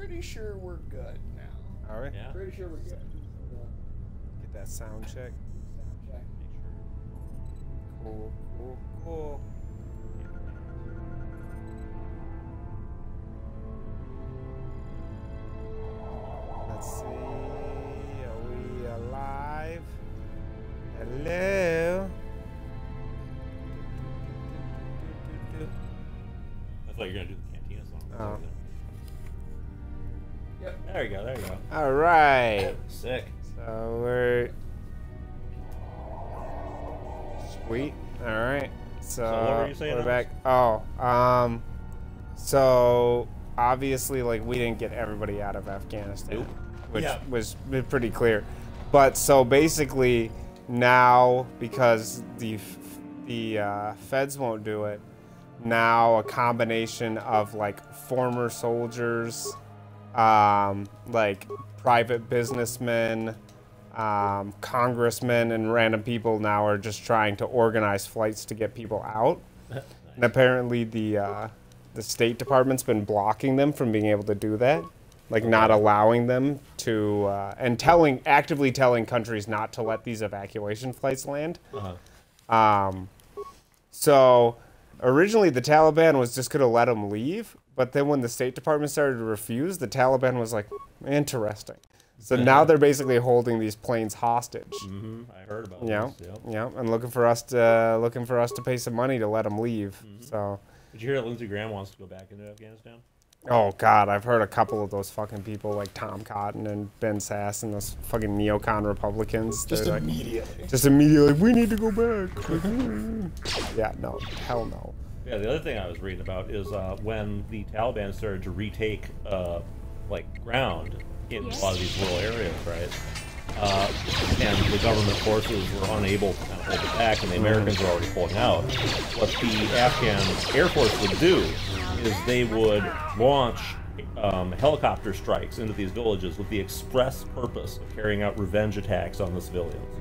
pretty sure we're good now. All right. Yeah. Pretty sure we're good. Get that sound check. Sound check. Cool, cool, cool. Let's see. Are we alive? Hello? I thought you were gonna do the Cantina song. Oh. Yep. There you go. There you go. All right. Sick. So we're sweet. All right. So what were you saying, we're back. Alex? Oh, so obviously, like, we didn't get everybody out of Afghanistan, Nope. which was pretty clear. But so basically, now because the feds won't do it, now a combination of like former soldiers, like private businessmen, congressmen, and random people now are just trying to organize flights to get people out. Nice. And apparently the State Department's been blocking them from being able to do that, like not allowing them to, and actively telling countries not to let these evacuation flights land. So originally the Taliban was just gonna let them leave, but then when the State Department started to refuse, the Taliban was like, interesting. So now they're basically holding these planes hostage. I heard about Yeah, this. Yep. yeah, and looking for us to pay some money to let them leave. So, Did you hear that Lindsey Graham wants to go back into Afghanistan? oh God, I've heard a couple of those fucking people like Tom Cotton and Ben Sass and those fucking neocon Republicans. Just They're immediately. like, like, we need to go back. Like, yeah, no, hell no. Yeah, the other thing I was reading about is when the Taliban started to retake like ground in a lot of these rural areas, right? And the government forces were unable to kind of hold it back, and the Americans were already pulling out. What the Afghan Air Force would do is they would launch helicopter strikes into these villages with the express purpose of carrying out revenge attacks on the civilians.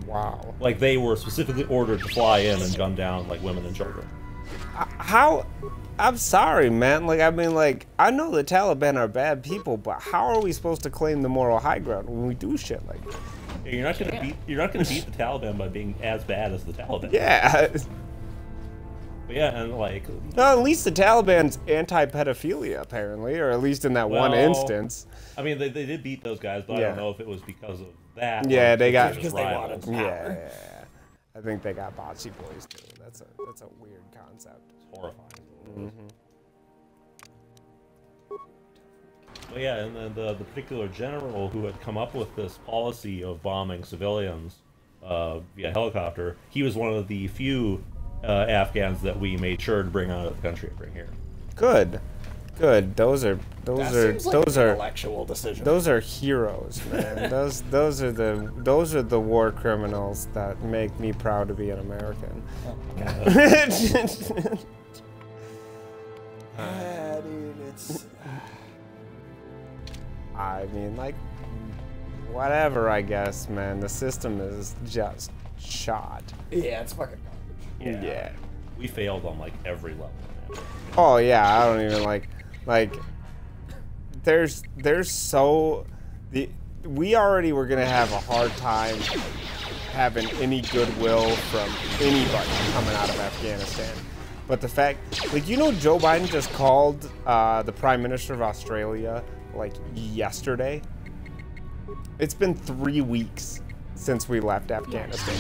Wow. Like, they were specifically ordered to fly in and gun down, like, women and children. How? I'm sorry, man. Like, I mean, like, I know the Taliban are bad people, but how are we supposed to claim the moral high ground when we do shit like that? You're not gonna beat the Taliban by being as bad as the Taliban. Yeah. But yeah, and like. No, at least the Taliban's anti-pedophilia, apparently, or at least in that one instance. I mean, they did beat those guys, but I don't know if it was because of that. Yeah, they got. Because they wanted power. Yeah. I think they got bocce boys too. That's a weird concept. It's horrifying. But yeah, and then the particular general who had come up with this policy of bombing civilians via helicopter, he was one of the few Afghans that we made sure to bring out of the country and bring here. Good. Good. Those are intellectual decision. Those are heroes, man. those are the war criminals that make me proud to be an American. Yeah, dude, it's. I mean, like, whatever, I guess, man. The system is just shot. Yeah, it's fucking garbage. Yeah. We failed on like every level, man. Oh yeah, I don't even like there's so we already were gonna have a hard time having any goodwill from anybody coming out of Afghanistan. But the fact, like, you know, Joe Biden just called the Prime Minister of Australia like yesterday. It's been 3 weeks since we left Afghanistan.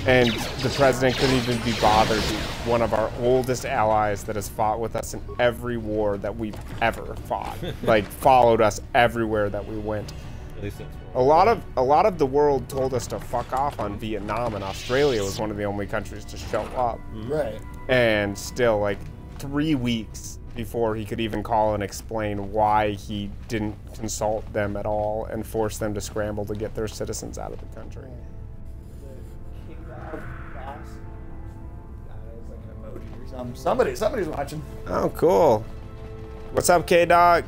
And the president couldn't even be bothered. One of our oldest allies that has fought with us in every war that we've ever fought. Like, followed us everywhere that we went. At least a lot of the world told us to fuck off on Vietnam, and Australia was one of the only countries to show up. Right. And still, like, 3 weeks before he could even call and explain why he didn't consult them at all and force them to scramble to get their citizens out of the country. Somebody's watching. Oh, cool. What's up, K-Dog?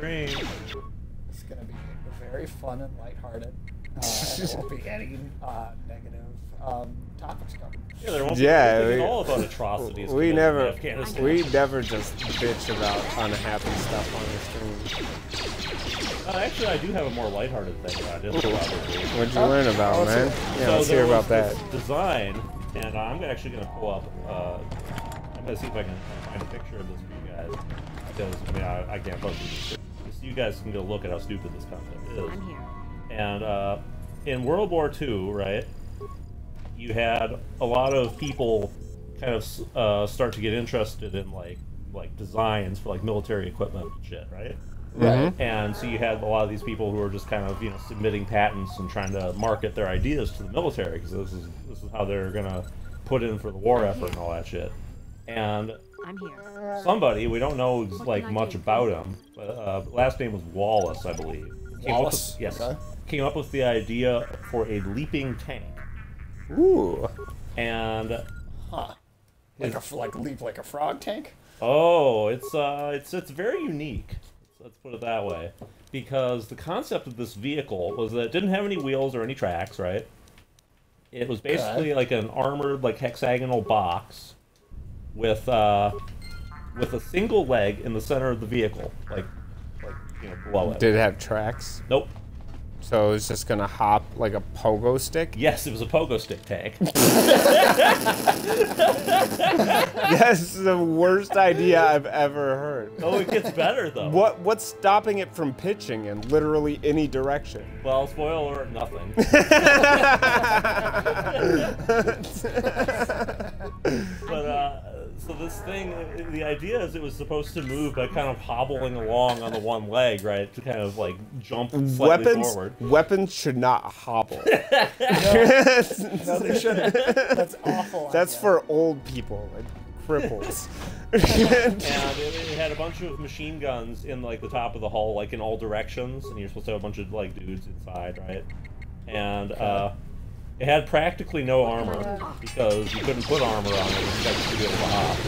It's gonna be very fun and lighthearted. there won't be any negative topics covered. Yeah, there won't be all about atrocities. We in never Afghanistan. just bitch about unhappy stuff on the stream. Actually, I do have a more lighthearted thing that I didn't know about. What'd you learn about, man? Yeah, let's hear about that. Design, and I'm actually going to pull up. I'm going to see if I can find a picture of this for you guys, because I mean I can't post it. Just so you guys can go look at how stupid this concept is. I'm here. And in World War II, right, you had a lot of people kind of start to get interested in like designs for like military equipment and shit, right? Right. And so you had a lot of these people who were just kind of, submitting patents and trying to market their ideas to the military, because this is how they're gonna put in for the war effort and all that shit. And I'm here. somebody, we don't know like much about him, but last name was Wallace, I believe. Wallace? Yes. Okay. Came up with the idea for a leaping tank. Ooh. And Huh. Like leap like a frog tank? oh, it's very unique. Let's put it that way, because the concept of this vehicle was that it didn't have any wheels or any tracks, right? It was basically like an armored, like hexagonal box with a single leg in the center of the vehicle, like below it. Did it have tracks? Nope. So it's just gonna hop like a pogo stick? Yes, it was a pogo stick tank. That's the worst idea I've ever heard. Oh, it gets better though. What's stopping it from pitching in literally any direction? Well, spoiler alert, nothing. But so this thing, the idea is it was supposed to move by kind of hobbling along on the one leg, right, to kind of like jump slightly forward. Weapons should not hobble. No, they shouldn't. That's awful. That's for old people, like cripples. And it had a bunch of machine guns in like the top of the hull, like in all directions, and you're supposed to have a bunch of like dudes inside, right? And it had practically no armor because you couldn't put armor on it and expect it to be able to hop.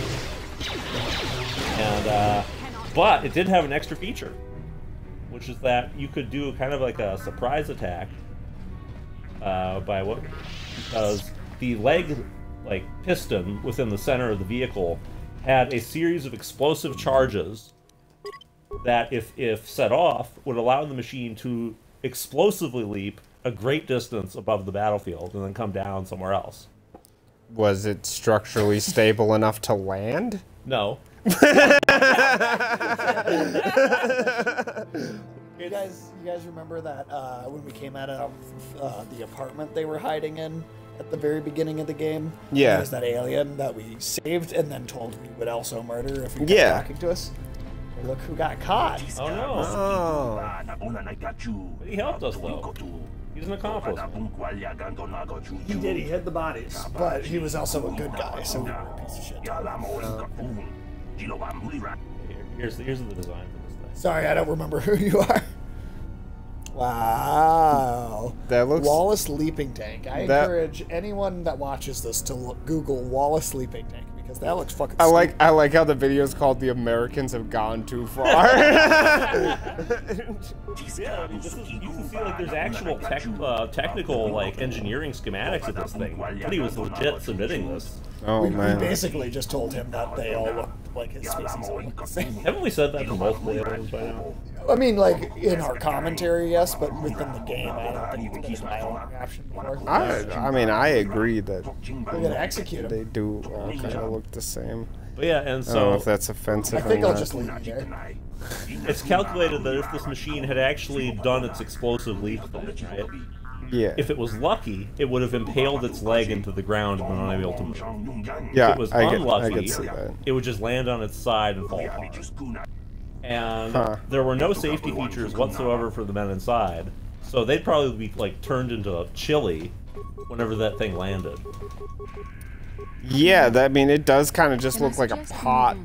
And but it did have an extra feature, which is that you could do kind of like a surprise attack because the leg like piston within the center of the vehicle had a series of explosive charges that if set off would allow the machine to explosively leap a great distance above the battlefield and then come down somewhere else. Was it structurally stable enough to land? No. You guys remember that when we came out of the apartment they were hiding in at the very beginning of the game? Yeah. There was that alien that we saved and then told we would also murder if he kept talking to us. Well, look who got caught. Oh no. Oh. But he helped us though. He's an accomplice. He did. He hid the bodies, but he was also a good guy, so we were a piece of shit. Here's the design for this thing. Sorry, I don't remember who you are. Wow. That looks... Wallace Leaping Tank. I encourage anyone that watches this to Google Wallace Leaping Tank because that looks fucking stupid. I like how the video is called "The Americans Have Gone Too Far." Yeah, I mean, you can see like there's actual technical like engineering schematics of this thing. But he was legit submitting this. Oh we man. basically just told him that they all look like his species all look the same. Haven't we said that for multiple aliens by now? I mean, like in our commentary, yes, but within the game, I don't think it's been a dialogue option before. I mean, I agree that We're gonna execute him. they do kind of look the same. But yeah, and I don't know so if that's offensive I think or I'll not. just leave it there. it's calculated that if this machine had actually done its explosive leap thing, right? Yeah. If it was lucky, it would have impaled its leg into the ground and been unable to move. Yeah, If it was I unlucky, could see that. it would just land on its side and fall apart. And there were no safety features whatsoever for the men inside, so they'd probably be like turned into chili whenever that thing landed. Yeah, I mean, it does kind of just look like a pot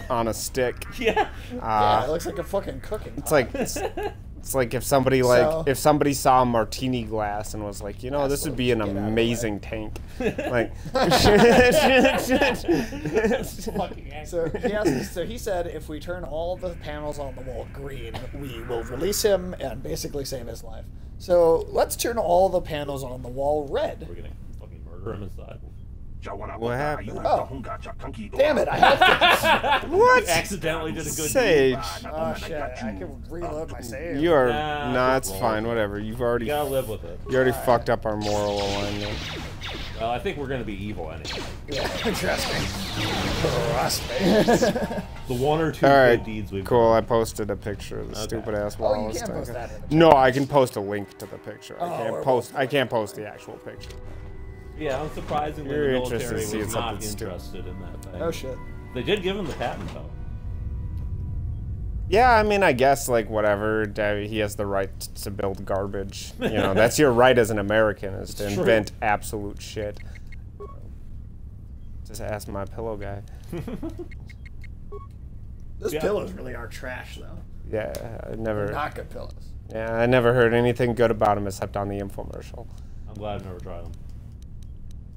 on a stick. Yeah. Yeah, it looks like a fucking cooking. It's like it's like if somebody if somebody saw a martini glass and was like, you know, this would be an amazing tank. Like So he said if we turn all the panels on the wall green, we will release him and basically save his life. So let's turn all the panels on the wall red. We're gonna fucking murder him inside. What happened? Oh. Damn it, I have to. What? You accidentally did a good Sage. Oh shit, I can reload my save. You are Nah, nah, it's it's cool. fine. Whatever. You've already You gotta live with it. you already fucked up our moral alignment. Well, I think we're gonna be evil anyway. Yeah, trust me. Trust me. The one or two All good right, deeds we've cool. done. I posted a picture of the Okay. stupid ass Oh, you wall. can't post that in the No, I can post a link to the picture. Oh, I can't post the actual picture. Yeah, unsurprisingly, You're the interested to military see was not something stupid. interested in that thing. Oh shit. They did give him the patent, though. Yeah, I mean, I guess like whatever. He has the right to build garbage. You know, that's your right as an American, is to It's true. invent absolute shit. Just ask my pillow guy. Those Yeah. pillows really are trash though. Yeah, I never. They're not good pillows. Yeah, I never heard anything good about him except on the infomercial. I'm glad I've never tried them.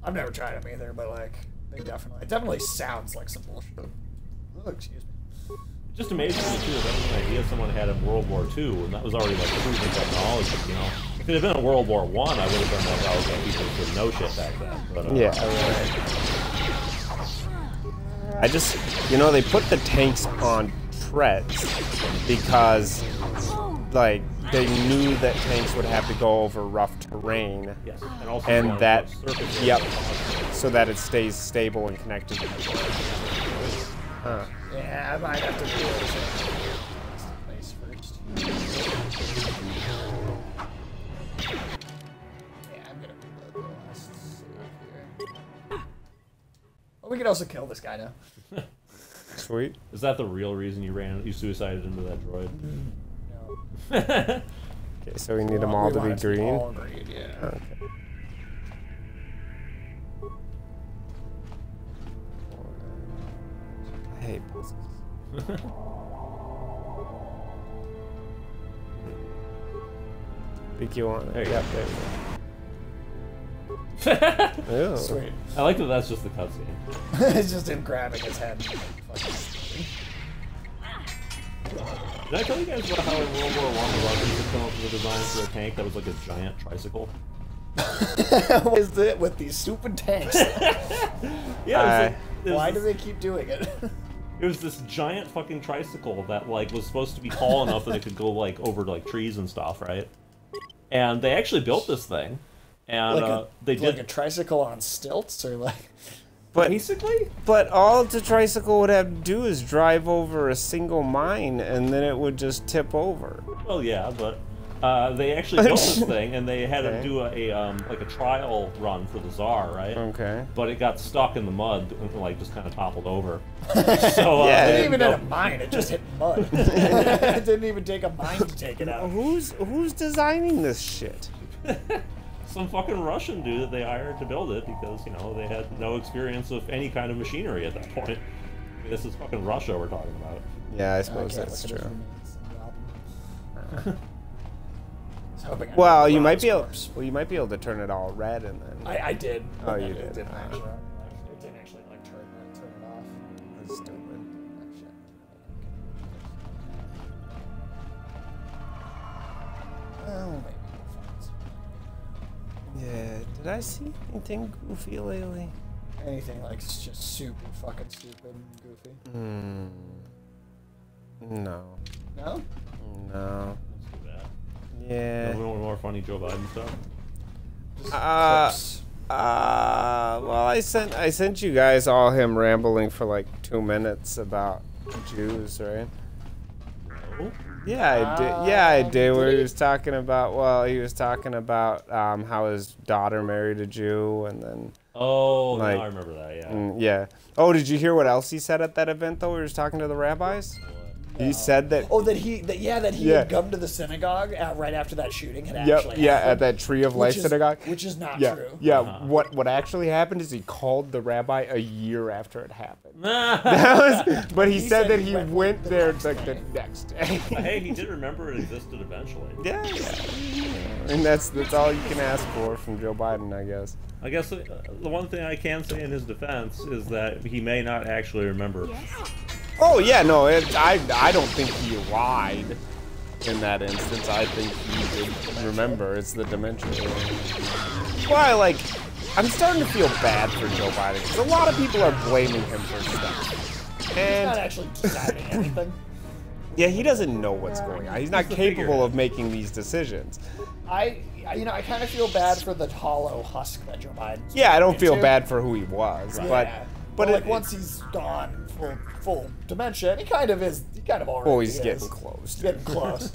I've never tried them either, but like they it definitely sounds like some bullshit. Oh, excuse me. It just amazes me, too, that was an idea someone had in World War II, and that was already, like, proven technology, you know? If it had been in World War I, I would have been like, oh, okay, people would know shit back then. But, Yeah. I just, you know, they put the tanks on treads because, like, they knew that tanks would have to go over rough terrain. Yes, and also And on that, surface yep, area. so that it stays stable and connected. Huh. Yeah, I might have to do this first. Yeah, I'm gonna reload the last save here. Oh, we can also kill this guy now. Sweet. Is that the real reason you suicided into that droid? No. Okay, so we need them all We to want be it green. all green, yeah. Okay. I hate puzzles. Think you want it? There you Yep, go. there you go. Ew. Sweet. I like that that's just the cutscene. It's just him grabbing his head. Did I tell you guys about how in World War I the Russians had come up with a design for a tank that was like a giant tricycle? What is it with these stupid tanks? Yeah, Why do they keep doing it? It was this giant fucking tricycle that like was supposed to be tall enough that it could go like over like trees and stuff, right? And they actually built this thing, and they did like a tricycle on stilts, or like. But basically. But all the tricycle would have to do is drive over a single mine, and then it would just tip over. Well, yeah, but they actually built this thing, and they had to Okay. do like a trial run for the Tsar, right? Okay. But it got stuck in the mud and like just kind of toppled over. So Yeah, It they didn't even go- hit a mine, it just hit mud. It didn't even take a mine to take it out. Who's designing this shit? some fucking Russian dude that they hired to build it because, you know, they had no experience of any kind of machinery at that point. I mean, this is fucking Russia we're talking about. Yeah, I suppose Okay, that's look at his true. remains in the album. I was hoping I Well, could you rob might his be able. corpse. Well, you might be able to turn it all red and then. I did. Oh, but you it did. didn't Ah. actually. It didn't actually like turn it off. That's stupid. Oh, shit. Well, maybe we'll find some. Yeah. Did I see anything goofy lately? Anything like just super fucking stupid and goofy. Hmm. No. No? No. Let's do that. Yeah. We want more funny Joe Biden stuff. Just Uh, clips. Well, I sent you guys all him rambling for like 2 minutes about Jews, right? No? Yeah, I did. Yeah, I did. Where did he he? was talking about. Well, he was talking about how his daughter married a Jew, and then Oh, Like- now I remember that, yeah. yeah. Oh, did you hear what else he said at that event though? Where he was talking to the rabbis. He said that. Oh, that he Yeah. had come to the synagogue right after that shooting had Yep. actually Yeah, happened, at that Tree of Life which is- synagogue. which is not Yeah. true. Yeah. Uh-huh. What actually happened is he called the rabbi a year after it happened. Nah. That was, but he He said said that he he went went the there next like the day. next day. Hey, he did remember it existed eventually. Yeah, and that's all you can ask for from Joe Biden, I guess. I guess the one thing I can say in his defense is that he may not actually remember. Oh yeah, no, I don't think he lied. in that instance. I think he did remember. It's the dementia. Why, like, I'm starting to feel bad for Joe Biden because a lot of people are blaming him for stuff. And He's not actually deciding anything. yeah, he doesn't know what's going on. He's not capable of making these decisions. I kind of feel bad for the hollow husk that Joe Biden. Yeah, I don't feel bad for who he was, but like once he's gone full dementia, and he kind of already. Oh, he's getting close. He's getting close.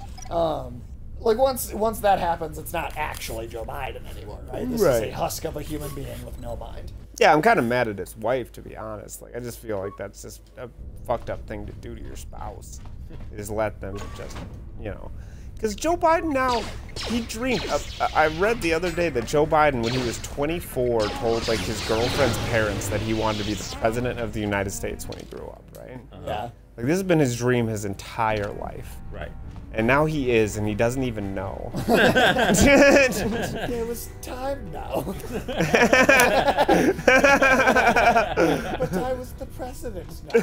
Like once that happens, it's not actually Joe Biden anymore, right? This is a husk of a human being with no mind. Yeah, I'm kind of mad at his wife, to be honest. Like, I just feel like that's just a fucked up thing to do to your spouse. Is let them just, you know. Because Joe Biden now, he dreamed. I read the other day that Joe Biden, when he was 24, told like his girlfriend's parents that he wanted to be the president of the United States when he grew up, right? Yeah. Like, this has been his dream his entire life. Right. And now he is, and he doesn't even know. There was time now. But I was the president now.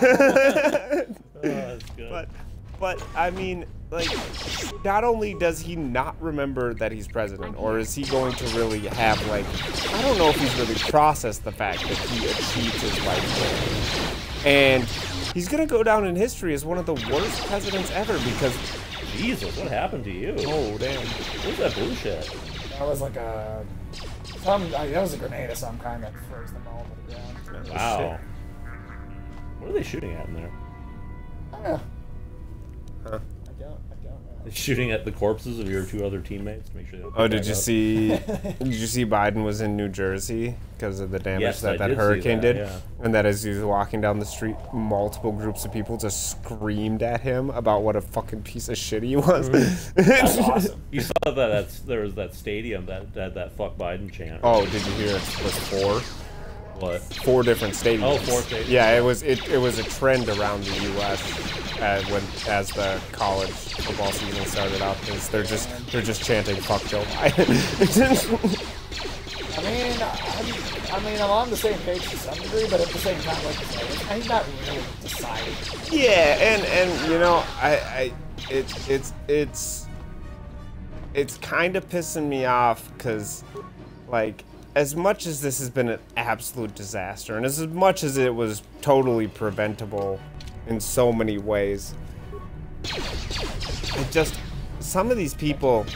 That's good. But I mean, like, not only does he not remember that he's president, or is he going to really have, like, I don't know if he's really processed the fact that he achieved his life goal. And he's going to go down in history as one of the worst presidents ever because... Jesus, what happened to you? Oh, damn. What's that blue shit? That was like that was a grenade of some kind that froze them all to the ground. Wow. What are they shooting at in there? I don't know. Huh. I don't know. They're shooting at the corpses of your two other teammates to make sure they don't Oh, pick did back you up. see? Did you see Biden was in New Jersey because of the damage Yes, I that did see hurricane that, did, yeah. and that as he was walking down the street, multiple groups of people just screamed at him about what a fucking piece of shit he was. That's awesome. You saw that there was that stadium that had that "fuck Biden" chant. Oh, did you hear it was 4? What? 4 different stadiums. Oh, 4 stadiums. Yeah, it was a trend around the U.S. As the college football season started out, because they're just chanting "fuck Joe Biden." I'm on the same page to some degree, but at the same time, like you said, he's not really deciding. Yeah, and you know, it's kind of pissing me off because, like, as much as this has been an absolute disaster, and as much as it was totally preventable in so many ways, some of these people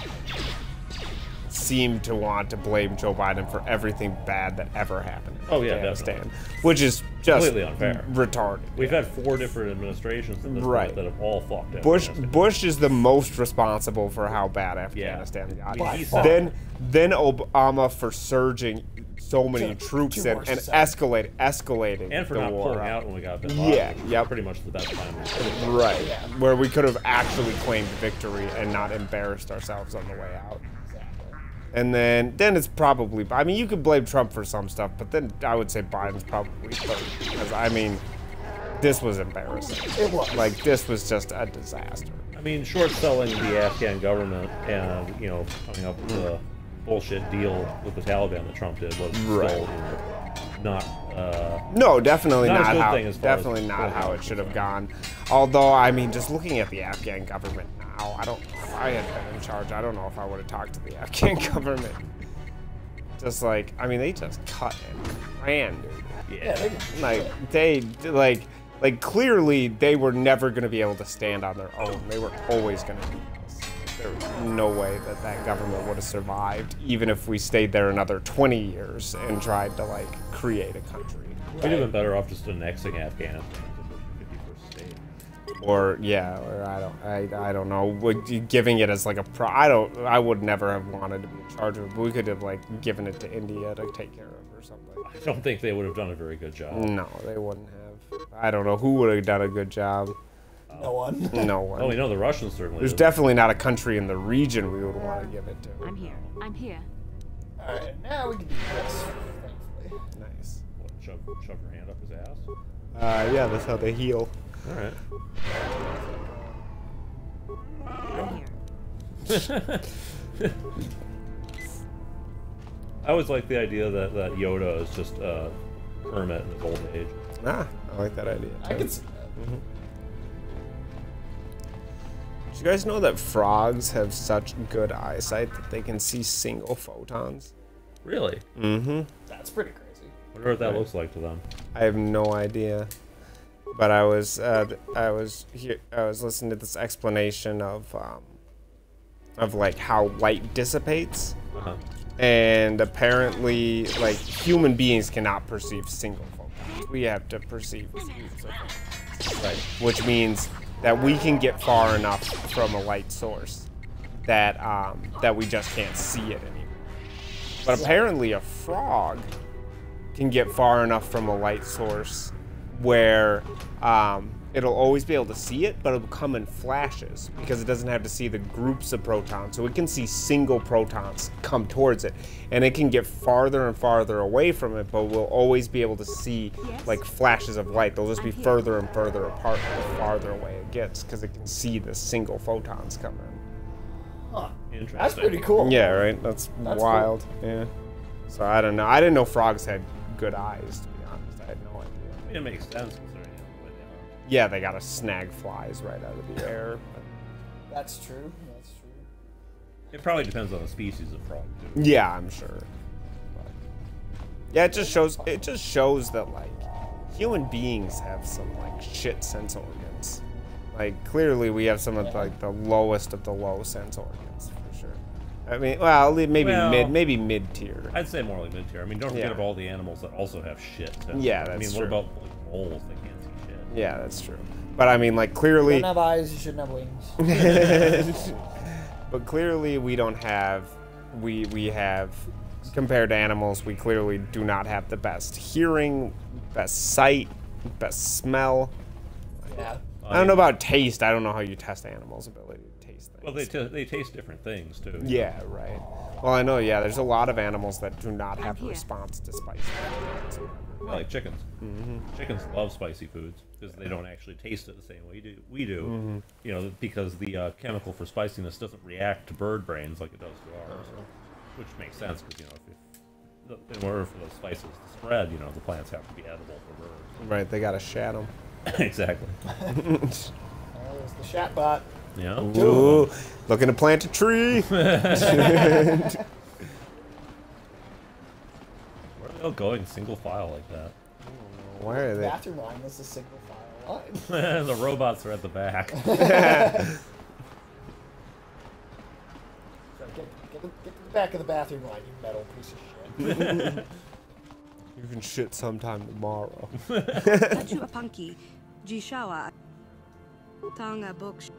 seem to want to blame Joe Biden for everything bad that ever happened in Afghanistan, definitely. which is just Completely unfair. Retarded. We've had 4 different administrations in this point that have all fucked up. Bush is the most responsible for how bad Afghanistan got. Then Obama for surging so many troops in and escalating and for the not war pulling out when we got bit. Yeah, pretty much the best time. Right, where we could have actually claimed victory and not embarrassed ourselves on the way out. And then it's probably, I mean, you could blame Trump for some stuff, but then I would say Biden's probably third. Because, I mean, this was embarrassing. It was. Like, this was just a disaster. I mean, short-selling the Afghan government and, you know, coming up with a bullshit deal with the Taliban that Trump did was still not... no, definitely not how, definitely not how it should have gone. Although, I mean, just looking at the Afghan government now, if I had been in charge, I don't know if I would have talked to the Afghan government. Just like, I mean, they just cut and ran, dude. Yeah. Like clearly they were never going to be able to stand on their own. They were always going to be us. There was no way that government would have survived, even if we stayed there another 20 years and tried to, like, create a country. We'd have been better off just annexing Afghanistan as a 51st state. Or I don't know. Giving it as like I would never have wanted to be in charge of it. But we could have like given it to India to take care of or something. I don't think they would have done a very good job. No, they wouldn't have. I don't know who would have done a good job. No one. No one. Oh, we know the Russians certainly. There's definitely not a country in the region we would want to give it to. I'm here. I'm here. All right, now we can do this. Thankfully. Nice. What, shove your hand up his ass? Yeah, that's how they heal. All right. I'm here. I always like the idea that Yoda is just Kermit in his old age. Ah, I like that idea. I could see Did you guys know that frogs have such good eyesight that they can see single photons? Really? Mm-hmm. That's pretty crazy. I wonder what that looks like to them. I have no idea. But I was listening to this explanation of like how light dissipates. Uh-huh. And apparently, like, human beings cannot perceive single photons. We have to perceive cubes of photons. Right. Which means that we can get far enough from a light source that that we just can't see it anymore. But apparently a frog can get far enough from a light source where it'll always be able to see it, but it'll come in flashes because it doesn't have to see the groups of protons. So it can see single protons come towards it, and it can get farther and farther away from it, but we'll always be able to see like flashes of light. They'll just be further and further apart the farther away it gets because it can see the single photons coming in. Huh. Interesting. That's pretty cool. Yeah, right? That's wild. Cool. Yeah. So I don't know. I didn't know frogs had good eyes, to be honest. I had no idea. I mean, it makes sense considering the way they are. Yeah, they gotta snag flies right out of the air. That's true. That's true. It probably depends on the species of frog, too. Yeah, I'm sure. But yeah, it just shows that like human beings have some like shit sense organs. Like clearly we have some of like the lowest of the low sense organs for sure. I mean, well, maybe mid tier. I'd say more like mid-tier. I mean, don't forget about all the animals that also have shit, too. Yeah, that's I mean, true. what about like moles that can't see shit? Yeah, that's true. But I mean, like clearly. You don't have eyes, you shouldn't have wings. But clearly we don't have. We have, compared to animals, we clearly do not have the best hearing, best sight, best smell. Yeah. I don't know about taste. I don't know how you test animals' ability to taste things. Well, they taste different things, too. Yeah, right. Well, I know, yeah, there's a lot of animals that do not have a here. response to spicy foods. Yeah, like chickens. Chickens love spicy foods because they don't actually taste it the same way we do. You know, because the chemical for spiciness doesn't react to bird brains like it does to ours, which makes sense because, you know, in order for those spices to spread, you know, the plants have to be edible for birds. Right, they gotta shat them. Exactly. There's the chat bot. Yeah. Ooh, looking to plant a tree. Where are they all going single file like that? Why are they? Bathroom line is a single file line. The robots are at the back. So get to the back of the bathroom line, you metal piece of shit. You can shit sometime tomorrow. Tachu Apunki, Jishawa, Tonga Books.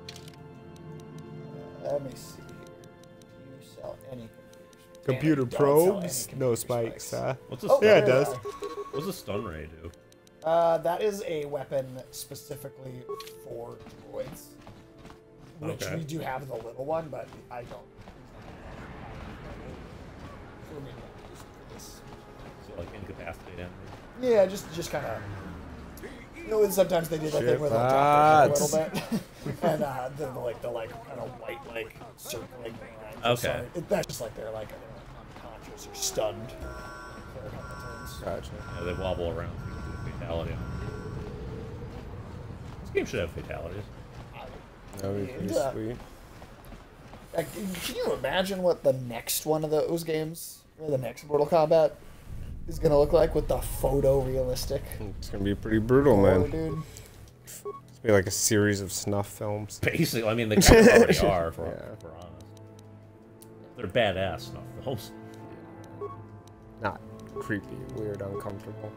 Let me see here. Do you sell any computers? Computer Damn it, don't sell probes, any no computer spikes, huh? What's a Oh, stun? Yeah, it there does. they are. What's a stun ray do? That is a weapon specifically for droids. Which Okay. we do have the little one, but I don't. For me, for this. So like incapacitate enemies. Yeah, just kind of. You know, sometimes they do that thing where they'll drop their Shit head a little bit, and the like kind of white like circling lines. Okay. That's just like they're like unconscious or stunned for a couple turns. Gotcha. Yeah, they wobble around so you can do a fatality on them. This game should have fatalities. That would be pretty Yeah. sweet. Like, can you imagine what the next one of those games, or the next Mortal Kombat, is gonna look like with the photorealistic? It's gonna be pretty brutal, gore, man. dude. It's gonna be like a series of snuff films. Basically, I mean, they kind of already are, if Yeah. we're honest. They're badass snuff films. Not creepy, weird, uncomfortable.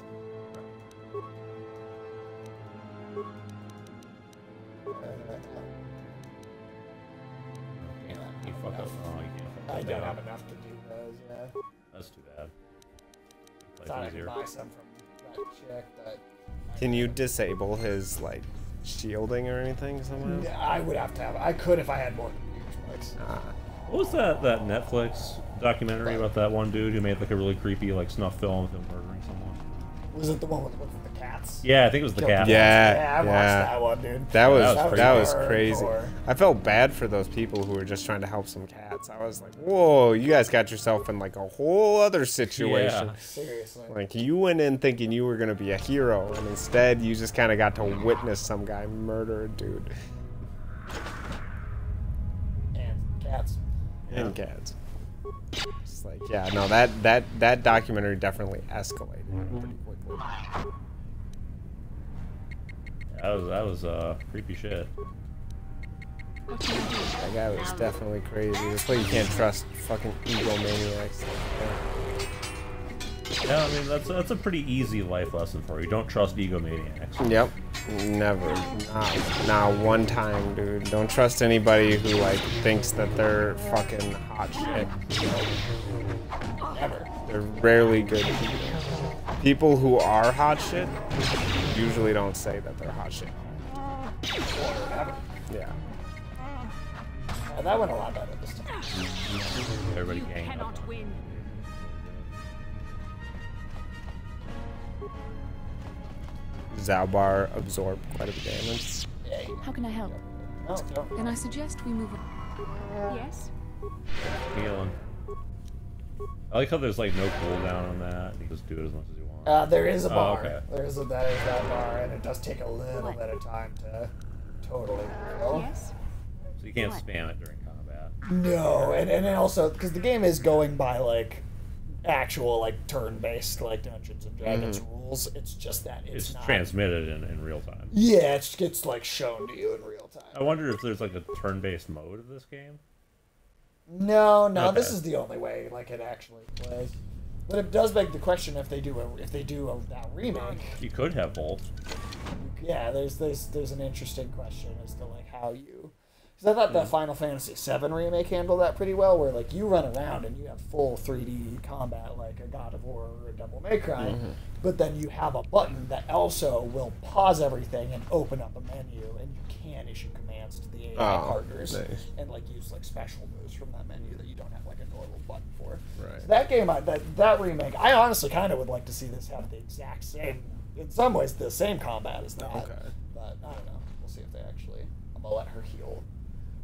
You fuck up. Oh, you can't fuck I up. don't have enough to do those. Yeah, That's too bad. thought I Life could easier. buy some from that chick, but Can you disable his like shielding or anything somehow? yeah, I would have to have. I could if I had more computer spikes. Ah, What was that Netflix documentary about that one dude who made like a really creepy like snuff film of him murdering someone? Was it the one with the cats? Yeah, I think it was the Killed cat. the Yeah, cats. I watched yeah. that one, dude. that was was crazy. hardcore. I felt bad for those people who were just trying to help some cats. I was like, whoa, you guys got yourself in like a whole other situation. Yeah. Seriously. Like you went in thinking you were gonna be a hero, and instead you just kind of got to witness some guy murder a dude. cats. And cats. It's like, yeah, no, that documentary definitely escalated pretty quickly. That was creepy shit. What can I do? That guy was definitely crazy. That's why you can't trust fucking egomaniacs. Yeah, I mean that's a pretty easy life lesson for you. Don't trust egomaniacs. Yep. Never. Not one time, dude. Don't trust anybody who like thinks that they're fucking hot shit. Never. They're rarely good people. People who are hot shit usually don't say that they're hot shit. Or never. Yeah. That went a lot better this time. Everybody You gang up. cannot win. Zalbar absorbed quite a bit of damage. Yay. How can I help? No, no. Then I suggest we move on. Yes? Healing. I like how there's like no cooldown on that. You just do it as much as you want. There is a bar. okay. That is that bar, and it does take a little bit of time to totally kill. Yes? So you can't spam it during combat. No, and also because the game is going by like actual like turn-based like Dungeons and Dragons rules. It's just that It's not transmitted in real time. Yeah, it's like shown to you in real time. I wonder if there's like a turn-based mode of this game. No, Okay. this is the only way like it actually plays. But it does beg the question if they do that remake. You could have both. Yeah, there's an interesting question as to like how you. Because I thought the Final Fantasy VII remake handled that pretty well, where like you run around and you have full 3D combat like a God of War or a Devil May Cry, but then you have a button that also will pause everything and open up a menu, and you can issue commands to the AI partners nice. and like use like special moves from that menu that you don't have like a normal button for. Right. So that game, that remake, I honestly kind of would like to see this have the exact same, in some ways, the same combat as that. Okay. But I don't know. We'll see if they actually. I'm gonna let her heal.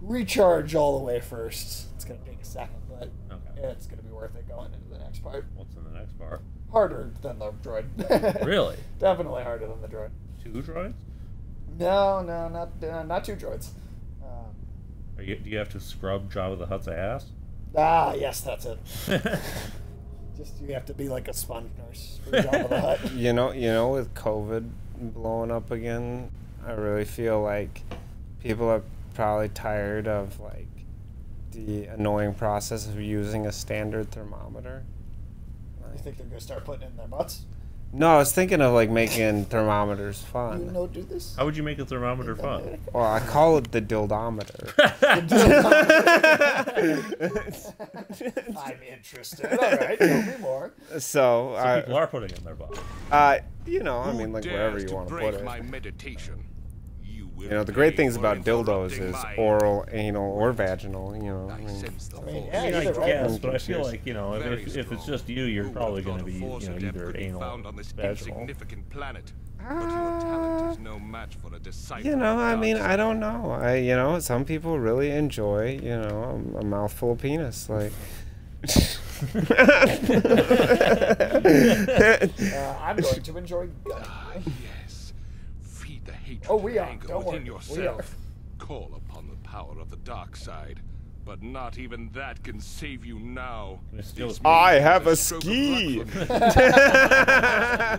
Recharge all the way first. It's gonna take a second, but it's gonna be worth it going into the next part. What's in the next part? Harder than the droid. Really? Definitely harder than the droid. 2 droids? No, not 2 droids. Do you have to scrub Jabba the Hutt's ass? Yes, that's it. Just you have to be like a sponge nurse for Jabba the Hutt. You know, with COVID blowing up again, I really feel like people are probably tired of like the annoying process of using a standard thermometer. You think they're gonna start putting it in their butts? No, I was thinking of like making thermometers fun. You know, do this. How would you make a thermometer fun? Well, I call it the dildometer. I'm interested. All right, tell me more. So, People are putting it in their butt. you know, I mean, like wherever you want to put it. My meditation. You know, the great things about dildos is oral, anal, or vaginal. You know, I mean, Yeah, I either way. guess, but I feel like, you know, if it's just you, you're probably going to be, you know, either anal or vaginal. Planet. But your talent is no match for a disciple. you know, I of mean, God's I don't know. You know, some people really enjoy, you know, a mouthful of penis, like. I'm going to enjoy gut. Yes. Feed the hatred Oh, we and are. anger Don't within worry. yourself. Call upon the power of the dark side. But not even that can save you now. It's still- This I means have a stroke of ski. luck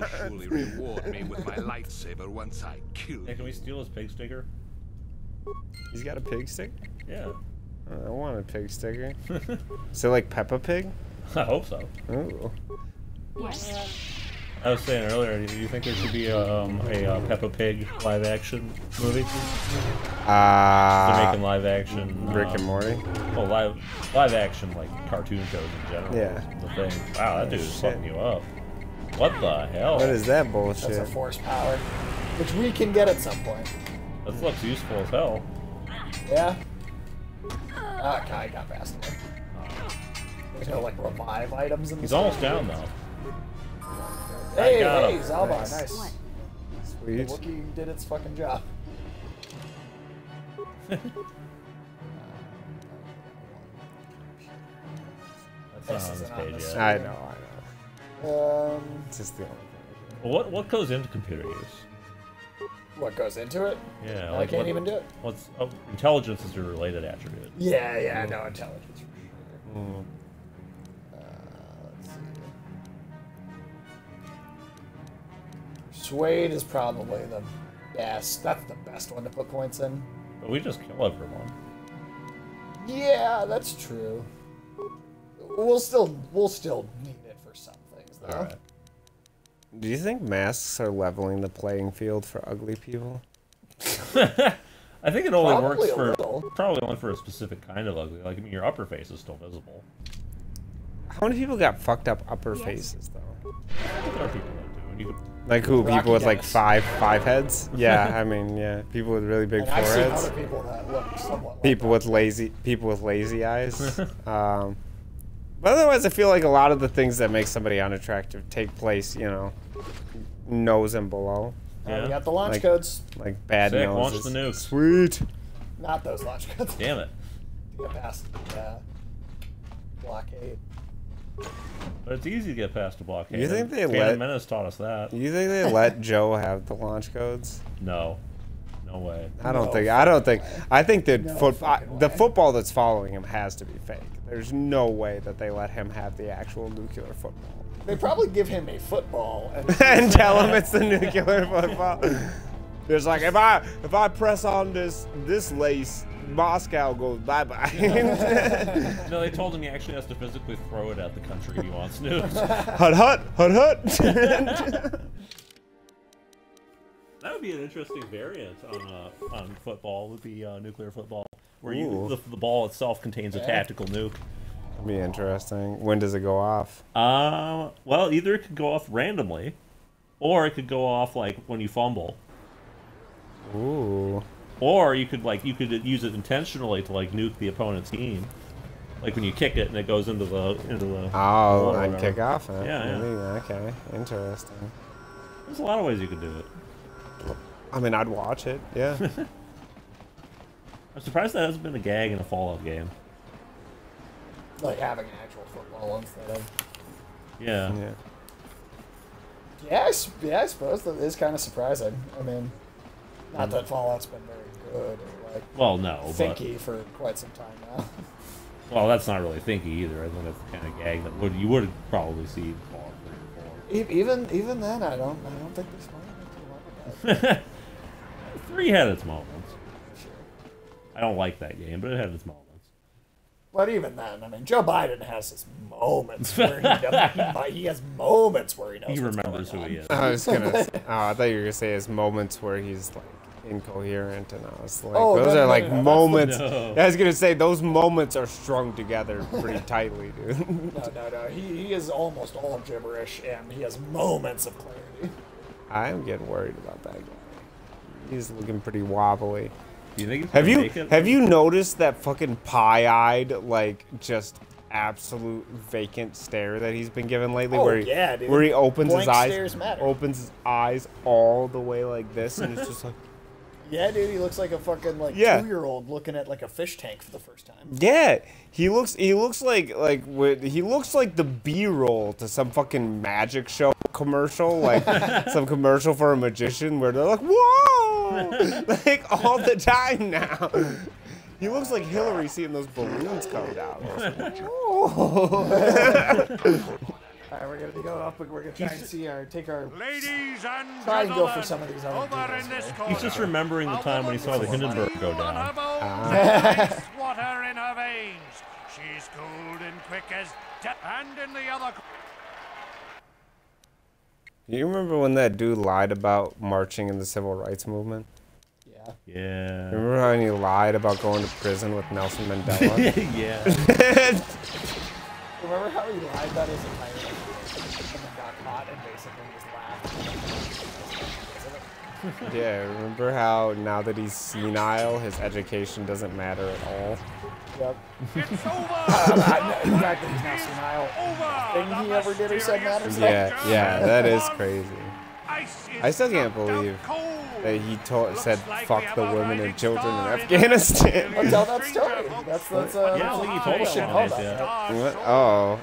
for me. You will surely reward me with my lightsaber once I kill Hey, can we you. steal his pig sticker? He's got a pig stick? Yeah. I want a pig sticker. Is it like Peppa Pig? I hope so. Ooh. Yes. I was saying earlier, do you think there should be a Peppa Pig live-action movie? They're making live-action... Rick and Morty? Well, live-action, like, cartoon shows in general. Yeah. Is the thing. Wow, that dude is Shit. fucking you up. What the hell? What is that That's a bullshit? force power, which we can get at some point. This looks useful as hell. Yeah. Okay, I got past it. There's no like revive items in this. He's almost down, though. Hey, got hey, him. Zalbar, Nice. nice. What? The Sweet. Wookiee did its fucking job. That's This not on isn't this on page this yet. I know. It's just the only thing. Well, what goes into computer use? What goes into it? Yeah, I can't even do it. What's intelligence is your related attribute. Yeah, no intelligence for sure. Mm. Let's see. Persuade is probably the best. That's the best one to put points in. But we just kill everyone. Yeah, that's true. We'll still need it for some things, though. All right. Do you think masks are leveling the playing field for ugly people? I think it only Probably works a for little. probably only for a specific kind of ugly. Like I mean, your upper face is still visible. How many people got fucked up upper Yes. faces though? There are people that do. And you could, Like who? Rocky People with like Dennis. five heads? Yeah, I mean, yeah, people with really big And I've seen foreheads. other people that look somewhat like People that. with lazy eyes. But otherwise, I feel like a lot of the things that make somebody unattractive take place, you know, nose and below, We yeah. got the launch Like- codes. like bad Sick, launch noses. the nuke. Sweet. Not those launch codes. Damn it. Get past the blockade. But it's easy to get past a blockade. You think they Phantom let- Menace taught us that? You think they let Joe have the launch codes? No. No way. I don't No think. fucking I think that No football. fucking The way. football that's following him has to be fake. There's no way that they let him have the actual nuclear football They probably give him a football and and tell him it's the nuclear football. There's like if I press on this lace, Moscow goes bye bye. No, they told him he actually has to physically throw it at the country he wants nukes. Hut hut hut hut. That would be an interesting variant on football. Would be nuclear football, where you Ooh. the ball itself contains a tactical nuke. That'd be interesting. When does it go off? Well, either it could go off randomly, or it could go off like when you fumble, Ooh. or you could use it intentionally to like nuke the opponent's team, like when you kick it and it goes into the Oh, goal or on whatever. kickoff. Huh? Yeah, yeah. Really? Okay, interesting. There's a lot of ways you could do it. I mean, I'd watch it. Yeah. I'm surprised that hasn't been a gag in a Fallout game. like having an actual football instead of. Yeah. Yeah. Yeah, I suppose that is kind of surprising. I mean, not that Fallout's been very good or like Well, no, but thinky for quite some time now. well, that's not really thinky either. I think that's the kind of gag that you would probably see Fallout 3 or 4. Even then, I don't think they're smart enough to work with that. 3 had its moments. Sure. I don't like that game, but it had its moments. But even then, I mean, Joe Biden has his moments where he has moments where he knows He what's remembers going who he on. is. I was gonna. I thought you were gonna say his moments where he's like incoherent, and I was like, Oh, those no, are no, like no, that's the- moments. No. I was gonna say those moments are strung together pretty tightly, dude. No. He is almost all gibberish, and he has moments of clarity. I'm getting worried about that guy. He's looking pretty wobbly. Do you think he's Have gonna you make it? have you noticed that fucking pie-eyed, like just absolute vacant stare that he's been given lately? Oh, where he, yeah, dude. where he opens Blank his stares eyes, matter. opens his eyes all the way like this, and it's just like. Yeah, dude, he looks like a fucking like Yeah. 2-year-old looking at like a fish tank for the first time. Yeah, he looks like he looks like the B-roll to some fucking magic show commercial, like some commercial for a magician where they're like, "Whoa!" like all the time now. He looks like Hillary seeing those balloons come down. All right, we're gonna go up. We're gonna try and see take our Ladies and try and go for gentlemen, some of these other over dudes in this here. corner, He's just remembering the time when he saw the Hindenburg go down. Ice water in her veins. She's cold and quick as death. And in the other You remember when that dude lied about marching in the civil rights movement? Yeah. Yeah. Remember how he lied about going to prison with Nelson Mandela? Yeah. Remember how he lied about his entire life and then got caught and basically just laughed? Yeah, remember how now that he's senile, his education doesn't matter at all? Yep. it's over. The fact that he's now senile, Over. nothing he ever did or said matters. Yeah, that is crazy. Ice is I still can't knocked out believe cold. that he said Looks like we fuck have the a women and rising children star in in Afghanistan. I'll tell that story. That's Yeah, I think he told we us should one know of about these, that. What? Oh,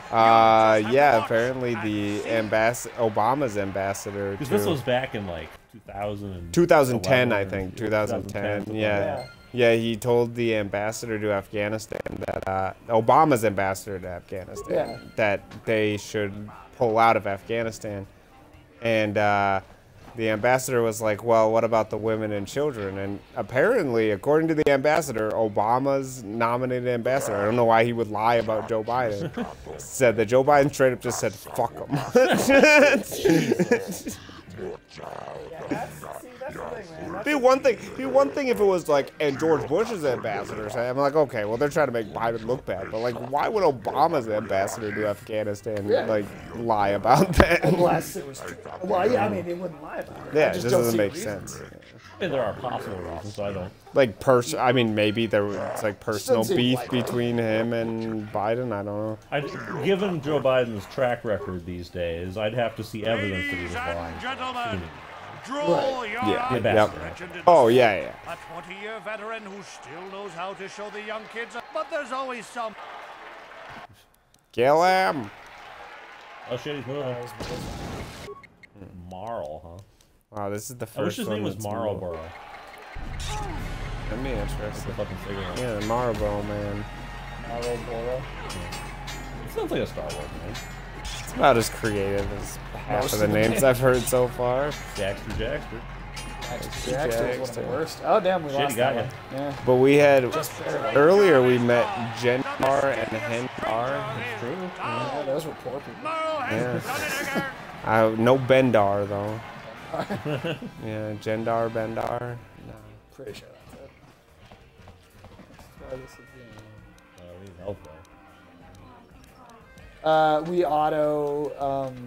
yeah, apparently the Obama's ambassador Because this to- was back in like 2000. 2010, I think. 2010. Yeah. Yeah, he told the ambassador to Afghanistan that Obama's ambassador to Afghanistan that they should pull out of Afghanistan, and the ambassador was like, "Well, what about the women and children?" And apparently, according to the ambassador, Obama's nominated ambassador, I don't know why he would lie about Joe Biden, said that Joe Biden straight up just said, "Fuck him." Be one thing if it was like, and George Bush's ambassador said, I'm like, okay, well, they're trying to make Biden look bad, but like, why would Obama's ambassador to Afghanistan like lie about that? Unless it was, well, yeah, I mean, he wouldn't lie about it. Yeah, it just doesn't make sense. I mean, there are possible reasons, so I don't. Like I mean, maybe there was like personal beef between him and Biden. I don't know. Given Joe Biden's track record these days, I'd have to see evidence that he was lying. Draw your Oh, yeah. A 20-year veteran who still knows how to show the young kids, but there's always some. Kill him. Oh shit, he's moving. Marl, huh? Wow, this is the first I wish his name was that's Marlboro. That'd be interesting. That's a fucking cigarette. Yeah, the Marlboro man. Marlboro. It sounds like a Star Wars name. It's about as creative as half of the names I've heard so far. Jackster. Jackster was one of the worst. Oh, damn, we lost that one. Yeah. But we had, earlier we met Jendar and Hendar. That's true. Yeah, those were poor people. Yeah. No Bendar, though. Yeah, Jendar, Bendar. No. Pretty sure that's it. Let's try this again. We need help, though. We auto.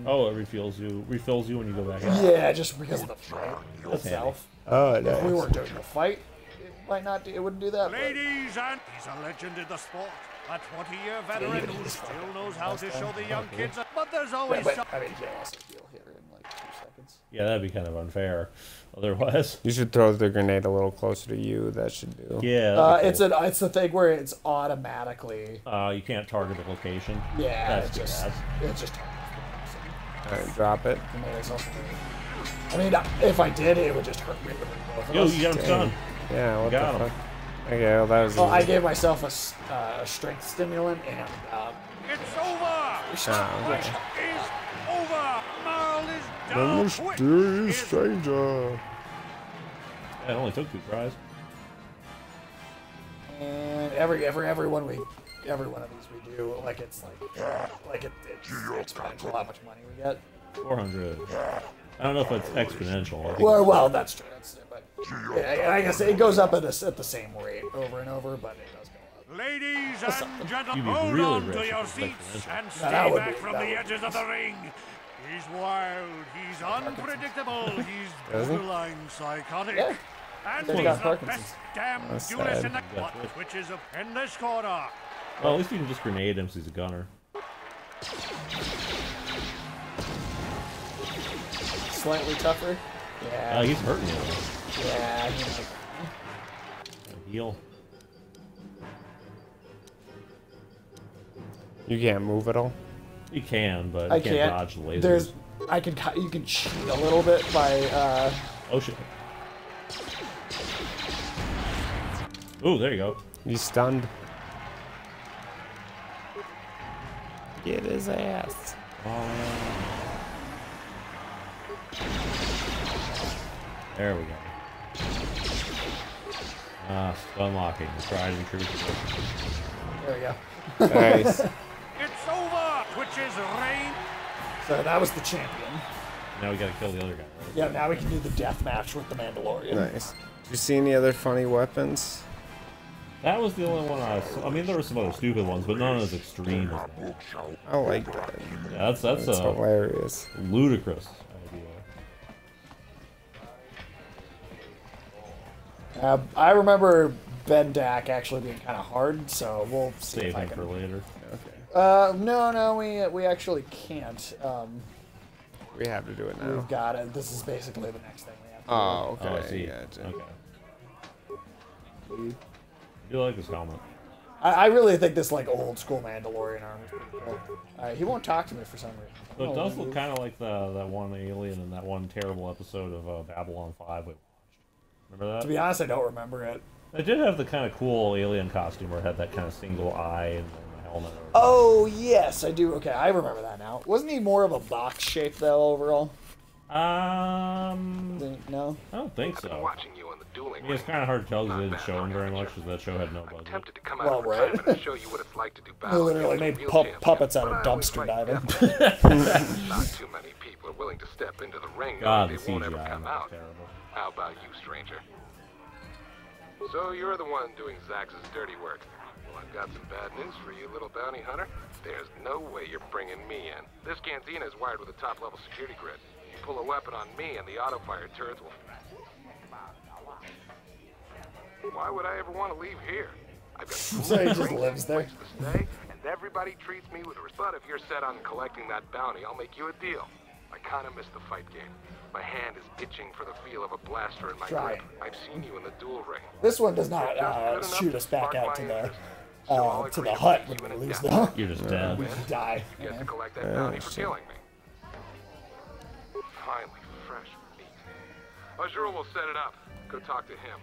Oh, it refills you when you go back out. Yeah, just because of the fight itself. Oh, If we weren't doing the fight, it might not. It wouldn't do that. Ladies and he's a legend in the sport. A 20-year veteran who still knows how to show the young kids, but there's always some. I mean, you can't also heal here in like 2 seconds. Yeah, that'd be kind of unfair. Otherwise, you should throw the grenade a little closer to you. That should do. Yeah. It's the thing where it's automatically. You can't target the location. Yeah, That's it's just targets. Alright, drop it. I mean, if I did, it would just hurt me. Yo, you got him stunned. Yeah, what Got the him. fuck? Okay, well, that was. Well, I gave myself a strength stimulant and. It's over. Okay. It's over. Marl is The down. mysterious stranger. It only took 2 tries. And every one of these we do, like it's exponential how much money we get. 400. I don't know if it's exponential. I think Well, that's true. But yeah, I guess it goes up at the same rate over and over, but it does go up. Ladies and gentlemen, You'd be hold really on rich to if your it's seats exponential. and that stay would back be- from that the would edges of the ring. He's wild, he's unpredictable, he's borderline psychotic. Yeah. And He's he's got the Parkinson's. best damn That's duelist sad. in the which is in this corner. Well, at least you can just grenade him since he's a gunner. Slightly tougher. Yeah. He's hurting you. Yeah. Heal. You can't move at all. You can, but I you can't can't. dodge the lasers. You can cheat a little bit by. Oh shit. Ooh, there you go. He's stunned. Get his ass. There we go. Stun locking. Tried and true. There we go. Nice. It's over, which is rain. So that was the champion. Now we gotta kill the other guy, right? Yeah. Now we can do the death match with the Mandalorian. Nice. Did you see any other funny weapons? That was the only one I saw. I mean, there were some other stupid ones, but none as extreme as that. I like that. Yeah, that's a hilarious. ludicrous idea. I remember Ben Dak actually being kind of hard, so we'll see Save if I him can. for later. No, we actually can't. We have to do it now. We've got it. This is basically the next thing we have to Oh, okay. Oh, I see. Gotcha. Okay. I do like this helmet. do. I really think this like old school Mandalorian armor is pretty cool. He won't talk to me for some reason. So it does look kind of like that one alien in that one terrible episode of Babylon 5 we watched. Remember that? To be honest, I don't remember it. It did have the kind of cool alien costume where it had that kind of single eye and the helmet. Oh, yes, I do. Okay, I remember that now. Wasn't he more of a box shape, though, overall? No? No? I don't think so. Watching you on the dueling It's kind of hard to tell because they didn't show him very much because that show had no budget. tempted to come out right. and show you what it's like to do They battle. literally made puppets out of dumpster diving. Not too many people are willing to step into the ring. God, the they won't ever CGI come was out. terrible. How about you, stranger? So you're the one doing Zax's dirty work. Well, I've got some bad news for you, little bounty hunter. There's no way you're bringing me in. This cantina is wired with a top-level security grid. You pull a weapon on me, and the auto-fire turrets will... Why would I ever want to leave here? I've got So he just lives there. to stay, and everybody treats me with respect. If you're set on collecting that bounty, I'll make you a deal. I kind of missed the fight game. My hand is itching for the feel of a blaster in my Try. grip. I've seen you in the duel ring. This one does not shoot us back out to the hut when we lose, though. You're just dead. We die. You have to collect that bounty for killing me. Finally, fresh meat. Azrael will set it up. Go talk to him.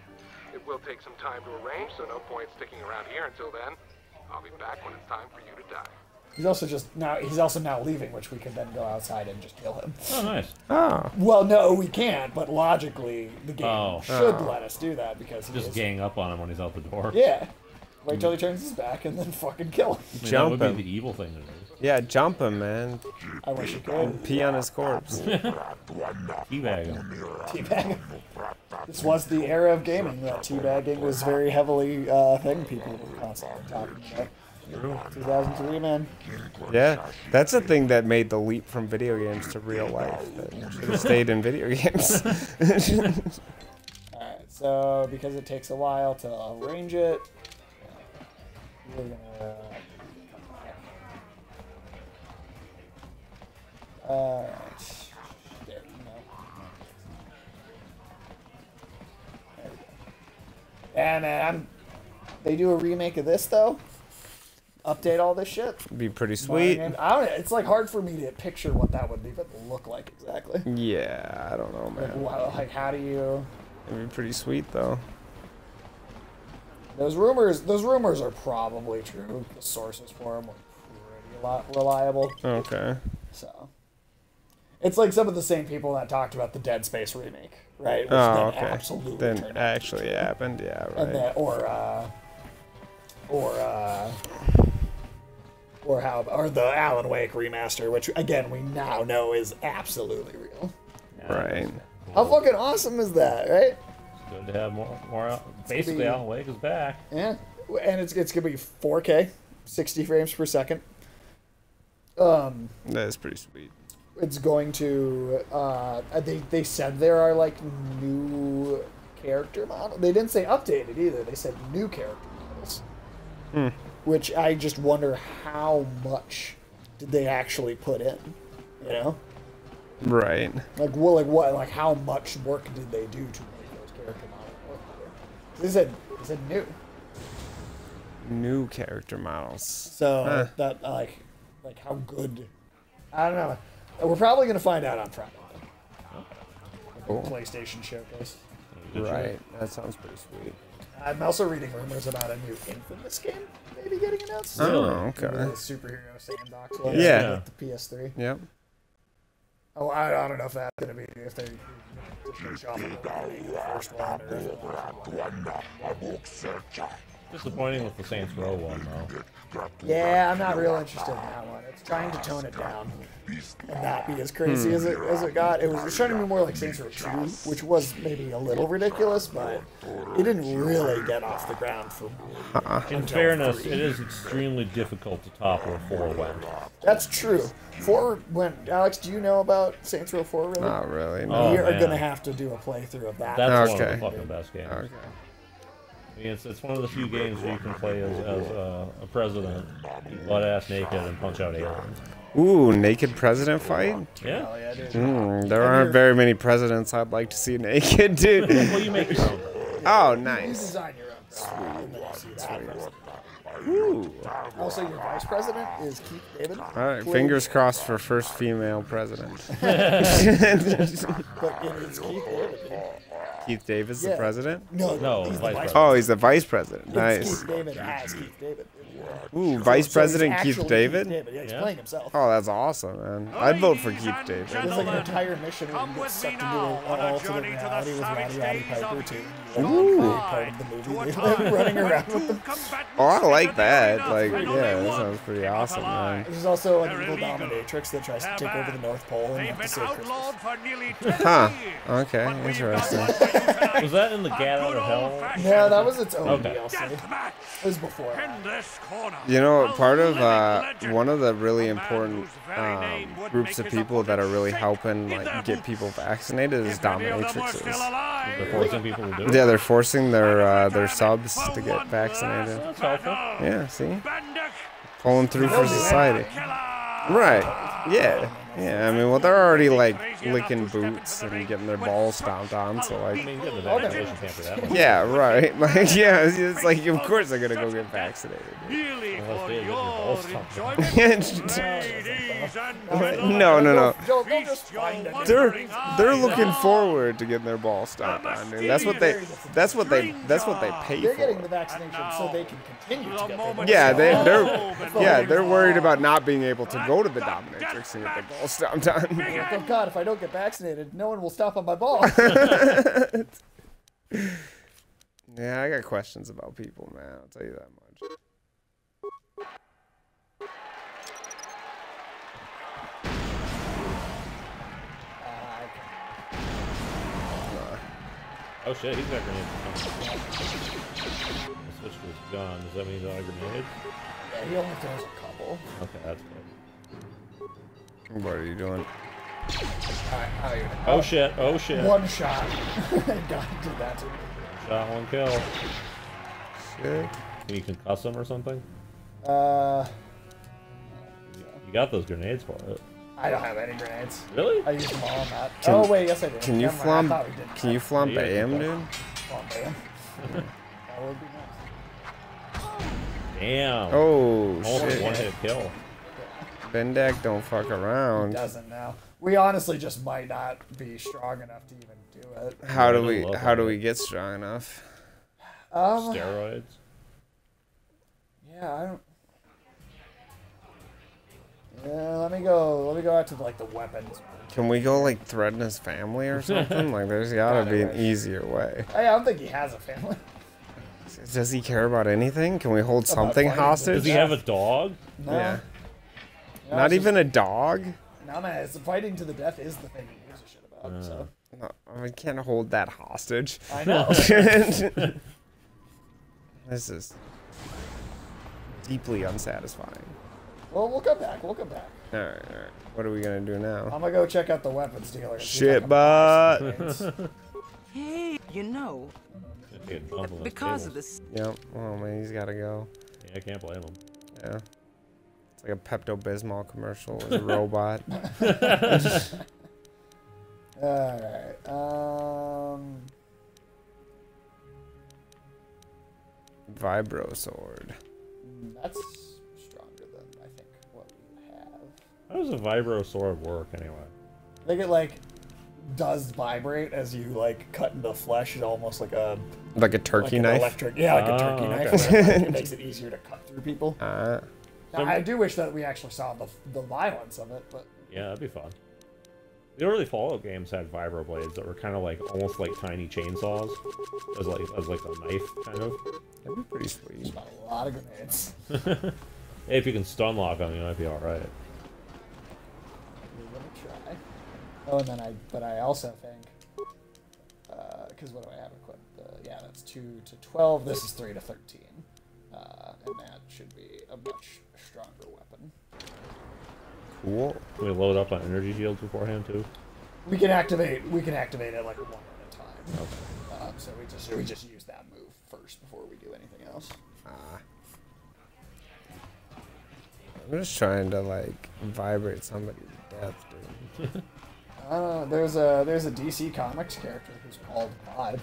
It will take some time to arrange, so no point sticking around here until then. I'll be back when it's time for you to die. He's also now leaving, which we can then go outside and just kill him. Oh, nice. Oh. Well, no, we can't, but logically, the game should let us do that because he Just is. gang up on him when he's out the door. Yeah. Wait till he turns his back and then fucking kill him. I mean, Jump that would him. be the evil thing to do. Yeah, jump him, man. I wish he could. Pee on his corpse. Teabag him. Teabag. This was the era of gaming that teabagging was very heavily a thing people were constantly talking about. 2003, man. Yeah, that's a thing that made the leap from video games to real life. That should have stayed in video games. Alright, so because it takes a while to arrange it, we're gonna... There we go. Yeah, man, they do a remake of this, though? Update all this shit? Be pretty sweet. I don't. It's like hard for me to picture what that would even look like exactly. Yeah, I don't know, man. Like how do you? It'd be pretty sweet though. Those rumors are probably true. The sources for them are pretty reliable. Okay. So, it's like some of the same people that talked about the Dead Space remake, right? Which Oh, then okay. absolutely Then turned out. actually happened. Yeah, right. And then, or the Alan Wake remaster, which again we now know is absolutely real. Right. How fucking awesome is that, right? Good to have more. Basically, Alan Wake is back. Yeah, and it's gonna be 4K, 60 frames per second. That is pretty sweet. It's going to. They said there are like new character models. They didn't say updated either. They said new character models. Which I just wonder how much did they actually put in, you know? Right. Like how much work did they do to make those character models work better? They said new. New character models. So that like how good? I don't know. We're probably gonna find out on Friday. Cool. PlayStation showcase. Right. That sounds pretty sweet. I'm also reading rumors about a new Infamous game maybe getting announced. Oh, The okay. superhero sandbox one. Yeah. With the PS3. Yep. Oh, I don't know if that's gonna be if they finish off the first one or. Disappointing with the Saints Row one, though. Yeah, I'm not real interested in that one. It's trying to tone it down and not be as crazy as it got. It was trying to be more like Saints Row 2, which was maybe a little ridiculous, but it didn't really get off the ground for me. In fairness, it is extremely difficult to top where 4 went. That's true. 4 went. Alex, do you know about Saints Row 4 really? Not really. No. Oh, We are man. gonna have to do a playthrough of that. That's one of Okay. the fucking best games. Okay. I mean, it's one of the few games where you can play as a president, butt ass naked, and punch out aliens. Ooh, naked president fight? Yeah. Hell yeah, dude. There aren't very many presidents I'd like to see naked, dude. Well, you make your own. Oh, You nice. design your own. Sweet. And then you see that. Ooh. Also, your vice president is Keith David. All right, fingers crossed for first female president. But it is Keith David. Dude. Keith David's the Yeah. president? No, he's the vice vice Oh, he's the vice president. It's Nice. Keith David as Keith David. Ooh, vice So president he's Keith actually David? Yeah, he's Yeah. playing himself. Oh, that's awesome, man. I'd vote for Keith David. There's like an entire mission where you get sucked into an alternate reality with Roddy Piper too. Ooh. Part of the movie, they're running around with them. Oh, I like that. Like, yeah, that sounds pretty awesome, man. There's also an evil dominatrix that tries to take over the North Pole and you They've have to been save Christmas. outlawed for nearly 10 Huh. years. Okay, But we've interesting. got one for you tonight. Was that in the Get Out of Hell? Yeah, that was its own Okay. DLC. Deathmatch It was before. in this corner. You know, A part of living legend. one of the really A man important whose very name would groups make of his people that are really opponents helping shake in like their get people vaccinated is If any of them were still dominatrixes. alive, They're forcing people to do it? Yeah, they're forcing their subs to get vaccinated. That's helpful. Yeah, see, Bandit, pulling through for society. killer. Right. Yeah. Yeah. I mean, well, they're already like licking boots and getting their balls stomped on, so I like. mean, getting the vaccination can't be that much. Yeah, right. Like, yeah, it's like, of course they're gonna go get vaccinated. Really Unless for they get your your balls stomped out. enjoyment. Ladies and gentlemen, No. They'll just find it. They're looking forward to getting their balls stomped on, dude. That's what they pay They're getting the for. vaccination so they can continue to get their Yeah, vaccine. they're worried about not being able to go to the dominatrix and get their balls stomped on. Oh God, if I don't get vaccinated, no one will stop on my ball. Yeah, I got questions about people, man. I'll tell you that much. Oh shit, he's got grenades. Switch to his gun. Does that mean he's out of grenades? Yeah, he only throws a couple. Okay, that's good. What are you doing? Oh shit, oh shit. One shot. God did that to me. Shot, one kill. Shit. Can you concuss him or something? You got those grenades for it. I don't have any grenades. Really? I used them all on that. Can- Oh wait, yes I did. Can you Never mind, I thought we flambe? did. Can you flambe Yeah, him, dude? Flambe him. That would be nice. Damn. Oh Almost a shit. one-hit kill. Bendak don't fuck around. Doesn't now. We honestly just might not be strong enough to even do it. How do Yeah, we get strong enough? Steroids. Yeah, I don't. Yeah, let me go out to like the weapons. Can we go like threaten his family or something? Like there's gotta be an easier way. I don't think he has a family. Does he care about anything? Can we hold something fighting hostage? Does he have a dog? No. Yeah. No, Not it's even a dog? Just, no, man. It's fighting to the death is the thing he gives a shit about. So No, we can't hold that hostage. I know. This is deeply unsatisfying. Well, we'll come back. We'll come back. Alright. What are we gonna do now? I'm gonna go check out the weapons dealer. and see if I Shit, can buy some but. things. Hey, you know, He had bump on those because of tables. this. Yep. Oh man, he's gotta go. Yeah, I can't blame him. Yeah. It's like a Pepto-Bismol commercial with a robot. Alright. Vibro Sword. That's stronger than I think what we have. How does a Vibro Sword work anyway? I think it like does vibrate as you like cut into flesh. It's almost like a Like a turkey an knife? electric, yeah, like a turkey okay. knife. Where, like, it makes it easier to cut through people. Now, I do wish that we actually saw the violence of it, but Yeah, that'd be fun. The early Fallout games had vibro blades that were kind of like almost like tiny chainsaws, as like a knife kind of. That'd be pretty sweet. got a lot of grenades. Hey, if you can stun lock them, you might be all right. We're gonna try. Oh, and then I also think, because what do I have equipped? Yeah, that's 2 to 12. This is 3 to 13, and that should be a much stronger weapon. Cool. Can we load up on energy shields beforehand too? We can activate it like one at a time. Okay. So we just use that move first before we do anything else. I'm just trying to like vibrate somebody to death, dude. There's a DC Comics character who's called Vibe,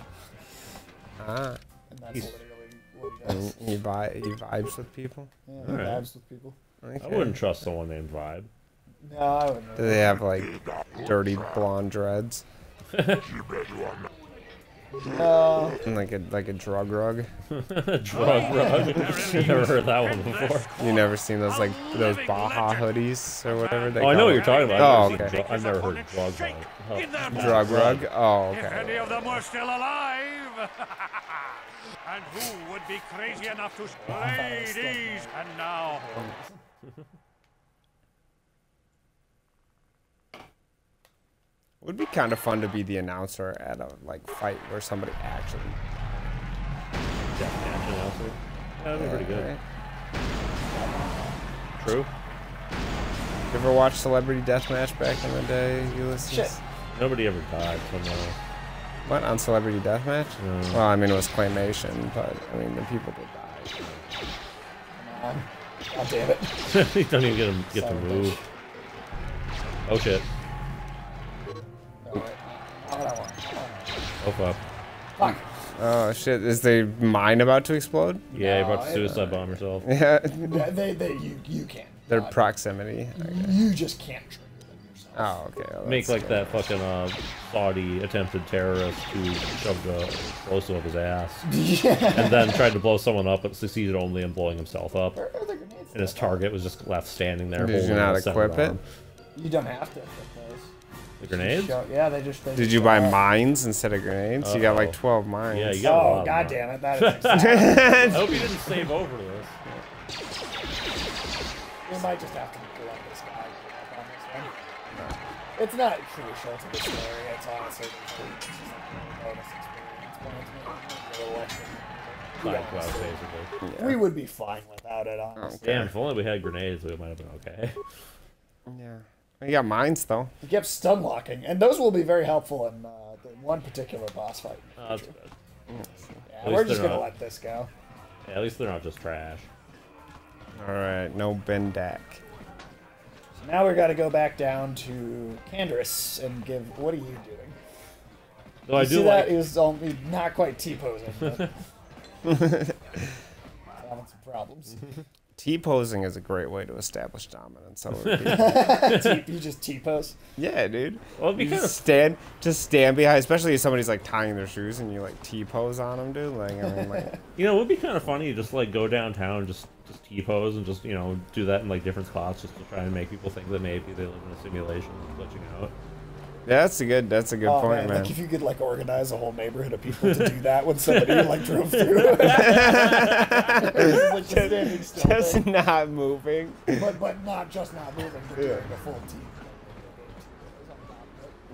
Ah. and that's He's- literally what he And he vibes with people. Yeah, All right. vibes with people. Okay. I wouldn't trust someone named Vibe. No, I wouldn't. Do they have like dirty blonde dreads? No. And like a drug rug? Drug rug. Never heard that one before. You never seen those like those Baja hoodies or whatever they Oh, I know call what you're it? talking about. Oh, I've okay. I've never heard of drug rug. Oh. Drug rug? Oh, If any okay. of them were still alive. And who would be crazy enough to ladies? And now. Would be kind of fun to be the announcer at a like fight where somebody actually. Deathmatch announcer. Yeah, that'd be pretty good. Right? True. You ever watch Celebrity Deathmatch back in the day, Ulysses? Shit. Nobody ever died from What, on Celebrity Deathmatch? No. Well, I mean, it was claymation, but I mean, the people did die. Come on. Oh, damn it. you don't even get to Son of a move. bitch. Oh shit. Alright. Oh fuck. Fuck. Oh shit! Is the mine about to explode? Yeah, you No, brought the suicide bomb yourself. Yeah. You can't. Their proximity. Okay. You just can't trigger them yourself. Oh, okay. Well, Make that's like good. that fucking Saudi attempted terrorist who shoved a explosive up his ass. Yeah. And then tried to blow someone up, but succeeded only in blowing himself up. Where are the grenades? And his target was just left standing there. Did you holding not a centered equip it? arm. You don't have to equip those. The grenades? Yeah, they just. Did you buy mines instead of grenades? You got like 12 mines. Yeah, you got a lot Oh of god them. damn it! That is. Exactly. I hope you didn't save over this. We might just have to let this guy get up on this one. It's not crucial to the story. It's honestly just like a bonus experience. But it's a little extra. Side quest, basically. Yeah. We would be fine without it, honestly. Damn, if only we had grenades, we might have been okay. Yeah. You got mines though. You kept stun locking, and those will be very helpful in the one particular boss fight. That's good. Yeah, least we're just they're gonna not- let this go. Yeah, at least they're not just trash. All right. No Bendak. So now we got to go back down to Canderous and give. What are you doing? Though I You do see like. that? He was only not quite T-posing. But having some problems. T-posing is a great way to establish dominance. So it would be- You just T-pose. yeah, dude. Well, it'd be You kind just of. stand behind, especially if somebody's like tying their shoes and you like T-pose on them, dude. Like, I mean, like, You know, it would be kind of funny to just like go downtown and just T-pose and just, you know, do that in like different spots just to try and make people think that maybe they live in a simulation and glitching out. yeah, that's a good Oh point, man. Like if you could like organize a whole neighborhood of people to do that when somebody like drove through. Like, standing still Just thing. not moving. But not just not moving, but doing a full T.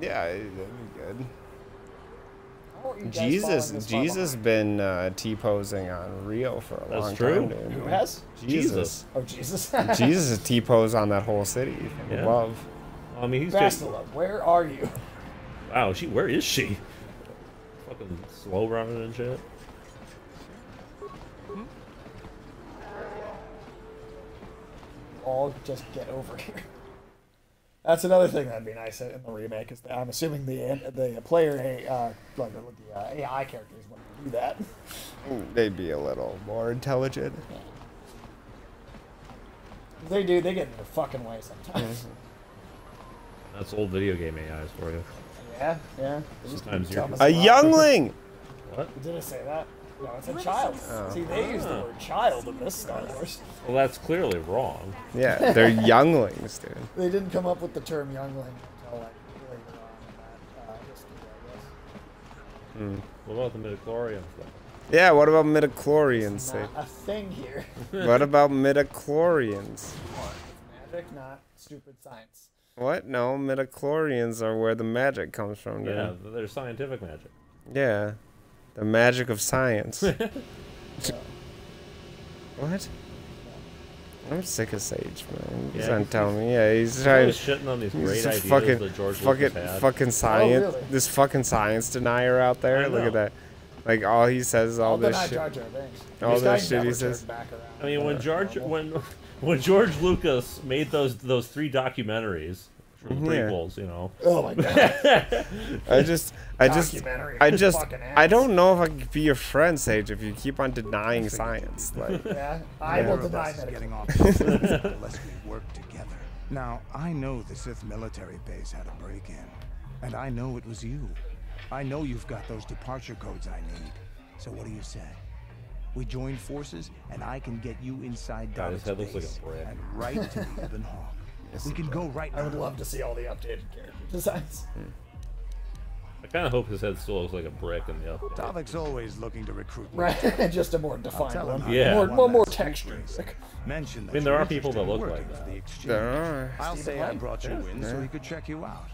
Yeah, that'd be good. How are you guys following this far Jesus behind? been T-posing on Rio for a That's long true. time, dude. Who has? Jesus. Oh Jesus. Jesus is T-pose on that whole city from Yeah. above. Well, I mean, he's just. Bastila, where are you? Wow, where is she? Fucking slow running and shit. All just get over here. That's another thing that'd be nice in the remake. Is that I'm assuming the player the AI characters wouldn't do that. They'd be a little more intelligent. They do. They get in their fucking way sometimes. That's old video game AIs for you. Yeah, yeah. They used to Sometimes be you're- dumb as A fuck. youngling! What? Did it say that? No, it's a child. See, they use the word child in this Star Wars. Well, that's clearly wrong. Yeah, they're younglings, dude. They didn't come up with the term youngling until like later on in that history, I guess. What about the midichlorians, though? Yeah, what about midichlorians? Not a thing here. What about midichlorians? It's magic, not stupid science. What? No, midichlorians are where the magic comes from, dude. Yeah, they're scientific magic. Yeah. The magic of science. What? I'm sick of Sage, man. He's Yeah, not he's- telling me. Yeah, he's He's trying always shitting on these he's great a ideas fucking, that George fucking, Lucas had. fucking science. really? This fucking science denier out there. I Look know. at that. Like all he says is all I'll this deny shit. Jar Jar Binks. All This that guy shit he never says. turned back around. I mean, when George Lucas made those 3 documentaries, for the Yeah. prequels, you know. Oh my god. I don't know if I can be your friend, Sage, if you keep on denying science. Like, Yeah, I will deny that. Getting off unless we work together. Now, I know the Sith military base had a break-in, and I know it was you. I know you've got those departure codes I need. So what do you say? We join forces, and I can get you inside God, his Davic's head looks like base a brick. and right to the Ebon Hawk. We can go right now. I would love to see all the updated character designs. I kind of hope his head still looks like a brick in the update. Davic's always looking to recruit. Right, just a more defined tell one. him Yeah. More texture. Mention that I mean, there are you're people that interested in look working like for that. the exchange. there are. I'll say I Lang. brought you in so he could check you out.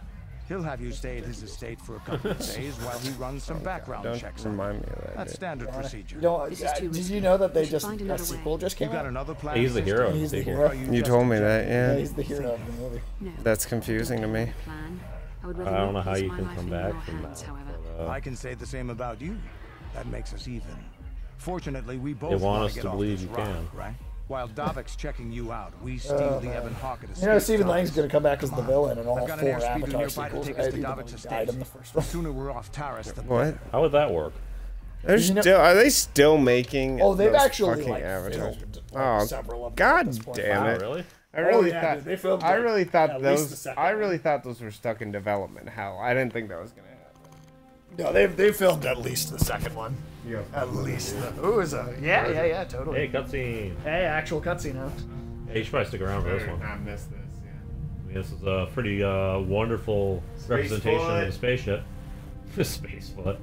He'll have you stay at his estate for a couple of days while he runs some background Don't checks. remind me of that. That's dude. standard procedure. You know, This is too did risky. you know that they We should just find a another sequel way. just You came got out? another plan? He's the hero. He's the sequel. hero. You told me that, Yeah, yeah. he's the hero of the movie. No. That's confusing to me. Plan. I would I rather don't know leave how this you my can life come in back your from hands, that. however. but, I can say the same about you. That makes us even. Fortunately, we both They want wanna us get to off believe this you rock, can. right? While Davic's checking you out, we steal the Ebon Hawk at a You know, Stephen Lang's gonna come back as the Come on. villain in all I've got an 4 airspeeder Avatar nearby to sequels, take us right? to Even though Davic's he died in the estate. first The one. sooner we're off Taris, the What? How would that work? They're You know- still. Are they still making? Oh, they've those actually fucking like avatars? filmed Oh, several of them God at this point. damn Wow, it! really? I really yeah, thought. dude, they filmed, I like, really at thought least the those. second I one. really thought those were stuck in development. Hell, I didn't think that was gonna happen. No, they filmed at least the second one. Yeah. At least. Ooh, is a yeah, totally. Hey, cutscene. Hey, actual cutscene now. Hey, you should probably stick around for this one. I missed this. I mean, this is a pretty wonderful representation of the spaceship. Space foot.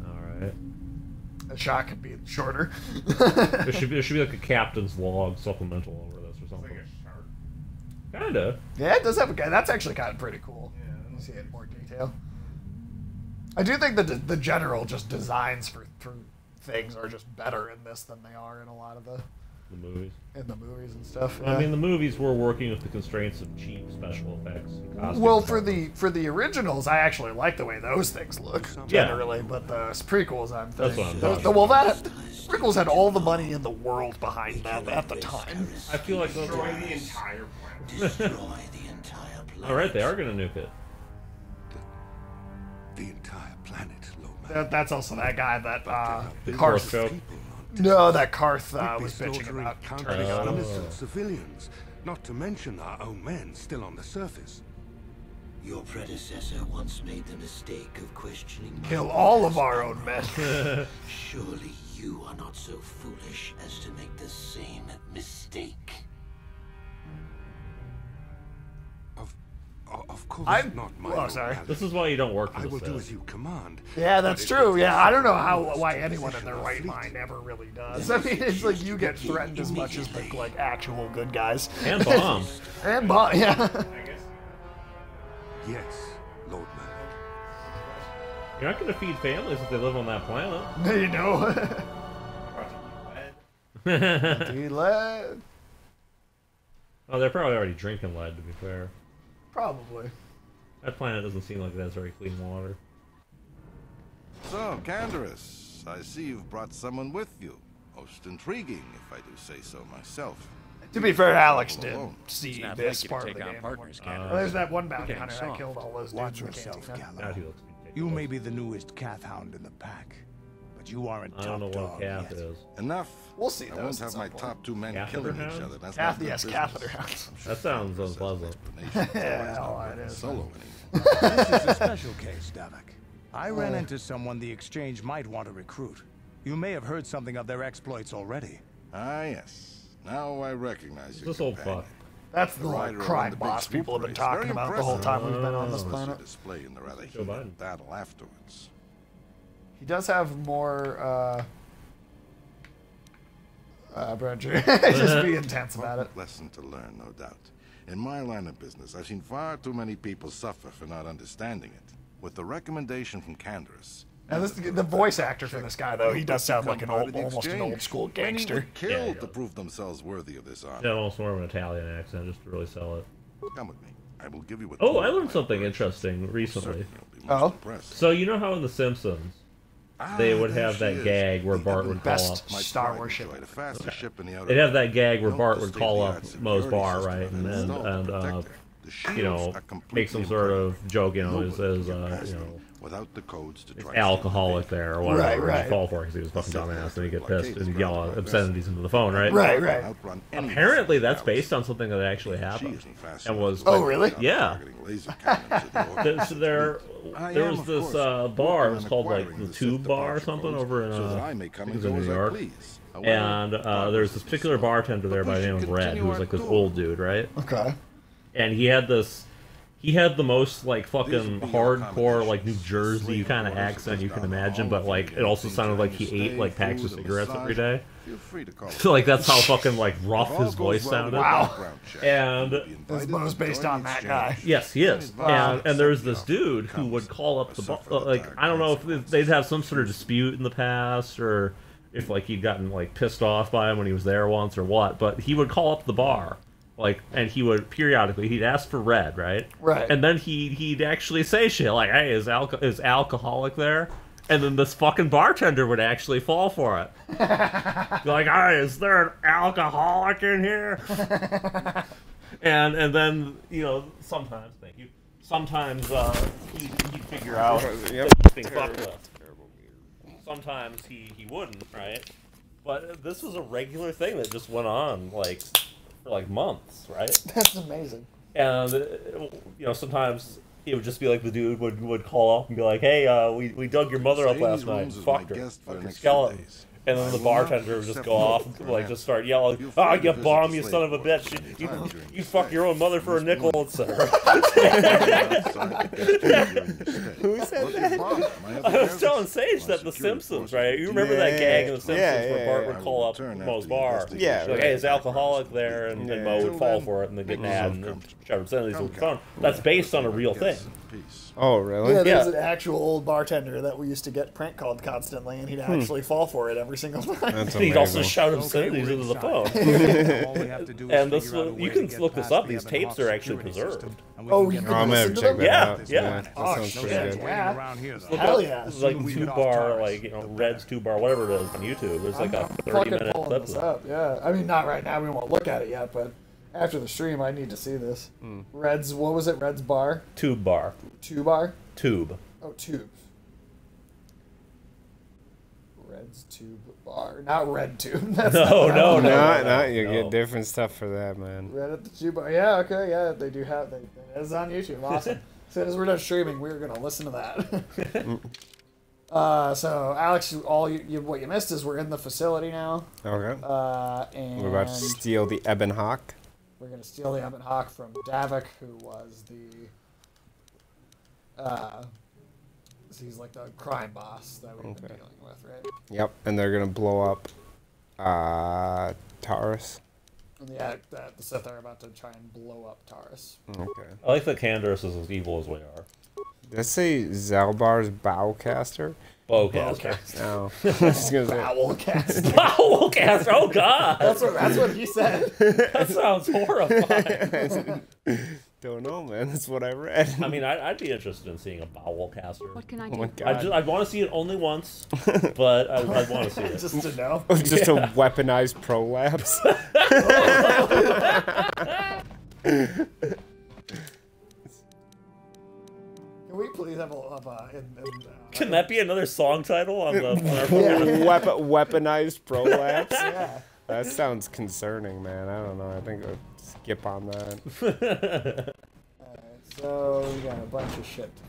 Alright. A shot could be shorter. There should be like a captain's log supplemental over this or something. Kinda. Yeah, it does have a guy. That's actually kind of pretty cool. You see it in more detail. I do think that the general just designs for things are just better in this than they are in a lot of the movies. in the movies and stuff. I mean, the movies were working with the constraints of cheap special effects. And costumes. well, for the originals, I actually like the way those things look generally, but the prequels, I'm That's what I'm those, talking well, that prequels had all the money in the world behind them at the time. I feel like those Destroy the entire planet. Destroy the entire planet. all right, they are gonna nuke it. The entire planet, Loma. That's also that guy that Horse Karth. show. No, that Karth was We'd be bitching slaughtering about countless turning on him. innocent civilians, not to mention our own men still on the surface. Your predecessor once made the mistake of questioning my Kill all of our own men. Surely you are not so foolish as to make the same mistake. Of course not my Oh, sorry. This is why you don't work for I the will do Sith. as you command. Yeah, that's but it true. will Yeah, I don't know take why to anyone in position their our right fleet. mind ever really does. I mean, it's like you get threatened as much as the like actual good guys. And bombed. And yeah. Yes, Lord Murdoch. You're not gonna feed families if they live on that planet. You know. Dude, lead. Oh, they're probably already drinking lead, to be fair. Probably. That planet doesn't seem like it has very clean water. So, Candaris, I see you've brought someone with you. Most intriguing, if I do say so myself. To be fair, Alex did Alone. see not this like you to part of take the on game. partners, Well, there's that one bounty Okay, hunter so, that killed all those dudes. Watch in yourself, Canada. God, Gallo. he looks ridiculous. You may be the newest Cath hound in the pack, but you aren't I top don't know what dog Cath yet. is. Enough. We'll see I those won't at have some my point. top 2 men Catheter killing each hound? other. That's Cath, not yes, good catheter business. hounds. I'm That sounds Cath possesses unpleasant. explanations, Yeah, otherwise oh, not it working is. solo anymore. This is a special case, Davik. I ran into someone the exchange might want to recruit. You may have heard something of their exploits already. Ah, yes. Now I recognize you. This old fuck. That's the like, rider on crime the big boss people have been swoop race. talking Very about the whole impressive. time we've been on this Plus planet. your display in the rather Joe Biden. heated battle afterwards. He does have more, just be intense about it. Lesson to learn, no doubt. In my line of business, I've seen far too many people suffer for not understanding it. With the recommendation from Candaris. And this, the voice actor for this guy, though, he does sound like an old, almost an old school Many gangster. were killed Yeah, to prove themselves worthy of this honor. Yeah, almost more of an Italian accent just to really sell it. Come with me. I will give you a Oh, tour I of learned my something operation. interesting recently. Certainly you'll be most Oh? impressed. So you know how in The Simpsons, they would have that gag where Bart would call up. Best Star Wars ship. They'd have that gag where Bart would call up Moe's bar, right, and you know, make some sort of joke, you know, as you know, without the codes to try alcoholic there or whatever right. he'd call for because he was fucking dumbass and he'd get pissed and he'd yell obscenities into the phone, right? Right. Apparently that's based on something that actually happened and was. Oh, really? Yeah. So there was this bar. It was called like the Tube Bar or something over in New York. And there's this particular bartender there by the name of Red, who was like this old dude, right? Okay. And he had the most like fucking hardcore like New Jersey kind of accent you can imagine, but like it also sounded like he ate like packs of cigarettes every day. So like that's how fucking like rough his voice sounded. Wow. And this was based on that guy. Yes, he is. And there's this dude who would call up the bar. Like I don't know if they'd have some sort of dispute in the past or if like he'd gotten like pissed off by him when he was there once or what, but he would call up the bar. Like, and he would periodically, he'd ask for Red, right? Right. And then he'd actually say shit like, hey, is alcoholic there? And then this fucking bartender would actually fall for it. Like, hey, is there an alcoholic in here? and then, you know, sometimes, thank you, sometimes he'd figure out that he's being fucked with. Sometimes he wouldn't, right? But this was a regular thing that just went on, like, for like months, right? That's amazing. And you know, sometimes it would just be like the dude would call up and be like, "Hey, we dug your mother up last night, fucked her, fucking skeleton." And then the bartender would just go off and like just start yelling, "Oh, you bum, you son of a bitch! You fuck your own mother for a nickel, etc." Who said that? I was telling Sage that The Simpsons, right? You remember that gag in The Simpsons where Bart would call up Moe's bar? Yeah. Like, hey, is alcoholic there? And Moe would fall for it and then get mad and shout obscenities with the phone. That's based on a real thing. Oh, really? Yeah, there's an actual old bartender that we used to get prank called constantly, and he'd actually fall for it every single time. That's He'd amazing. also shout obscenities into the phone. And this, you can look this up. These tapes are actually preserved. Oh, you can I'm gonna listen to check them? that out. Yeah. That Oh, sounds shit, pretty good. yeah. Look Hell up, yeah. it's like Tube Bar, like, you know, Red's Tube Bar, whatever it is on YouTube. There's like a Fucking 30-minute pulling clip. this up, yeah. I mean, not right now. We won't look at it yet, but after the stream, I need to see this. Red's, what was it? Red's bar? Tube Bar. Two bar? Tube. Oh, tube. Red's tube bar, not red tube. That's No. You get different stuff for that, man. Red at the tube bar. Yeah, okay, yeah, they do have. It is on YouTube. Awesome. As soon as we're done streaming, we're gonna listen to that. So Alex, what you missed is we're in the facility now. Okay. And We're about to steal the Ebon Hawk. we're gonna steal the Ebon Hawk from Davik, who was the. He's like the crime boss that we've been dealing with, right? Yep, and they're gonna blow up Taurus. And yeah, the Sith are about to try and blow up Taurus. Okay. I like that Candace is as evil as we are. Did I say Zalbar's Bowcaster? Bowcaster. No. I was gonna say. Bowelcast. Bowcaster. Oh God. That's what he said. That sounds horrifying. Don't know, man. That's what I read. I mean, I'd be interested in seeing a Bowelcaster. What can I Oh do? my God. I'd want to see it only once, but I'd want to see it. Just to know. Just a weaponized prolapse. Can we please have Can that be another song title on the? Weaponized prolapse. Yeah. That sounds concerning, man. I don't know. I think I'll skip on that. Alright, so we got a bunch of shit to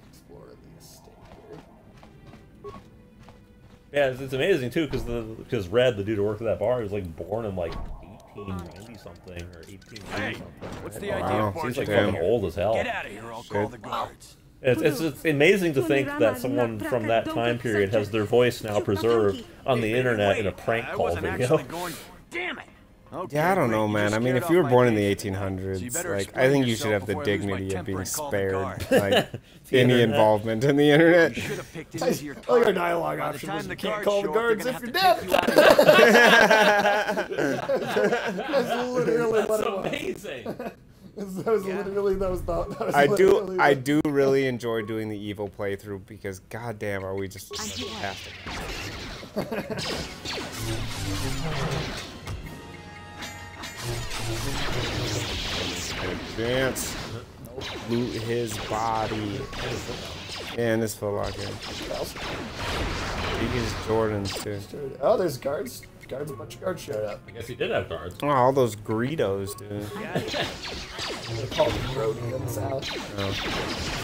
explore the estate here. Yeah, it's amazing too, because Red, the dude who worked at that bar, he was like born in like 1890 something or 1880 something. What's right? the idea of Seems like Damn. fucking old as hell. Get out of here, I'll call the guards. It's amazing to think that someone from that time period has their voice now preserved on the internet in a prank call video. Damn it! Yeah, I don't know, man. I mean, if you were born in the 1800s, like, I think you should have the dignity of being spared, like, any involvement in the internet. Oh, your dialogue option was you can't call the guards if you're dead. That's literally what it was. Amazing. That was literally that was I literally do really enjoy doing the evil playthrough because goddamn are we just fantastic. Advance. Loot his body. And his foot locker. He gets Jordans too. Oh, there's guards. A bunch of guards showed up. I guess he did have guards. Oh, all those Greedos, dude. They call them rodeos out. Oh.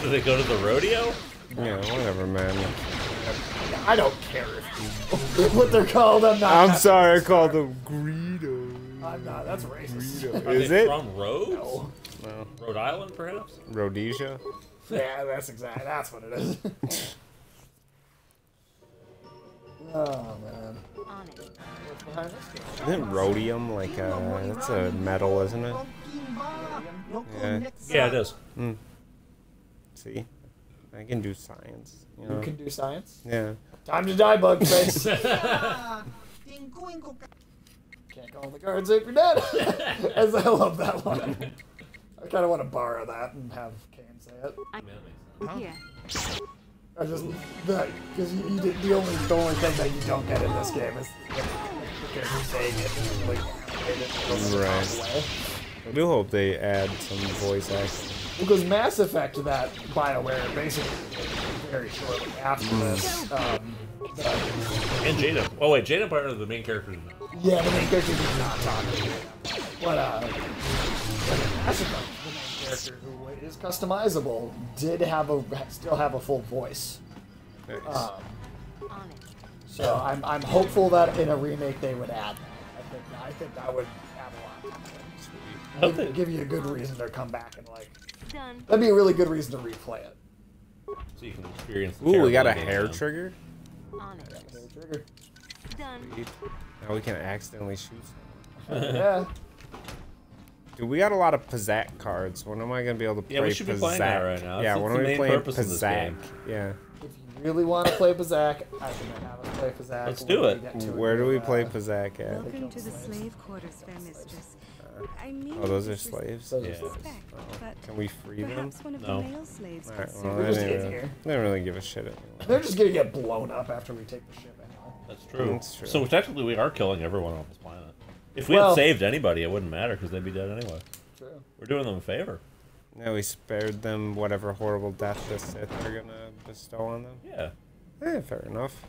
Did they go to the rodeo? Yeah, whatever, man. I don't care if what they're called. I'm sorry, I called them Greedos. I'm not. That's racist. Is they it? from Rhodes? No. No. Rhode Island, perhaps? Rhodesia? Yeah, that's what it is. Oh man. What's behind this? Isn't rhodium like that's a metal, isn't it? Yeah. Yeah, it is. Mm. See? I can do science. You know? You can do science? Yeah. Time to die, bug face. Can't call the guards if you're dead. As I love that one. I kind of want to borrow that and have Kane say it. Here. I just that because you did the only thing that you don't get in this game is because you're saying it like Right. I do hope they add some voice acting. Because Mass Effect, that BioWare basically very shortly after this. And Jada. Oh wait, Jada Empire is the main character. Yeah, the main character did not talk to you. But Mass Effect, the main character who is customizable, still have a full voice. Nice. So I'm hopeful that in a remake they would add that. I think that would add a lot. Give you a good reason to come back and like. That'd be a really good reason to replay it. So you can experience. Ooh, we got a hair trigger. Hair trigger. Sweet. Now we can accidentally shoot someone. Yeah. Dude, we got a lot of Pizzac cards. When am I gonna be able to play Yeah, we should be playing that right now. Yeah, That's when the are we main playing purpose of this Pizzac? game. Yeah. If you really want to play Pizzac, I can have us play Pizzac. Let's do it. Where do we play Pizzac at? Welcome to the slave quarters, fair mistress. I mean, Oh, those are slaves? Those Yeah. are slaves. but Can we free them? perhaps one of No. the male slaves could Alright, serve. well, We're I just didn't in really, here. they didn't really give a shit anyway. They're just gonna get blown up after we take the ship anyway. That's true. That's true. So technically, we are killing everyone on this planet. If we Well- had saved anybody, it wouldn't matter because they'd be dead anyway. True. We're doing them a favor. Yeah, we spared them whatever horrible death the Sith are gonna bestow on them. Yeah. Fair enough.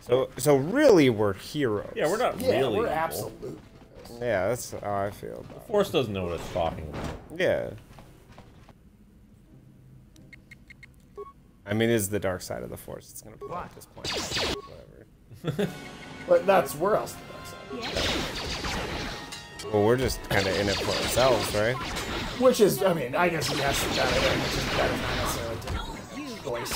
So really, we're heroes. Yeah, we're not Yeah, really we're evil. absolute. Yeah, that's how I feel about The Force doesn't know what it's talking about. it. Yeah. I mean, it is the dark side of the Force. It's gonna play at this point. Whatever. But we're else the dark side. Well, we're just kind of in it for ourselves, right? Which is, I mean, I guess yes, that is not necessarily a choice.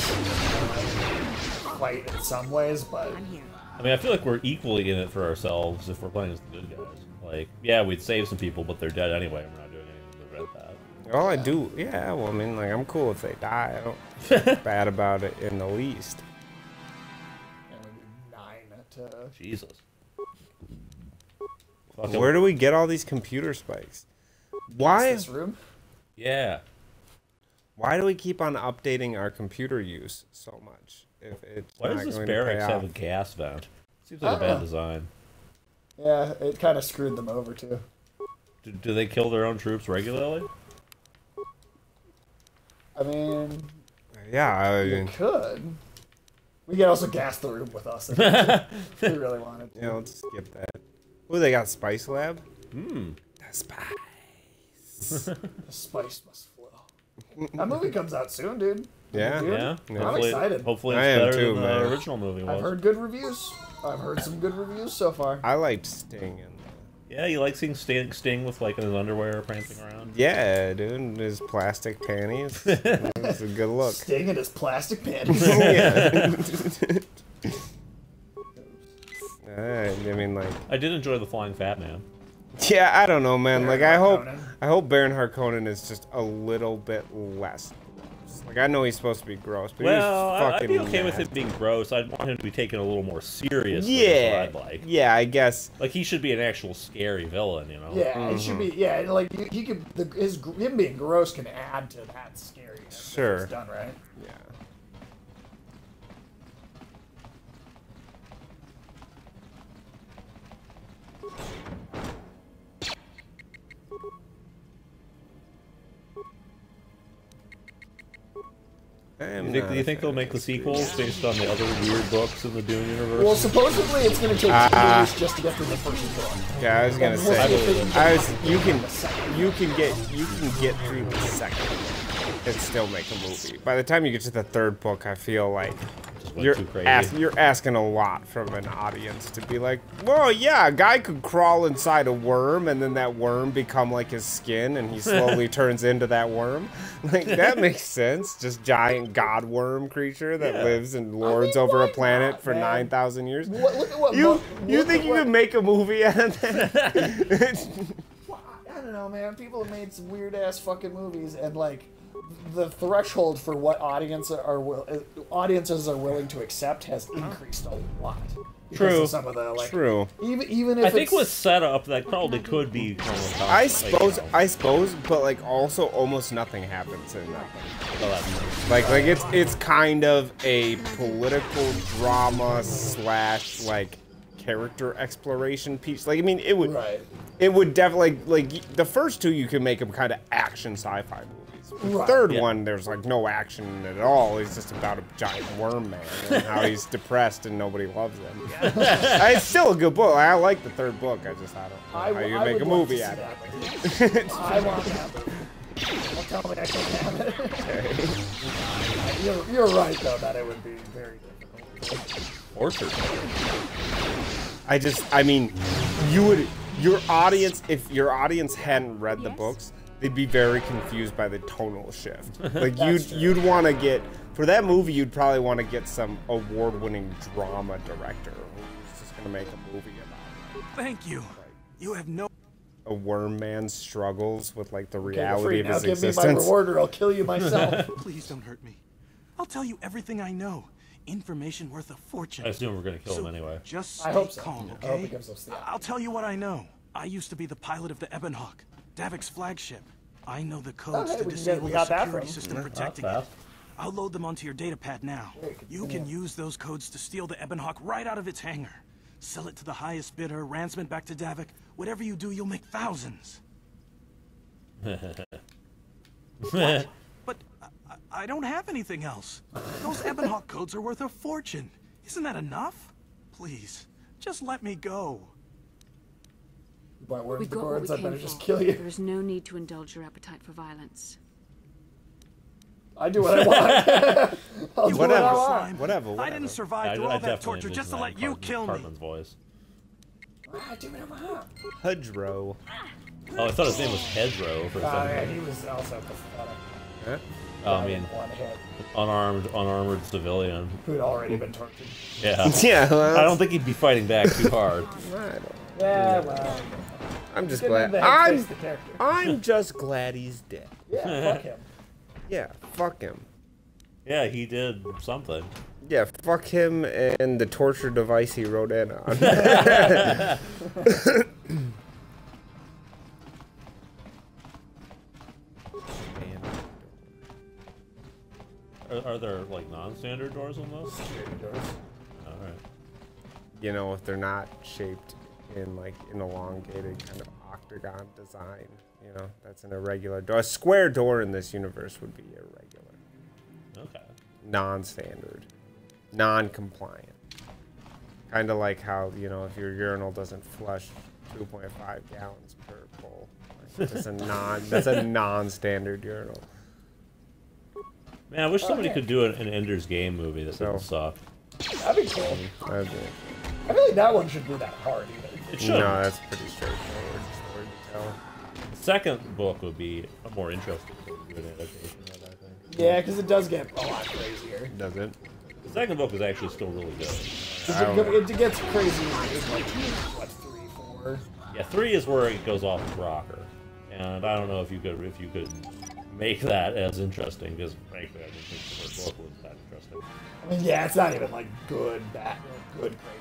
Quite in some ways, but I'm here. I mean, I feel like we're equally in it for ourselves if we're playing as the good guys. Like, yeah, we'd save some people, but they're dead anyway, and we're not doing anything to prevent that. All I do, yeah, well, I mean, like, I'm cool if they die. I don't feel bad about it in the least. and we do 9 to. Jesus. Where do we get all these computer spikes? Why? This room? Yeah. Why do we keep on updating our computer use so much? If it's Why not does this going to barracks pay have a off? gas vent? Seems like a bad design. Yeah, it kind of screwed them over too. Do they kill their own troops regularly? I mean, Yeah, I we mean, could. We could also gas the room with us if we really wanted to. yeah, let's skip that. Oh, they got Spice Lab? Hmm. The spice. The spice must flow. That movie comes out soon, dude. Yeah? Dude, Yeah. I'm Hopefully- excited. Hopefully I it's am better too, than man. the original movie was. I've heard good reviews. I've heard some good reviews so far. I liked Sting. Yeah, you like seeing Sting with like in his underwear prancing around? Yeah, dude, his plastic panties. It's a good look. Sting in his plastic panties. Yeah. I mean, like, I did enjoy the Flying Fat Man. yeah, I don't know, man. Baron Like, I Harkonnen. hope Baron Harkonnen is just a little bit less gross. gross. Like, I know he's supposed to be gross, but Well, he's fucking I'd be okay with him nasty. being gross. I'd want him to be taken a little more seriously. Yeah. Is what I'd like. Yeah, I guess. Like, he should be an actual scary villain, you know? Yeah, it should be. Yeah, like he could. Him being gross can add to that scariness. Sure. If it's done right. Yeah. Do you think they'll make the sequels based on the other weird books in the Dune universe? Well, supposedly it's going to take 2 years just to get through the first book. Yeah, I was gonna say. You can get through the second and still make a movie. By the time you get to the third book, I feel like you're asking a lot from an audience to be like, well, yeah, a guy could crawl inside a worm and then that worm become like his skin and he slowly turns into that worm. Like, that makes sense. Just giant god worm creature that lives and lords over a planet for 9,000 years. Look at what you think you could make a movie out of that? I don't know, man. People have made some weird ass fucking movies, and like the threshold for what audiences are willing to accept has increased a lot. True. Of some of the, like, True. Even if I think with setup, that probably could be. I suppose, but like also almost nothing happens in that. Like it's kind of a political drama / like character exploration piece. Like, I mean, it would definitely like the first two you can make them kind of action sci-fi movies. The third one, there's like no action at all. It's just about a giant worm man and how he's depressed and nobody loves him. It's still a good book. I like the third book. I don't know how you make a movie out of it. I want that movie. Don't tell me I can't have it. You're right though that it would be very difficult. Orchard. I mean, if your audience hadn't read the books, they'd be very confused by the tonal shift. Like, you'd want to get, for that movie, you'd probably want to get some award-winning drama director who's just going to make a movie about it. Thank you. You have no... A worm man struggles with, like, the reality of his now existence. give me my reward or I'll kill you myself. Please don't hurt me. I'll tell you everything I know. Information worth a fortune. I assume we're going to kill him anyway. Just stay I hope so. calm, I hope okay? it gives us the I'll tell you what I know. I used to be the pilot of the Ebonhawk, Davik's flagship. I know the codes to disable the security system protecting it. I'll load them onto your data pad now. You can use those codes to steal the Ebonhawk right out of its hangar. Sell it to the highest bidder, ransom it back to Davik. Whatever you do, you'll make thousands. But I don't have anything else. Those Ebonhawk codes are worth a fortune. Isn't that enough? Please, just let me go. But We got what we I came better for. just kill you. There is no need to indulge your appetite for violence. I do what I want. I'll do what I want. Whatever. I didn't survive through all that torture just to let you kill me. Cartman's voice. I do what I want. Hedgerow. Oh, I thought his name was Hedgerow for a second. Yeah, he was also pathetic. Huh? Oh, I mean, One hit. unarmored civilian. Who'd already been tortured. Yeah. Yeah. Well, I don't think he'd be fighting back too hard. Yeah, well. I'm just Get glad. in the headspace, the character. I'm just glad he's dead. Yeah, fuck him. Yeah, fuck him. Yeah, he did something. Yeah, fuck him and the torture device he wrote in on. Are there like non-standard doors on those? Security doors. All right. You know, if they're not shaped in like an elongated kind of octagon design, you know, that's an irregular door. A square door in this universe would be irregular. Okay. Non-standard. Non-compliant. Kind of like how, you know, if your urinal doesn't flush 2.5 gallons per bowl. Like, that's a non-standard urinal. Man, I wish somebody could do an Ender's Game movie that didn't suck. That'd be cool. That'd be... I feel like that one shouldn't be that hard either. It should. No, that's pretty straightforward story to tell. The second book would be a more interesting thing to do an adaptation of, I think. Yeah, because it does get a lot crazier. Does it? The second book is actually still really good. It gets crazy in like, what, 3, 4? Yeah, 3 is where it goes off the rocker. And I don't know if you could make that as interesting because frankly I didn't think the first book was that interesting. I mean, yeah, it's not even like good, bad, good, crazy.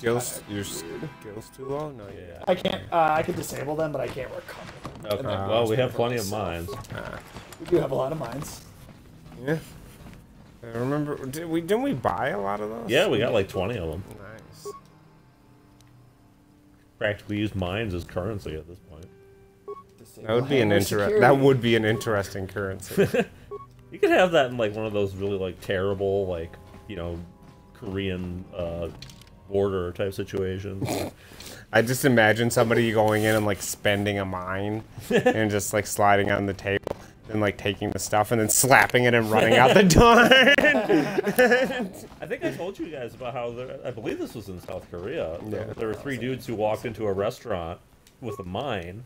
Your skills too low? No, Yeah. I can't. I can disable them, but I can't recover them. Okay. Well, we have plenty of mines. We do have a lot of mines. Yeah. I remember. Didn't we buy a lot of those? Yeah, we got like 20 of them. Nice. Practically use mines as currency at this point. That would be an interesting currency. You could have that in like one of those really like terrible like Korean border type situations. I just imagine somebody going in and like spending a mine and just like sliding on the table and like taking the stuff and then slapping it and running out the door. I think I told you guys about how I believe this was in South Korea. Yeah. There were 3 dudes who walked into a restaurant with a mine,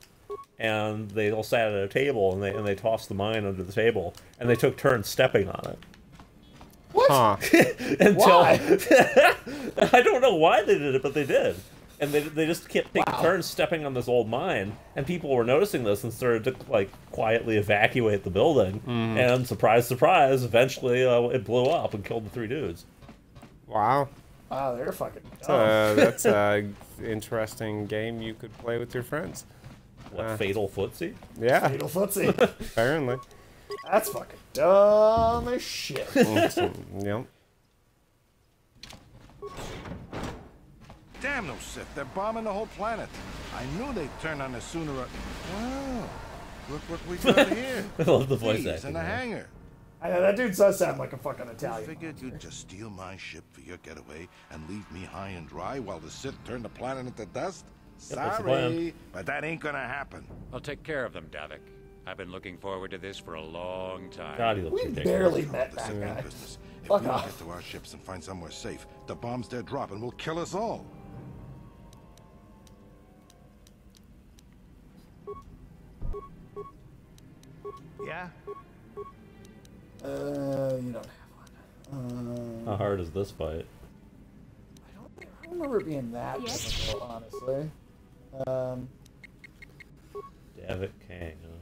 and they all sat at a table and they tossed the mine under the table and they took turns stepping on it. What? Huh. Why? I don't know why they did it, but they did. And they just kept taking turns stepping on this old mine, and people were noticing this and started to like quietly evacuate the building. And surprise, surprise, eventually it blew up and killed the 3 dudes. Wow. Wow, they're fucking dumb. That's a interesting game you could play with your friends. What, Fatal Footsie? Yeah. Fatal Footsie. Apparently. That's fucking dumb as shit. Yep. Damn those Sith, they're bombing the whole planet. I knew they'd turn on us sooner or... Oh, look what we got here. I love the voice Thieves acting. in a hangar. I know, that dude does sound like a fucking Italian. You figured you'd just steal my ship for your getaway and leave me high and dry while the Sith turn the planet into dust? that's the plan. Sorry, but that ain't gonna happen. I'll take care of them, Davik. I've been looking forward to this for a long time. God, he looks We ridiculous. barely All met the that civilian guy. business. If Fuck we don't off. get to our ships and find somewhere safe, the bombs they're dropping will kill us all. Yeah? You don't have one. How hard is this fight? I don't remember it being that difficult, honestly. Davik Kang, huh?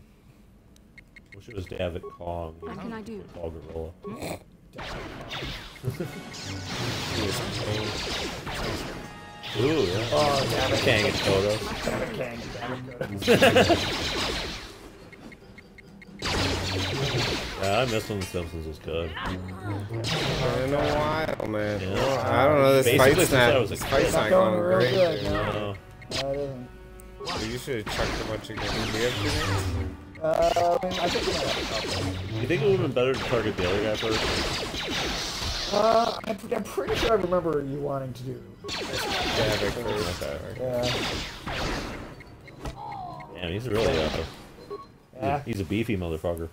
Wish it was Davik Kong. What can I do? Tall gorilla. Ooh, yeah. Oh, Davik Kang and Toto. Davik Kang, Davik Kang. Yeah, I miss when The Simpsons was good. Been a while, man. Yeah. I don't know. This Basically, fight's since I not. was a This kid. fight's It's not not going going real great. good, dude. no. No. No, it isn't. Well, you should have chucked a bunch of grenades. Do you have grenades? I mean, I think we might have a couple. You think it would have been better to target the other guy first? I'm pretty sure I remember you wanting to do. Yeah, Victor. Yeah. Damn, he's really Yeah. he's a beefy motherfucker.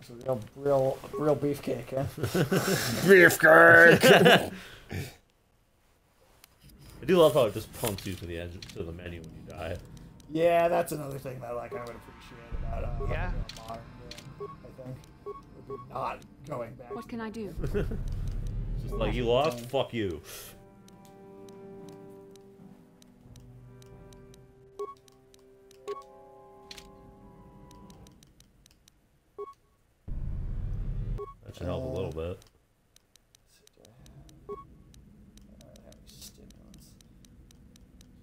It's a real beefcake, huh? Beefcake! I do love how it just pumps you to the edge to the menu when you die. Yeah, that's another thing that like I would appreciate about Yeah. a modern game. I think would be not going back. What can I do? It's just like, you lost? Fuck you. That should help a little bit.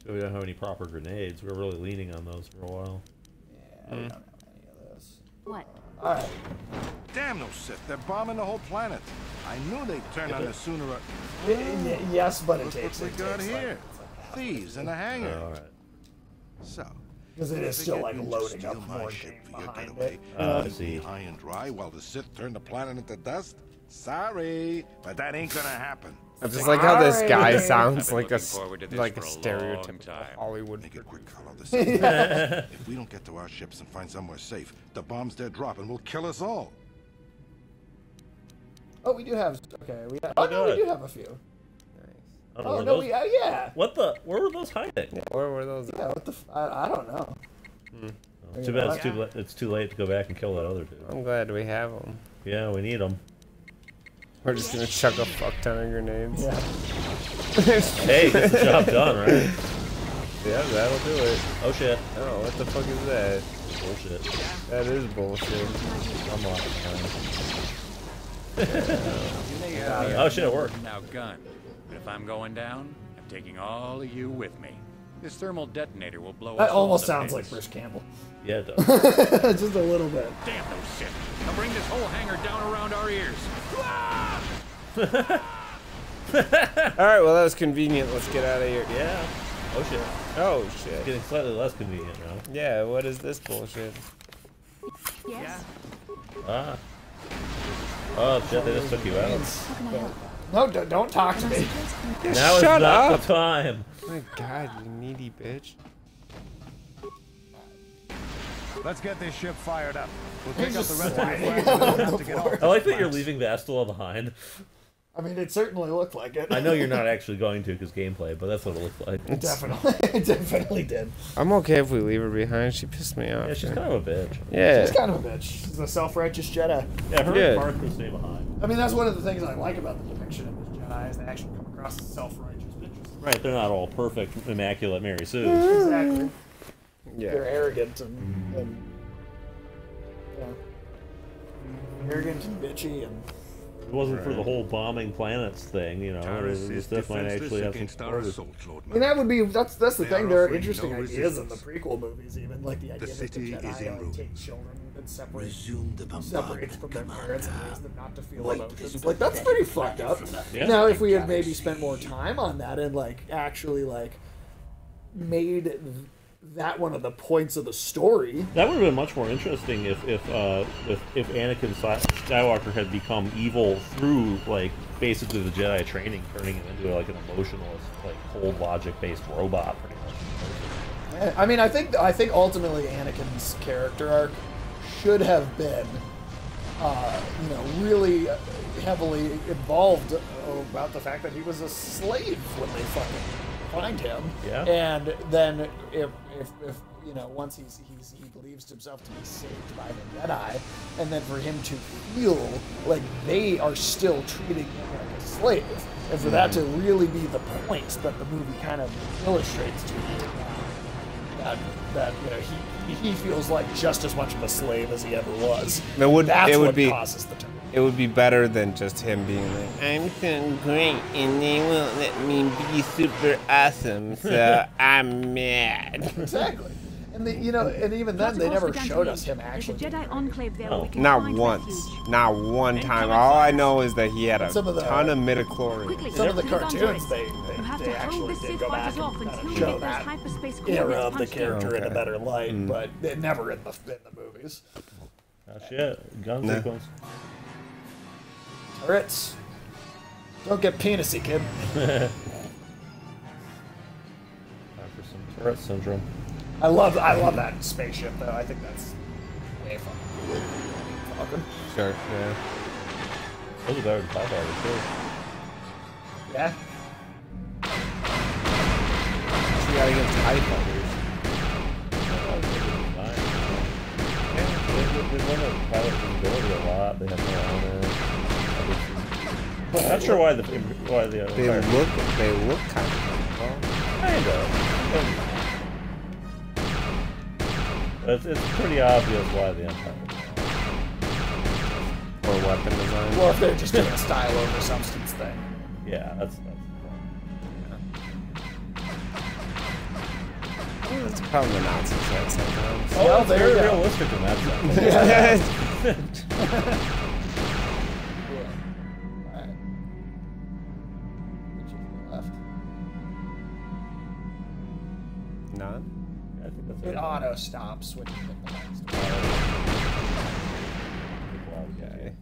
So we don't have any proper grenades. We're really leaning on those for a while. Yeah, we don't have any of those. What? Alright. Damn those Sith, they're bombing the whole planet. I knew they'd turn on us sooner or... Yes, but it Look takes. what we It got takes here. like Thieves in a hangar. Alright. So, because it you is still figured like you'd loading just up steal my more ship game for your behind getaway it. I leave me see. high and dry while the Sith turn the planet into dust? Sorry, but that ain't gonna happen. I just like how this guy Sorry. sounds I've been like a looking forward to this like for a a long stereotypical time. Hollywood. Make it quick, Carlo. This is if we don't get to our ships and find somewhere safe, the bombs they're dropping will kill us all. Oh, we do have. Okay, we. Have, Oh, oh no, we good. do have a few. I don't know Oh where no, those- we. Yeah. What the? Where were those hiding? Yeah, where were those? Yeah. What the? I don't know. Too bad it's too late to go back and kill that other dude. I'm glad we have them. Yeah, we need them. We're just gonna chuck a fuck ton of grenades. Yeah. Hey, gets the job done, right? Yeah, that'll do it. Oh shit. Oh, what the fuck is that? Bullshit. That is bullshit. I'm off. Oh shit, it worked. Now gun. But if I'm going down, I'm taking all of you with me. This thermal detonator will blow That us all almost to sounds bits. like Bruce Campbell. Yeah, it does. Just a little bit. Damn those shit. Now bring this whole hangar down around our ears. Alright, well that was convenient. Let's get out of here. Yeah. Oh shit. Oh shit. It's getting slightly less convenient now. Yeah, what is this bullshit? Yes. Ah. Oh shit, they just took you out. No, don't talk to me. Now is Shut not up. the time. Oh my god, you needy bitch. Let's get this ship fired up. We'll pick He's up the just rest of sliding the flags and on have the to get floor. off. I like that you're leaving Vastula behind. I mean, it certainly looked like it. I know you're not actually going to because gameplay, but that's what it looked like. Definitely, it definitely did. I'm okay if we leave her behind. She pissed me off. Yeah, she's kind of a bitch. Yeah. She's kind of a bitch. She's a self-righteous Jedi. Yeah, her Yeah. and Mark can stay behind. I mean, that's one of the things I like about the depiction of this Jedi is they actually come across as self-righteous bitches. Right, they're not all perfect, immaculate Mary Sue's. Exactly. Yeah. They're arrogant and arrogant and bitchy and. If it wasn't for the whole bombing planets thing, you know, this stuff might actually have some supporters. I mean, that would be that's the thing. There are interesting ideas in the prequel movies, even like the idea that the Jedi like, take children and separates from their parents and raise them not to feel emotions. Like that's pretty fucked up. Yeah. Now, if we had maybe spent more time on that and like actually like made that one of the points of the story, That would have been much more interesting if Anakin Skywalker had become evil through like basically the Jedi training, turning him into like an emotionless, like cold logic based robot, pretty much. I mean, I think ultimately Anakin's character arc should have been, really heavily involved about the fact that he was a slave when they fucking find him. Yeah. And then if once he believes himself to be saved by the Jedi, and then for him to feel like they are still treating him like a slave, and for that to really be the point that the movie kind of illustrates to you. That he feels like just as much of a slave as he ever was. It would Causes the turn. It would be better than just him being like, I'm so great and they won't let me be super awesome, so I'm mad. Exactly. And and even then they never showed us him actually. There's a Jedi enclave there where we can Not find once. refuge. Not one time. All I know is that he had a Some of the- ton of midichlorians. Quickly, Some of the to the cartoons gunturrets. they You have to hold actually the did Sith go back fighters off and until kind you of show get those that hyperspace era coordinates of the punched in. character in a Okay. better light, but never in the movies. Oh shit, gun Nah. sequence. Turrets. Don't get penisy, kid. Time for some turret syndrome. I love that spaceship though. I think that's way fucking. Sure, yeah. Those are better than TIE fighters too. Yeah. You gotta get TIE fighters. They limit pilot visibility a lot. They have no armor. Not sure why the They Empire- look kind of cool. Kind of. It's pretty obvious why the Empire. Or weapon design. Well, if they're just doing a style over substance thing. Yeah, that's That's a problem the Nazis had sometimes. Well, it's there very you go. realistic in that sense. Alright. Left. None? I think that's It auto stops when you hit the next one. Okay.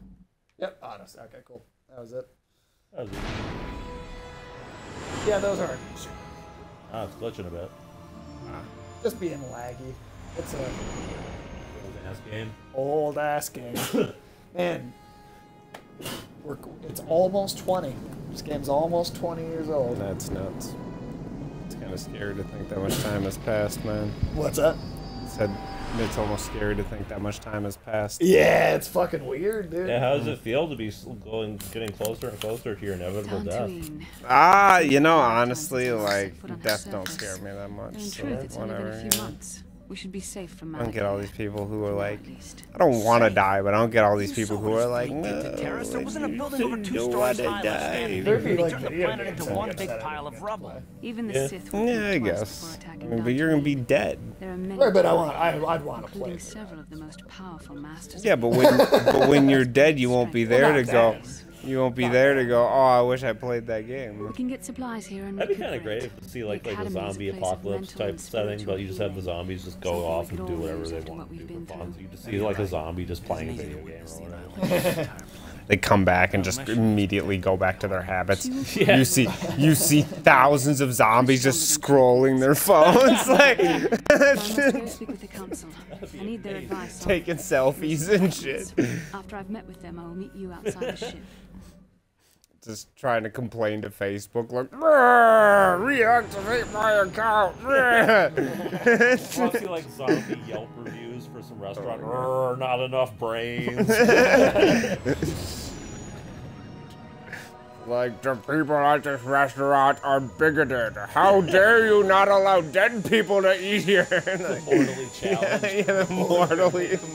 Yep, auto. Okay, cool. That was it. That was Yeah, those aren't super. it's glitching a bit. Just being laggy. It's a Old ass game. old ass game. Man, it's almost 20. This game's almost 20 years old. That's nuts. It's kind of scary to think that much time has passed, man. What's that? Said It's almost scary to think that much time has passed. Yeah, it's fucking weird, dude. Yeah, how does it feel to be getting closer and closer to your inevitable death? You know, honestly, like, death don't scare me that much. In So truth, it's only been a whatever. few months. We should be safe from I don't get all these people who are like, least. I don't want to die, but I don't get all these people who are like, no, There wasn't a building I over 2 don't stories wanna high die. left standing. There'd be They like turned the video planet games into that one get big set pile up of rubble. Even the Yeah. Sith will Yeah, think I twice guess. before attacking But you're gonna be Dantooine. dead. There are many Right, but I'd including want to play. several of the most powerful masters. Yeah, but when you're dead, you won't be there to go. You won't be there to go. Oh, I wish I played that game. We can get supplies here and That'd be kind of great to see like a zombie apocalypse type setting, but you just have the zombies just go off and do whatever they want to do for fun. So you just see like a zombie just playing a video game or whatever. They come back and just immediately go back to their habits. Yeah. You see thousands of zombies just scrolling their phones, like speak with the council. I need their advice. taking selfies and shit. After I've met with them, I will meet you outside the ship. Just trying to complain to Facebook, like, reactivate my account. I want to see like zombie Yelp reviews for some restaurant. Not enough brains. Like, the people at this restaurant are bigoted. How dare you not allow dead people to eat here? Mortally challenged. Yeah,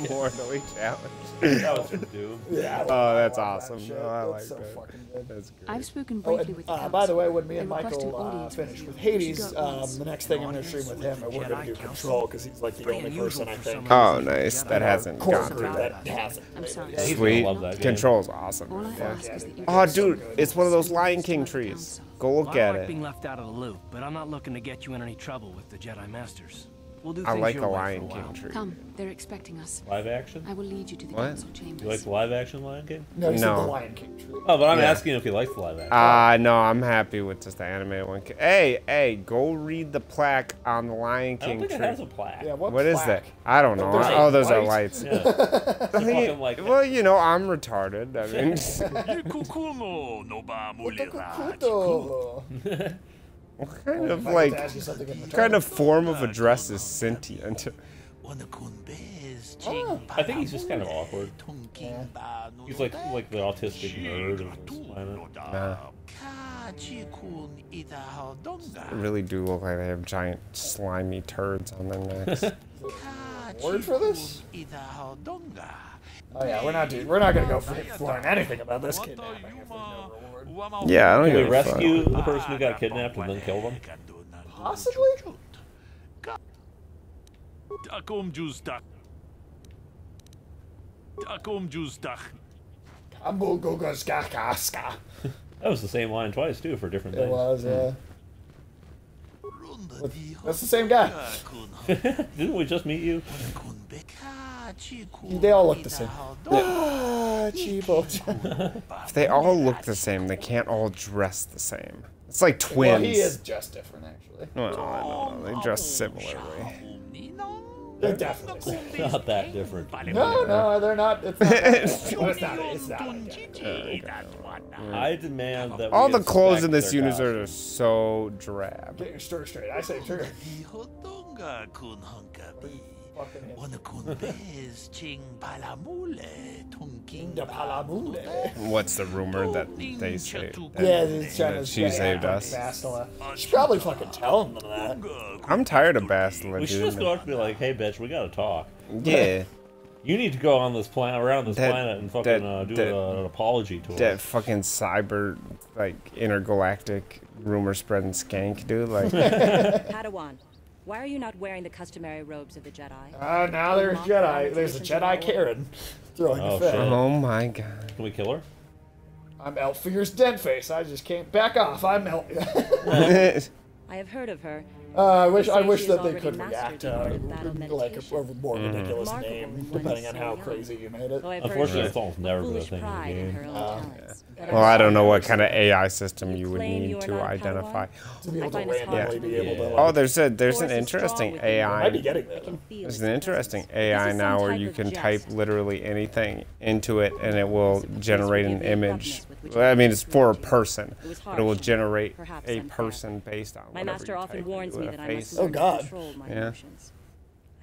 mortally challenged. That was from Doom. Yeah. Oh, that's awesome. Shit. Oh, I like That's so that. fucking good. That's great. I've spoken Oh, briefly with the and, council. by the way, when me and They request an Michael audience finish you. with We Hades, should go at once. the next thing I'm going to stream with him, and we're going to do Control, because he's like the only person, I think, Oh, nice. That hasn't core gone group through that hasn't. I'm sorry. Yeah, he's gonna Sweet. love that game. Control's awesome. All I Yeah. ask is that you Oh, do dude, it's one of those Lion King trees. Go look I at like it. being left out of the loop, but I'm not looking to get you in any trouble with the Jedi Masters. We'll do I things like your a way for Lion a while. King tree. Come, they're expecting us. Live action? I will lead you to the What? council chambers. You like the live action Lion King? No, he said No. the Lion King tree. Oh, but I'm Yeah. asking if he likes the live action. No, I'm happy with just the animated one. Hey, go read the plaque on the Lion I don't King think tree. it has a plaque. Yeah, What is that? plaque? I don't know. There's Oh, those are lights. lights. Yeah. It's fucking like Well, you know, I'm retarded. I mean, Kuto. what kind of If I like, get to ask you something in what kind of return. form of address is sentient? I think he's just kind of awkward. He's like the autistic nerd of this planet. They really do look like they have giant slimy turds on their necks. Word for this? Oh yeah, we're not gonna go learn anything about this kid. Yeah, I don't Can we give a fuck. rescue the person who got kidnapped and then kill them? Possibly. That was the same line twice too for different It things. was, yeah. That's the same guy. Didn't we just meet you? They all look the same. Cheapo. If they all look the same, they can't all dress the same. It's like twins. Well, he is just different, actually. Well, I don't know. They dress similarly. They're definitely same. Not that different. No, they're not. It's not. It's not. I demand that All we the clothes in inspect this their universe costumes. are so drab. Get your story straight. I say true. What's the rumor that they say? Yeah, he's trying to. She saved us. Bastila. Should probably fucking tell him that. I'm tired of Bastila, We should just go up and be like, "Hey, bitch, we gotta talk." Yeah. You need to go on this planet, around this That- planet, and fucking do an apology to That us. fucking cyber, like, intergalactic rumor spreading skank, dude. Like, Padawan, why are you not wearing the customary robes of the Jedi? Now there's Jedi. There's a Jedi Karen throwing a fit. oh my god. Can we kill her? I'm Elfier's Dentface. I just can't back off. I'm El. I have heard of her. I wish They say that she's they already could mastered react the art of to battle like a meditation. more ridiculous Remarkable name, when depending on so how young. crazy you made it. Though I've heard Unfortunately, she it's almost never been a foolish thing in the pride in game. her own talents. But Well, I don't know what I'm kind of AI system you would claim need you are to not a identify. To be able to I find this randomly hard be to able to. believe. Oh, Like, there's an Force is interesting strong within you. I might be AI. getting I that. can feel There's its an interesting presence. AI This is now some where type you of can jest. type literally anything into it and it will generate an the image. abruptness with which Well, I mean, it's for a it person, It was but it will harsh, generate perhaps a unfair. person based on My whatever master you often type warns into me a that I face. must learn God. to control my Yeah. emotions.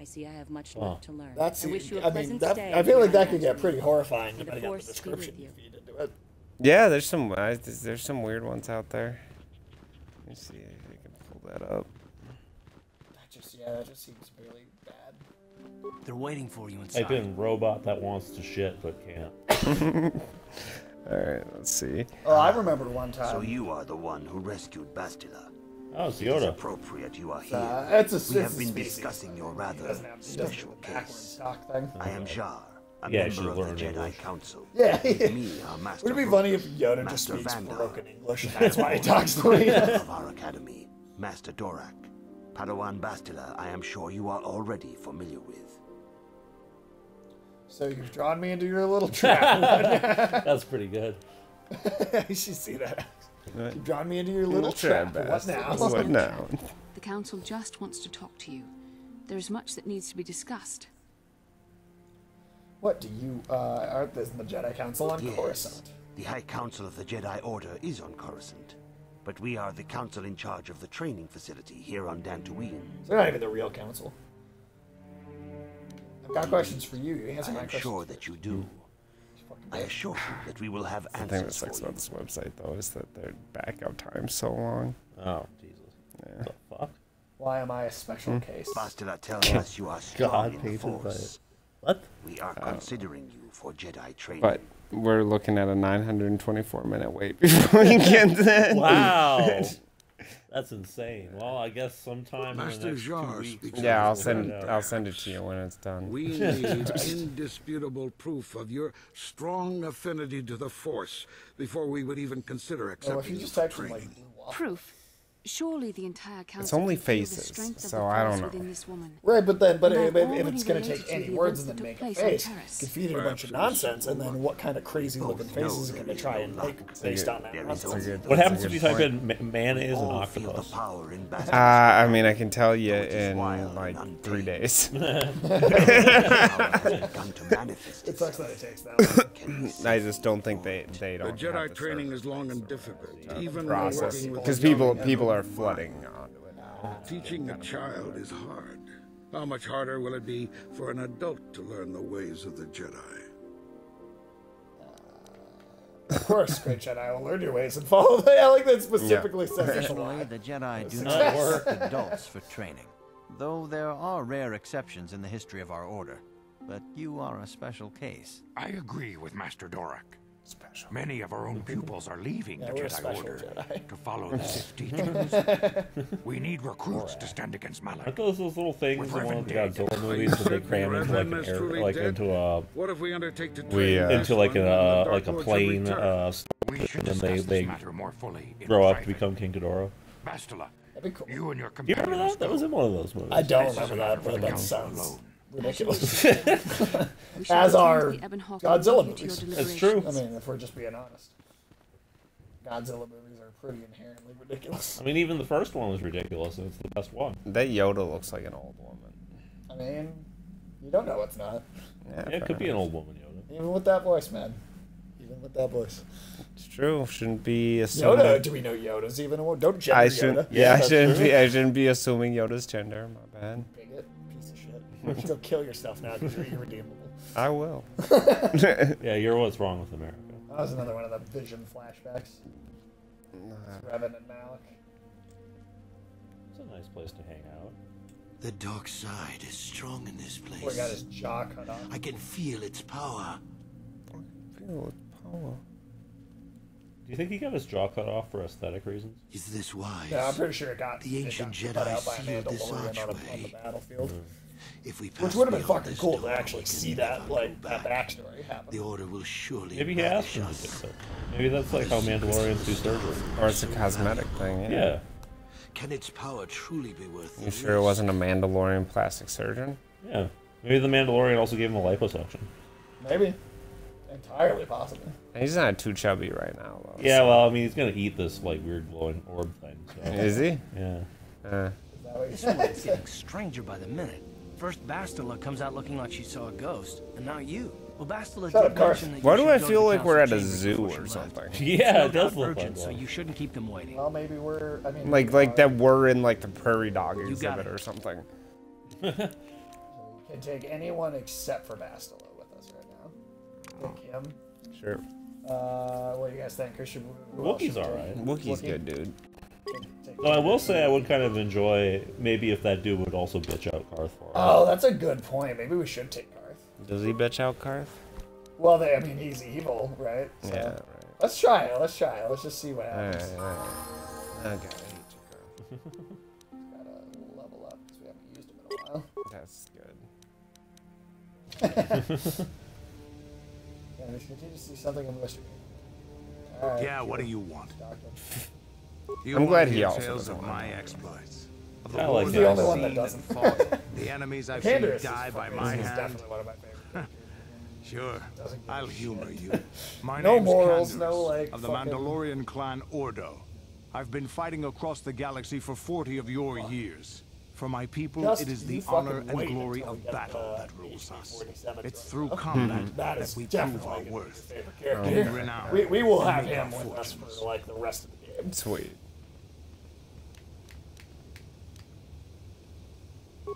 I see I have much left to learn. That's I wish you a I mean, pleasant that, stay I feel like in that my could get mansion. pretty horrifying May the depending on the force be with description you you. feed into it. Yeah, there's some weird ones out there. Let me see if I can pull that up. That just seems really bad. They're waiting for you inside. Type in robot that wants to shit but can't. Alright, let's see. Oh, I remember one time. So you are the one who rescued Bastila. Oh, it's It is Yoda. appropriate you are here. We have been discussing your rather special case. Thing. I am Jar, a Yeah, member she's of the learning Jedi English. Council. Yeah. Me, our Master Would it be Broken, funny if Yoda just Master speaks Vandal, broken English and that's why he talks to me? of our academy, Master Dorak. Padawan Bastila, I am sure you are already familiar with. So you've drawn me into your little trap. That's pretty good. You should see that. You've drawn me into your little trap. What now? What now? The council just wants to talk to you. There is much that needs to be discussed. What do you, aren't this the Jedi Council on Yes, Coruscant? the High Council of the Jedi Order is on Coruscant. But we are the council in charge of the training facility here on Dantooine. So they're not even the real council. I've got questions for you. You answer I my am questions. sure that you do. I assure you that we will have The thing that answers sucks for you. about this website, though, is that their backup time's so long. Oh, Jesus. Yeah. What the fuck? Why am I a special case? Bastila tells us you are strong God in the painted by Force. it. What? We are considering you for Jedi training. But we're looking at a 924-minute wait before we get that. Wow. That's insane. Well, I guess sometime in the Master next 2 Jar weeks. speaks Yeah, of his I'll send it to you when it's done. We need indisputable proof of your strong affinity to the Force before we would even consider Oh, if accepting you you just for type some, training. like, blue waffle. Proof. Surely the entire council only can feel the faces, strength of so the I don't force know. within this woman. Right, but then, And I've if already it's going to related take to any the words events and then that make took a place on face, Terrace. you feed it a bunch of nonsense, and then what kind of crazy looking faces are going to try and make based on that nonsense? What happens if you type in mayonnaise and octopus? I mean, I can tell you in like 3 days. It sucks that it takes that long. I just don't think they The don't. Jedi have the training is long and difficult, even when process working with because the young. people are flooding onto it now. Teaching a child is hard. How much harder will it be for an adult to learn the ways of the Jedi? Of course, great Jedi will learn your ways and follow the. I like that specifically says it a lot. Traditionally, the Jedi do Success. not accept adults for training, though there are rare exceptions in the history of our order. But you are a special case. I agree with Master Dorak. Many of our own pupils are leaving the we're a Jedi special Order Jedi. to follow the Sith teachings. We need recruits to stand against Malak. Aren't those little things in one of the Reverend Godzilla movies that they cram into like an Reverend is air, truly like dead. into a What if we undertake to We, train into like one when the a Dark like a Lords plane return? We should and discuss they this matter more fully in grow up to private. become King Ghidorah. Bastila, That'd be cool. you and your Do you remember companions that? That was in one of those movies. I don't This is remember a that, matter for but the that council sounds alone. ridiculous. We shall As return are to the Ebon Hawk Godzilla and continue to your movies. It's true. I mean, if we're just being honest, Godzilla movies are pretty inherently ridiculous. I mean, even the first one was ridiculous, and it's the best one. That Yoda looks like an old woman. I mean, you don't know it's not. Yeah, it could be an old woman Yoda. Even with that voice, man. Even with that voice. It's true. Shouldn't be Yoda? assuming. Do we know Yoda's even a woman? Don't gender I shouldn't. Yoda. Yeah, I that's shouldn't true. be. I shouldn't be assuming Yoda's gender. My bad. Bigot. Piece of shit. Go kill yourself now because you're irredeemable. I will. Yeah, you're what's wrong with America. That was another one of the Vision flashbacks. It's Revan and Malik. It's a nice place to hang out. The dark side is strong in this place. Boy got his jaw cut off. I can feel its power. Feel its power. Do you think he got his jaw cut off for aesthetic reasons? Is this wise? Yeah, I'm pretty sure it got The ancient it got cut Jedi out by a sealed this Mandalorian on archway. the battlefield. If we Which pass would have been beyond fucking this cool door, to actually we can see never that, go like, that back. backstory happen. The Order will surely Maybe he asked him to do it. Maybe that's like how Mandalorians do surgery. Or it's a cosmetic thing. Yeah. Yeah. Can its power truly be worth You the sure it risk? wasn't a Mandalorian plastic surgeon? Yeah. Maybe the Mandalorian also gave him a liposuction. Maybe. Entirely possible. He's not too chubby right now, though. Yeah, so- well, I mean, he's gonna eat this like weird glowing orb thing. So. Is he? Yeah. This woman's getting stranger by the minute. First Bastila comes out looking like she saw a ghost, and now you. Well, Bastila Shut up, did Carson. mention that Why you do should I go to feel the like we're at a council zoo chambers or before she left. something? Yeah, It's no it does doubt look urgent, like so one. you shouldn't keep them waiting. Well, maybe we're. I mean, Like that we're in like the prairie dog You got exhibit it. or something. Can take anyone except for Bastila with us right now. Take him. Sure. What do you guys think? Wookiee's alright. Wookiee's good, dude. So I will say I would kind of enjoy maybe if that dude would also bitch out Karth for us. Oh, that's a good point. Maybe we should take Karth. Does he bitch out Karth? Well, I mean, he's evil, right? So, yeah, right. Let's try it. Let's try it. Let's just see what happens. Alright. Okay, I hate you, Karth. Gotta level up because we haven't used him in a while. That's good. Yeah, we continue to see something in mystery. Right, yeah, what do you want? I'm glad he also tales doesn't of want my that. exploits. I like He's the only one that doesn't. The enemies I've Pandarus seen die by is my hand. definitely one of my favorite. Sure, I'll humor you. My No name's morals, Cannibalism, no, like, of the fucking- Mandalorian clan Ordo. I've been fighting across the galaxy for 40 of your years. For my people, Just it is the you honor fucking and wait glory until of we get battle the that rules us. 47 It's to through us. combat That that is we prove definitely our gonna be my worth. favorite And character. renown. We will have Make him our with us fortunes. for like the rest of the game. Sweet.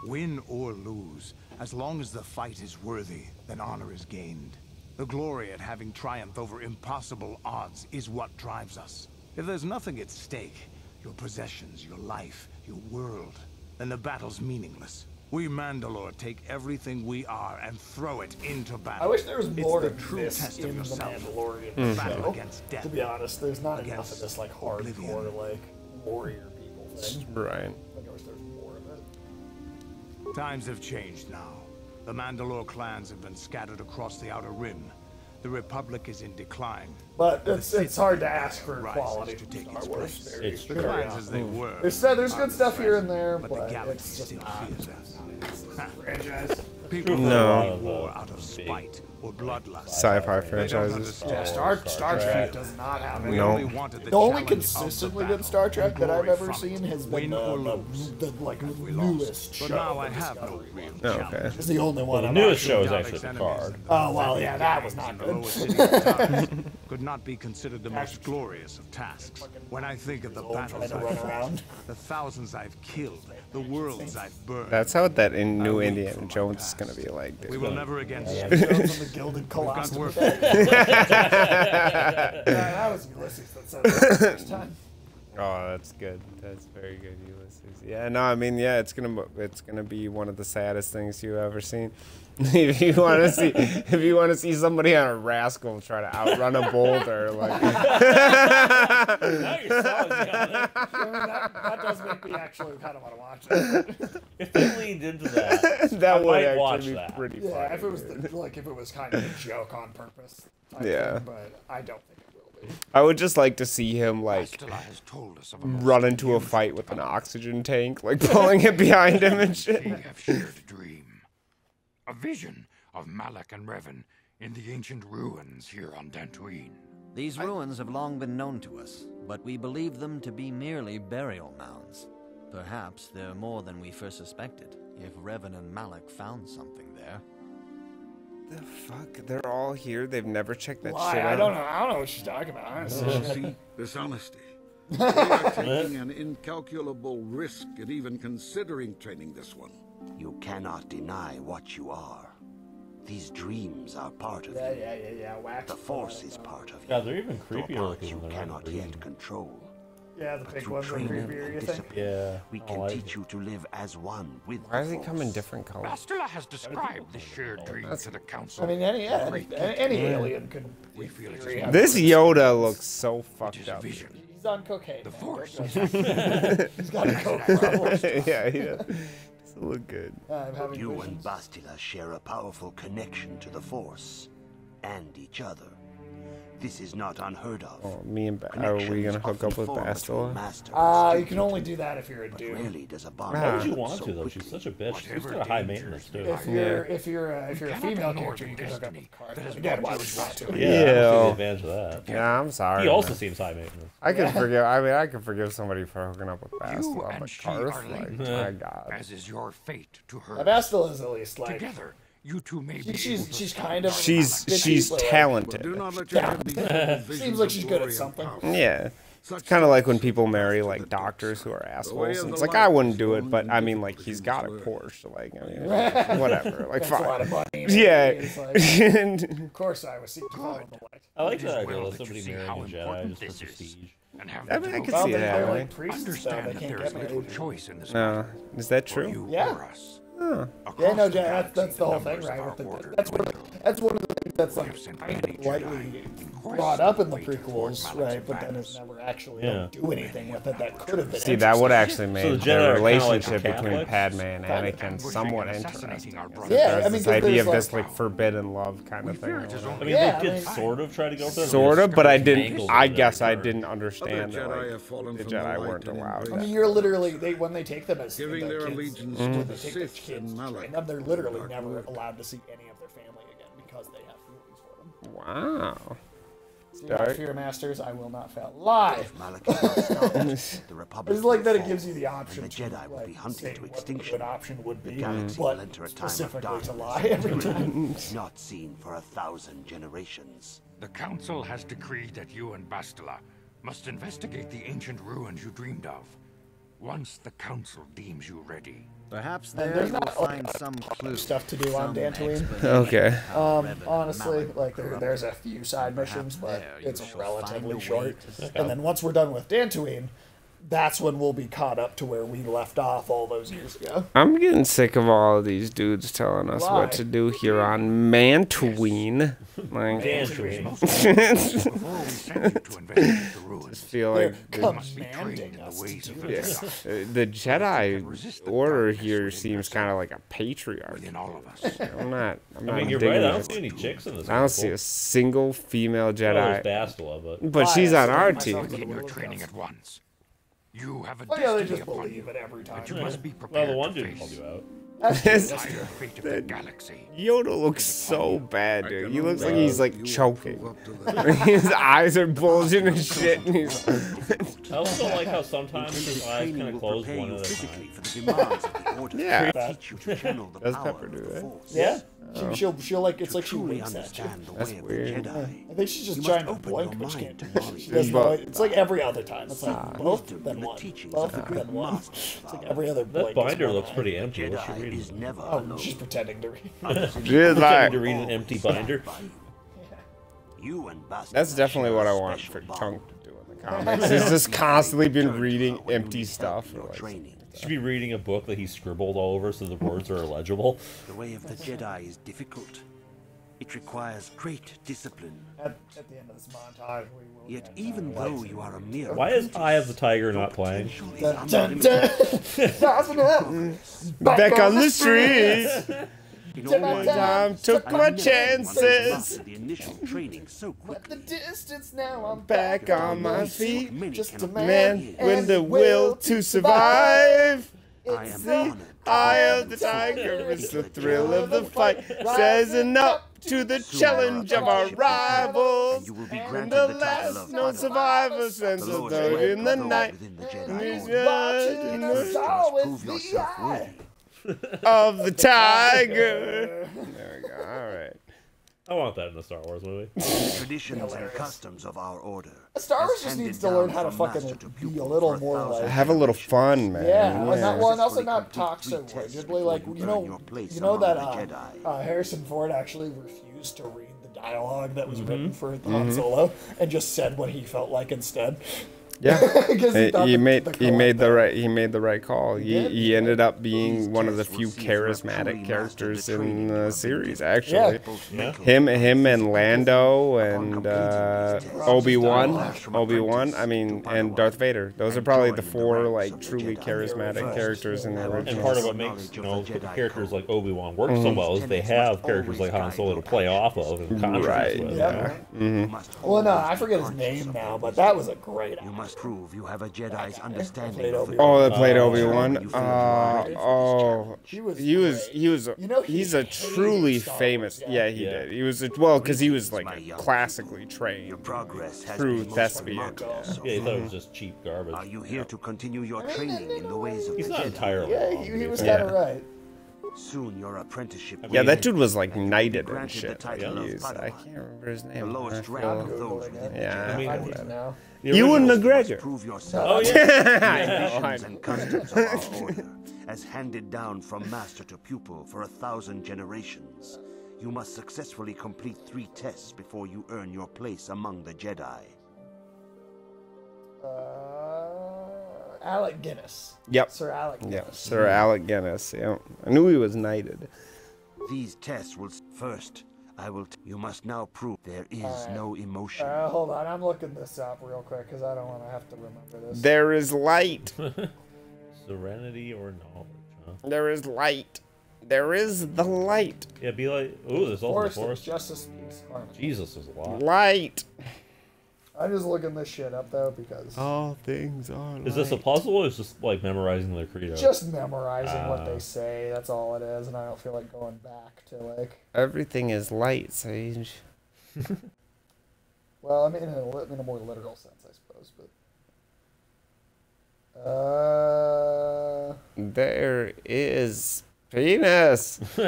Win or lose, as long as the fight is worthy, then honor is gained. The glory at having triumphed over impossible odds is what drives us. If there's nothing at stake, your possessions, your life, your world, then the battle's meaningless. We Mandalore take everything we are and throw it into battle. I wish there was more it's to the true this test in of the yourself. Mandalorian Battle show. against death. To be honest, there's not enough Against of this like hardcore like warrior people thing. Right. Like I wish there was more of it. Times have changed now. The Mandalore clans have been scattered across the Outer Rim. The Republic is in decline. But The it's Sith hard to Empire ask for rises quality to from take Star its Wars. place. Very- It's The true. clans as they were. There's good stuff here and there, but but the galaxy it's just still not fears us. franchise. People No. fight war out of spite or bloodlust. Sci-fi They don't franchises. understand. Yeah, Star Trek does not have it. We No. only wanted The only challenge of consistently the good Star Trek battle, that I've glory ever from it. seen has been Win or lose. the like We newest lost. show. But now I the have no Discovery real one. Oh, okay. challenge. It's the only Well, one. the I'm newest actually- show is Dalek's actually enemies Picard. and Oh well, the yeah, that was gangs not in the good. lower city of Tars could not be considered the most glorious of tasks. When I think of the battles trying to I've run fought, around. the thousands I've killed, the worlds I've burned. That's how that in New I weep Indiana for my Jones is past. gonna be like, dude. We will never again Yeah, speak. Jones and the Gilded We've got Colossus. work. That was Ulysses that said that the first time. Oh, that's good. That's very good, Ulysses. Yeah, no, I mean, yeah, it's gonna be one of the saddest things you've ever seen. if you want to see somebody on a rascal try to outrun a boulder, like Now you're selling me on it. That does make me actually kind of want to watch it. If they leaned into that, that I would might actually watch be that. pretty Yeah, funny. if it was dude. if it was kind of a joke on purpose. type Yeah. thing, but I don't think it will be. I would just like to see him like Bastila has told us of a most run into a fight with an oxygen tank, like pulling it behind him and shit. We have shared a dream. A vision of Malak and Revan in the ancient ruins here on Dantooine. These ruins have long been known to us, but we believe them to be merely burial mounds. Perhaps they're more than we first suspected, if Revan and Malak found something there. The fuck? They're all here. They've never checked that Why? shit out. I don't know what she's talking about. Honestly. See, dishonesty. They are taking an incalculable risk in even considering training this one. You cannot deny what you are. These dreams are part of you. Yeah. Wax. The Force is part of you. Yeah, they're even Though creepier parts looking you when they're cannot not green. yet control. Yeah, the But big through ones are training creepier, and you think? discipline, Yeah, we I can like teach you to live as one with Why the does he come in Force. different colors? Bastila has described the shared dream to the Council. I mean, any alien could. We feel it theory, is have This it. Yoda looks so fucked is a up. vision. He's on cocaine. The man. Force. Don't judge him. He's got a coke problem. Yeah, he doesn't look good. I'm having You visions. and Bastila share a powerful connection to the Force and each other. This is not unheard of. Oh, me and are we gonna hook up with Bastila? You can only do that if you're a dude. Rarely does a bond Why would you develop want so to though? She's quickly. such a bitch. She's Whatever got a high dangers maintenance too. If you're a female character, you can hook up with Carth. Again, why would you want to? Yeah, Yeah. I'm taking advantage of that. Yeah, I'm sorry. He also man. seems high maintenance. I can forgive. I mean, I can forgive somebody for hooking up with You Bastila, and but she Karth, are like, linked, my God. as is your fate to her. Bastila is at least like Together, you two may be able she's to kind of She's bitchy, but, like, talented. Do not let your head be filled with Seems visions like of she's good glory at and something. power. Yeah. It's kind of like when people marry like doctors who are assholes. It's like I wouldn't do it, but I mean, like he's got a Porsche, like I mean, whatever, like That's fine. a lot of money. Yeah. Like, of course, I was seeking to follow the light. I like that idea of somebody marrying a Jedi just for prestige. I mean, I can see it happening. Understand that there is little choice in this No, matter. is that true? You Yeah. or us. Huh. Yeah, no, that's the whole thing, right? That's one of the things that's like kind of lightly brought up in the prequels, right? But then it's never actually don't do anything with it. That could have been. See, that would actually make the Jedi the are relationship kinda like between Catholics? Padme and Anakin somewhat interesting. Yeah, I mean, this 'cause idea there's, of like- this like forbidden love kind of thing. I mean, Yeah, they I did mean- sort of try to go for that. Sort of, but I didn't. Angles I of guess I that. didn't understand that like, the Jedi weren't allowed. I mean, you're literally when they take them as Giving their kids, allegiance when to they the take the Sith kids and to Malak. train them, they're literally never allowed to see any of their family again because they have feelings for them. Wow. See, my Fear Masters, I will not fail. Live. The Republic It's like that it will gives you fall, the option and the Jedi will be hunted say to what extinction. a good option would be, The galaxy will but enter a time of specifically to darkness lie every time. not seen for 1,000 generations. The Council has decreed that you and Bastila must investigate the ancient ruins you dreamed of. Once the Council deems you ready. Perhaps And there there's you not will like find some clue. stuff to do on some Dantooine. explanation Okay. of how Revan and Honestly, Malak like corrupted there's a few side Perhaps missions, but there you it's shall relatively find a way short. to discover. And then once we're done with Dantooine, that's when we'll be caught up to where we left off all those years ago. I'm getting sick of all of these dudes telling us Why? what to do here on Mantooine. Like, Before we send you to investigate the ruins, just feel They're like the, commanding us to do yeah, this. the Jedi Order here seems kind of like a patriarchy. within all of us. I'm not. I'm I not mean, you're digging right. I don't it. see any chicks in this. I don't see a single female Jedi. Jedi, but she's I on our myself team. Begin your training at once. You have a Oh yeah, they destiny just upon believe you, it every time. but you must be Well, prepared the one to didn't call face you out. That's the true. dire fate of the galaxy. Yoda looks so bad, dude. He looks like he's like choking. Up to the His eyes are bulging and shit. And he's I also like how sometimes his eyes kind of close one at a physically time. for the demands of the Order. Yeah. Teach you to channel the Does power Pepper of do the that? Force. Yeah, Oh. she'll like it's To like she truly winks at you. understand the That's way of weird. the Jedi. I think she's just You trying must to open blink, your but she mind can't. to She knowledge. doesn't But- know it. It's like every other time. It's like both, wisdom then and the one. teachings Both, of then one. masters It's of like our every other That blink. is binder one looks eye. pretty empty. What's she Jedi reading? is never Oh, alone. she's pretending to read. She's Pretending like, to read an empty binder. You and Bastila that's definitely share what a I want special for bond. Tunk to do in the comics. He's just constantly been reading empty stuff. Your Or like, training. Should be reading a book that he scribbled all over so the words are illegible. The way of the Jedi is difficult. It requires great discipline. At the end of this montage, we will. Yet even though you are a mere Why is apprentice, Eye of the Tiger not playing? your potential is Dun, Back on the streets. In Take all my my time, life, took I've my never chances. mastered the initial training so At the quickly. distance now, I'm Back on my feet. Many Just a cannot man years. With the will to survive. I am honored. Eye of the Tiger is the thrill of the fight. Rising up to the challenge of our rivals. You will be And granted the the title last of known survivor sense The of Lord's third will in the go night. within the And Jedi he's Order. watching just us You all must with prove the yourself eye. worthy. of the tiger. There we go. All right. I want that in a Star Wars movie. The traditions and customs of our order. Star Wars as just handed needs to learn down how to from fucking master to be pupil a little for more 1,000 like. Have a little fun, man. Yeah, and not one also Successfully not complete talk so 3 tests rigidly. Like before you earn know, your place you know among that the Jedi. Harrison Ford actually refused to read the dialogue that was written for Han Mm-hmm. Solo and just said what he felt like instead. Yeah, 'Cause he thought he the made correct the right call. did. He ended up being one of the few Tests will see if you have charismatic truly characters mastered the training in you the have series. been Actually, both Yeah. mentally him and Lando Upon and completing these tests, Obi-Wan. flash from apprentice I mean, to and Padawan, Darth Vader. Those are and probably join the the 4 ranks like of the truly Jedi. charismatic First. characters in the And original. And part of what Knowledge makes of the the Jedi characters code. like Obi-Wan work so well is they have characters like Han Solo to play off of and contrast Right. with. Yeah. You must Well, no, always I be forget his conscious name of now, your but that was a position. great You actor. must prove you have a Jedi's Played understanding of Obi-Wan. the Oh, that played Obi-Wan. You feel you are ready for this challenge. He was He was. great. He was. You know, he he's a hated truly Star Wars, famous. yeah. Yeah, he Yeah. did. He was well because he was like My a young classically trained, Your progress has true been most thespian. remarkable so Yeah, he thought it far. was just cheap garbage. Are you here to continue your training in the ways of He's the not Jedi? entirely Yeah, wrong. he was Yeah. kind of right. Soon your apprenticeship. Yeah, that dude was like knighted and granted the shit. title of Jeez, I Padawan, can't remember his the name. lowest I rank feel- of those within the Yeah, Jedi I Order. feel now. Ewan McGregor. Prove yourself. Oh, yeah. I know, Traditions and customs of our order, as handed down from master to pupil for 1,000 generations. You must successfully complete 3 tests before you earn your place among the Jedi. Alec Guinness. Yep. Sir Alec Guinness. Yep, Sir Alec Guinness. Yeah, I knew he was knighted. These tests will first. I will. You must now prove there is Alright. no emotion. Hold on, I'm looking this up real quick because I don't want to have to remember this. There is light. Serenity or knowledge, huh? There is light. There is the light. Yeah, be like, ooh, there's also the forest. Justice, peace, harmony. Jesus, there's a lot. Light. I'm just looking this shit up though because all things are. Is this a puzzle or is this like memorizing their credo? just memorizing what they say. That's all it is, and I don't feel like going back to like. Everything is light, Sage. Well, I mean in a more literal sense, I suppose, but. There is penis. I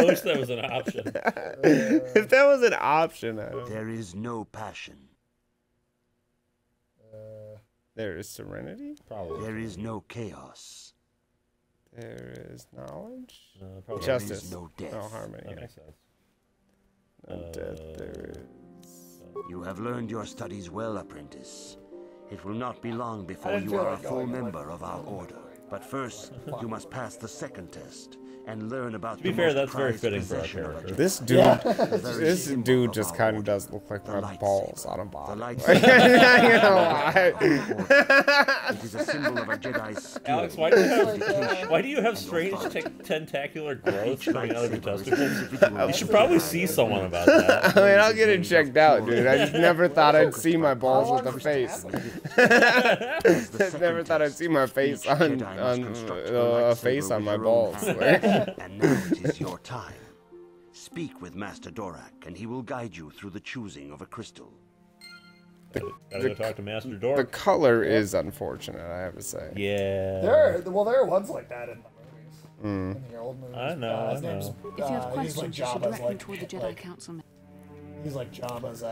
wish that was an option. If that was an option, I don't. There is no passion. There is serenity. Probably. There is no chaos. There is knowledge. Probably. Justice. There is no death. No harmony. That makes sense. No death. There is. You have learned your studies well, apprentice. It will not be long before didn't you feel are a like full going like member of our order. But first, you must pass the second test and learn about To be the fair, most that's very prized fitting for our possession of a character. This dude, Yeah. this symbol dude of just our kind of order, does look like the my lightsaber. balls on a The body. lightsaber. You know why? It is a symbol of a Jedi's skill. Alex, why do you have strange tentacular growths coming out of your testicles? You should probably see someone about that. I mean, I'll get it checked out, dude. I just never thought I'd see my balls with a face. I never thought I'd see my face on a face on my balls. And now it is your time. Speak with Master Dorak, and he will guide you through the choosing of a crystal. Gotta go talk to Master The Dork. color is unfortunate, I have to say. Yeah. there are ones like that in the movies. Mm. In the old movies. I know, His name's, If you have he's like questions, you should Jabba's direct them like, toward the Jedi Council. he's like Jabba's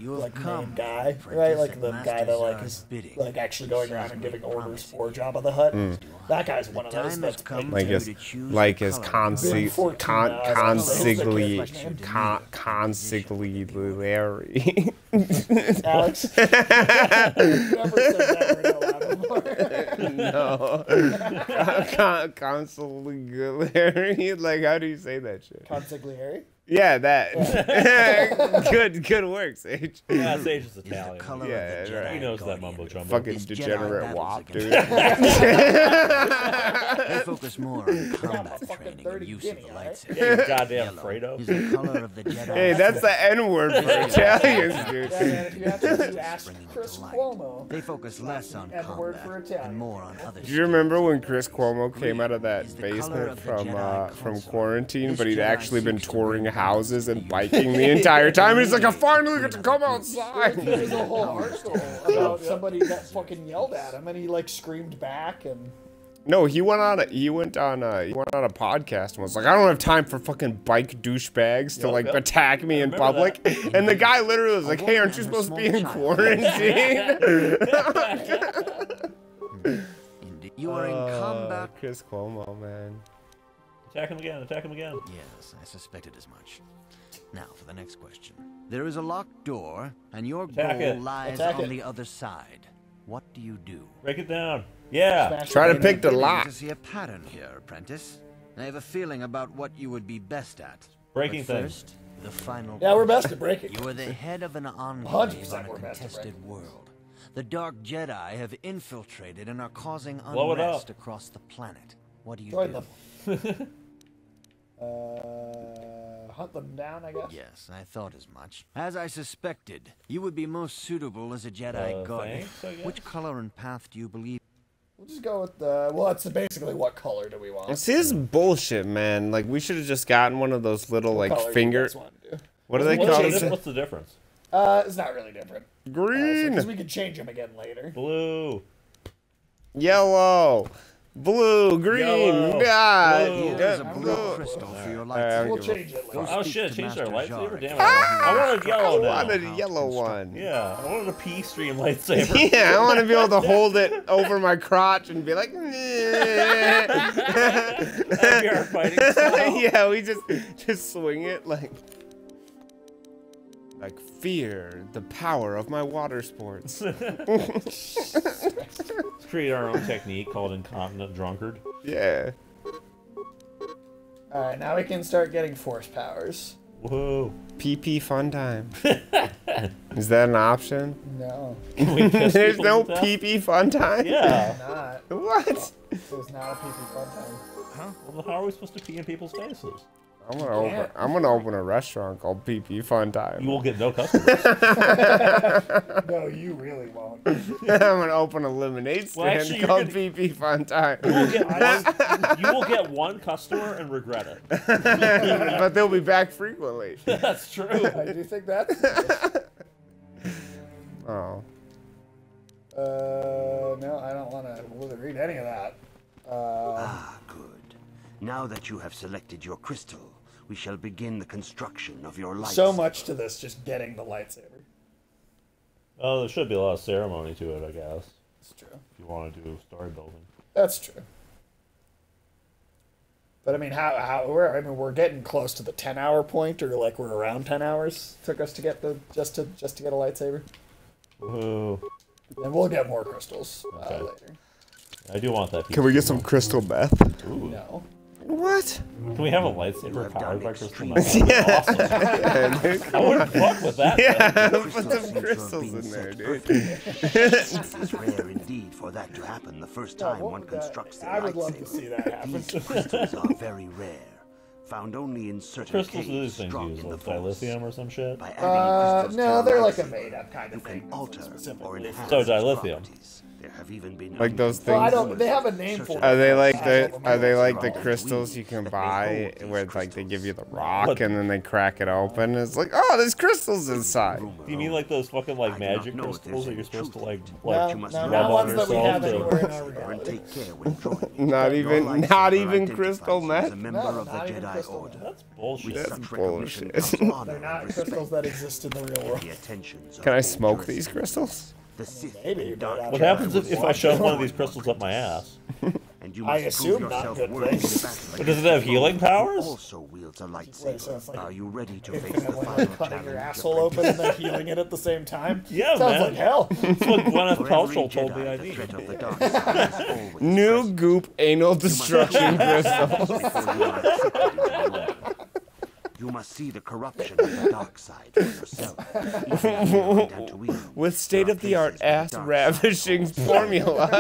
You have like come, main guy, apprentice, right? Like at the Master guy that like Zard's is bidding. like actually going He around says and make giving orders promises. for Jabba the Hutt. That guy's one of those time that's has come Like for his, you to choose like the his color. consigliere. Alex. Never said that word out loud before. No. Consigliere. Like, how do you say that shit? Consigliere? Yeah, that. Good work, Sage. Yeah, Sage is Italian. Yeah, right. He knows that mumbo jumbo. Fucking degenerate wop, dude. They focus more on combat training and use of the lightsaber. Yeah, you goddamn Fredo. Is the color of the Jedi. Hey, that's the N-word for Italians, dude. Yeah, man, if you have to ask Chris Cuomo. They focus less on N-word for combat Italian. and more on other Do you remember when Chris Cuomo came out of that Is the color basement of the from Jedi from quarantine, This but he'd Jedi actually been seeks to touring bring houses and balance biking the entire time? He's like, I finally get to come outside. There's a whole article about somebody that fucking yelled at him, and he like screamed back, and No, he went on a podcast and was like, I don't have time for fucking bike douchebags to like attack me in public. And the guy literally was like, hey, aren't you supposed to be in quarantine? You are in combat. Chris Cuomo, man. Attack him again, attack him again. Yes, I suspected as much. Now for the next question. There is a locked door, and your Attack goal it. lies Attack on it. the other side. What do you do? Break it down. Yeah. Try to pick the Beginning lock. to see a pattern here, apprentice. I have a feeling about what you would be best at. Breaking But things. first, the final. Yeah, we're best at breaking. You are the head of an 100% enclave on a we're best at contested breaking. world. The Dark Jedi have infiltrated and are causing Blow it up. unrest across the planet. What do you Join do? them. Hunt them down, I guess. Yes, I thought as much. As I suspected, you would be most suitable as a Jedi guardian. Thanks, I guess. Which color and path do you believe? We'll just go with the. Well, it's basically what color do we want? See, this is bullshit, man. Like, we should have just gotten one of those little, like, color do you finger... guys want to do? What do they What's call the- it? What's the difference? It's not really different. Green. Because we could change them again later. Blue. Yellow. Blue, green, Yellow, God, blue. There's a blue crystal for your lightsaber. We'll change it later. Oh shit, changed our lightsaber? Damn it. Ah! I wanted yellow now. I wanted a yellow one. Yeah, I wanted a P stream lightsaber. Yeah, I want to be able to hold it over my crotch and be like, That'd be our fighting style. yeah, we just swing it like fear the power of my water sports. Create our own technique called Incontinent Drunkard. Yeah. Alright, now we can start getting force powers. Whoa. PP fun time. Is that an option? No. There's no PP fun time? Yeah. Not. What? There's not a PP fun time. Huh? Well, how are we supposed to pee in people's faces? I'm gonna open a restaurant called PP Fun Time. You will get no customers. No, you really won't. I'm gonna open a lemonade stand called PP Fun Time. You will get one customer and regret it. But they'll be back frequently. That's true. I do think that's. Oh. No, I don't want to read any of that. Good. Now that you have selected your crystal, we shall begin the construction of your lightsaber. So much to this, just getting the lightsaber. Oh, there should be a lot of ceremony to it, I guess. That's true. If you want to do story building. That's true. But I mean, we're getting close to the 10-hour point, or like we're around 10 hours took us to get just to get a lightsaber. Woohoo! And we'll get more crystals later. I do want that. Can we get some crystal meth? Ooh. No. What? Can we have a lightsaber powered by crystal meth? Yeah. Awesome. Yeah, I wouldn't fuck with that. Yeah, thing. put some crystals in there, dude. It's rare indeed for that to happen the first time one constructs their I would lightsaber. love to see that happen. These crystals are very rare, found only in certain Crystals do caves these things struck use, in the like forest. dilithium or some shit? By adding crystals to No, your they're like a lightsaber, made-up kind of you thing. can alter or enhance So its dilithium. properties. There have even been Like those Well, I things. don't. They have a name for it. Are they like the crystals you can buy where like they give you the rock and then they crack it open? It's like, oh, there's crystals inside. Do you mean like those fucking like magic crystals that you're supposed to like No, rub not on ones that we yourself have to- anywhere in our reality. Not even crystal meth. No, not even crystal meth. That's bullshit. That's bullshit. They're not crystals that exist in the real world. Can I smoke these crystals? Maybe, but What happens if I shove one of these crystals up my ass? I assume not good things. But does it have healing powers? Also wields a Wait, so it's lightsaber. like Are you ready to face the infinitely final cutting challenge? your asshole open and then healing it at the same time? Yeah, Sounds man. like hell. That's what Gwyneth For every Paltrow told me Jedi, I the need. threat of the dark side is always New goop anal destruction crystals. before you are accepted into the order. You must see the corruption of the dark side for yourself. Even here on Tatooine, With state-of-the-art there are ass places where the dark ravishing side formula.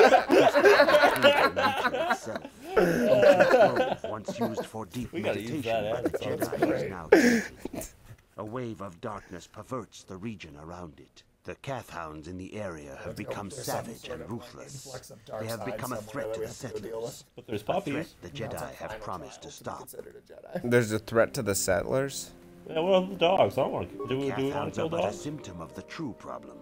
once used for deep We gotta use meditation that by the ad, sounds Jedi great. is now complete. A wave of darkness perverts the region around it. The Cath hounds in the area have become There's some savage sort and of, like, ruthless. influx of dark They have side become a somewhere threat that to we the have to deal with. settlers. But there's A threat puppies. the No, it's a Jedi have final promised to trial be stop. considered a Jedi. There's a threat to the settlers. Yeah, what about the dogs? I don't want to. Do we Cath want hounds to are kill but a dogs? symptom of the true problem.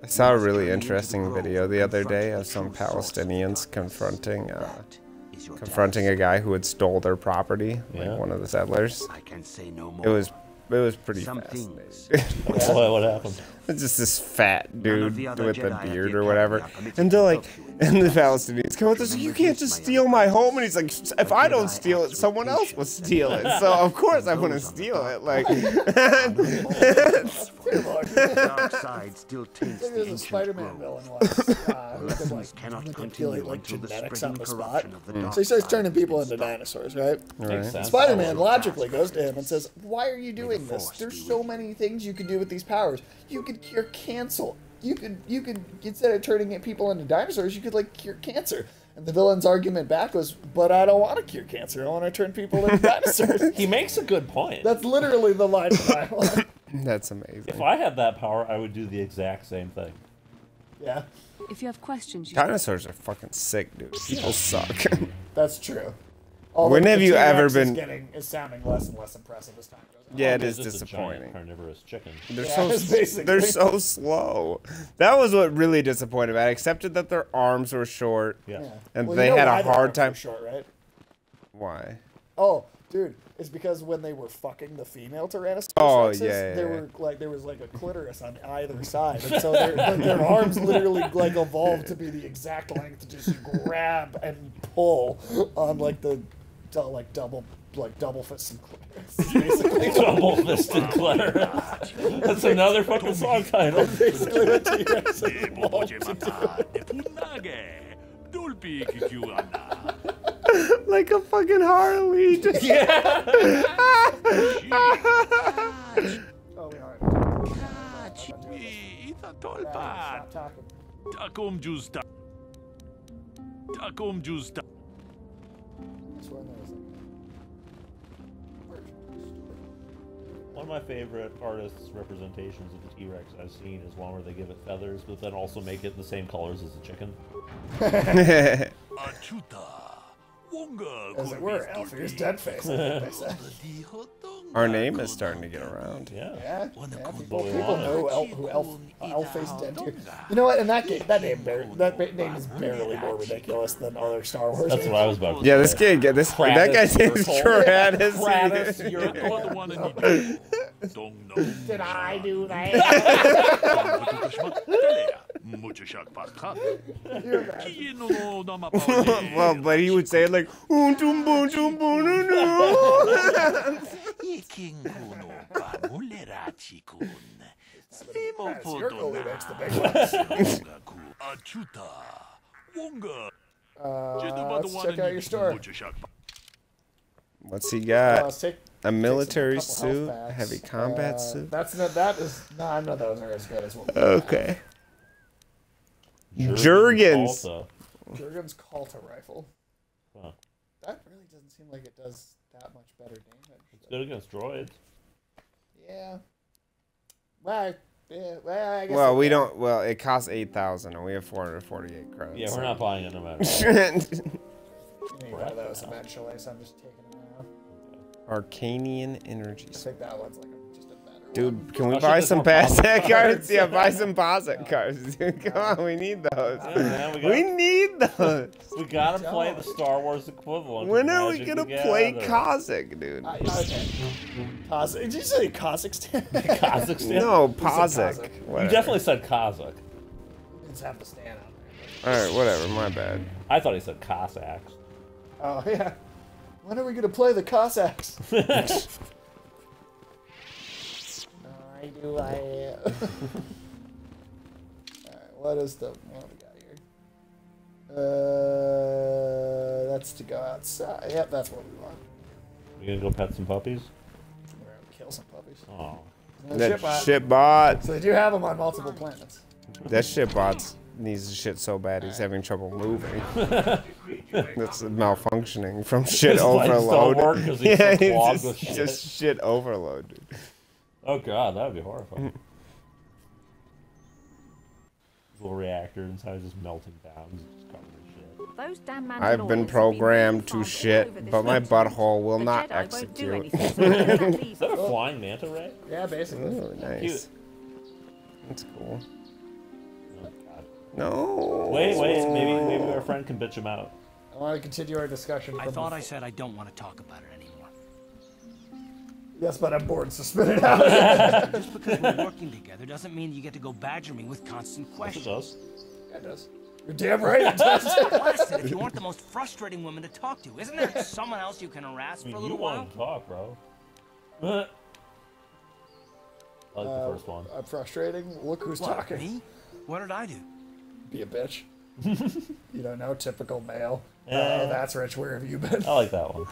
I saw a really interesting video the other day of some Palestinians confronting a guy who had stole their property, like Yeah. one of the settlers. I can say no more. It was pretty Some fascinating. things. What happened? It's just this fat None dude of the other with a Jedi at the beard or Academy whatever. are permitted And to they're like, help you in and the this. Palestinians come out, they're like, you can't just steal my home. And he's like, if I don't steal it, someone else will steal it. So of course I'm gonna steal it. Like, The dark side still taints There's the a ancient Spider-Man grove. villain once. Who could, Lessons like, cannot manipulate continue like until the genetics on spreading the spot. corruption of the dark So he starts side turning has people been into stopped. dinosaurs, right? Makes sense. Spider-Man logically goes to him and says, "Why are you doing the this? Force There's be so with many things you could do with these powers. You could cure cancer. You could instead of turning people into dinosaurs, you could like cure cancer." And the villain's argument back was, "But I don't want to cure cancer. I want to turn people into dinosaurs." He makes a good point. That's literally the line of dialogue. that's amazing. If I had that power, I would do the exact same thing. Yeah, If you have questions, you Dinosaurs are fucking sick, dude. People suck. that's true. Although When have the you T-Rex ever is been? is sounding less and less impressive as time goes on. Yeah, it It's is just a disappointing. giant carnivorous chicken. They're so slow. That was what really disappointed me. I accepted that their arms were short. Yeah. And Well, they you know had why a their hard arms time. were short, right? Why? Oh, dude, it's because when they were fucking the female Tyrannosaurus Oh, Rexes, yeah. there was like a clitoris on either side, and so their arms literally like evolved to be the exact length to just grab and pull on like the double fisted clitoris. Basically, Double fisted clitoris. That's another fucking song title. Basically, what T-Rex evolved to do. Like a fucking Harley. Yeah. Oh, we are. Stop talking. Takum justa. Takum justa. One of my favorite artists' representations of the T-Rex I've seen is one where they give it feathers, but then also make it the same colors as the chicken. As it were, Alfie's dead face. I think they say. Our name is starting to get around. Yeah. People know who Elf-Face Dead here. You know what? In that game, that name is barely more ridiculous than other Star Wars. That's what I was about to Yeah, say. that guy's name is Kratos. Kratos, you're the one Did I do that? Well, but he would say it like, let's check out your store. What's he got? Let's take A military couple suit, health packs. heavy combat suit. None of those are as good as what we Okay. Jurgens. Jurgens Calta rifle. Huh. That really doesn't seem like it does that much better damage. It's good against droids. Yeah. Well, I guess. Well, we don't. Well, it costs 8,000, and we have 448 credits. Yeah, we're not buying it no matter You need one of those eventually, so I'm just taking them out. Arcanian energy. I think that one's like just a better Dude, one. can we buy some Paset cards? Yeah, buy some Paset cards. Dude, come on, we need those. Yeah, man, we need those. We gotta play the Star Wars equivalent. When are we gonna play Cossack, dude? Okay. Cossack. Did you say Kazakhstan? Kazakhstan? No, You said Pasak. You definitely said Kazakh. Let's have the stand out there. Alright, whatever, my bad. I thought he said Cossacks. Oh, yeah. When are we going to play the Cossacks? Alright, what is what do we got here? That's to go outside. Yep, that's what we want. You gonna go pet some puppies? We're going to kill some puppies. Oh. That shitbot. So they do have them on multiple planets. That shitbot needs to shit so bad he's having trouble moving. That's malfunctioning from shit His legs don't overload. work 'cause he's so clogged with just shit overload, dude. Oh god, that would be horrifying. Little reactor inside just melting down. Just covered in shit. Those damn I've been programmed to shit, but my butthole will not execute. Is that a flying manta ray? Yeah, basically. Ooh, nice. Cute. That's cool. Oh god. No. Wait, maybe our friend can bitch him out. I want to continue our discussion. I thought I said I don't want to talk about it anymore. Yes, but I'm bored, so spit it out. Just because we're working together doesn't mean you get to go badger me with constant questions. Yes, it does. You're damn right it does. Blasted if you aren't the most frustrating woman to talk to. Isn't there someone else you can harass for a little you while? want to talk, bro. I like the first one. I'm frustrating. Look who's talking. Me? What did I do? Be a bitch. You don't know, typical male. Yeah. That's Rich. Where have you been? I like that one.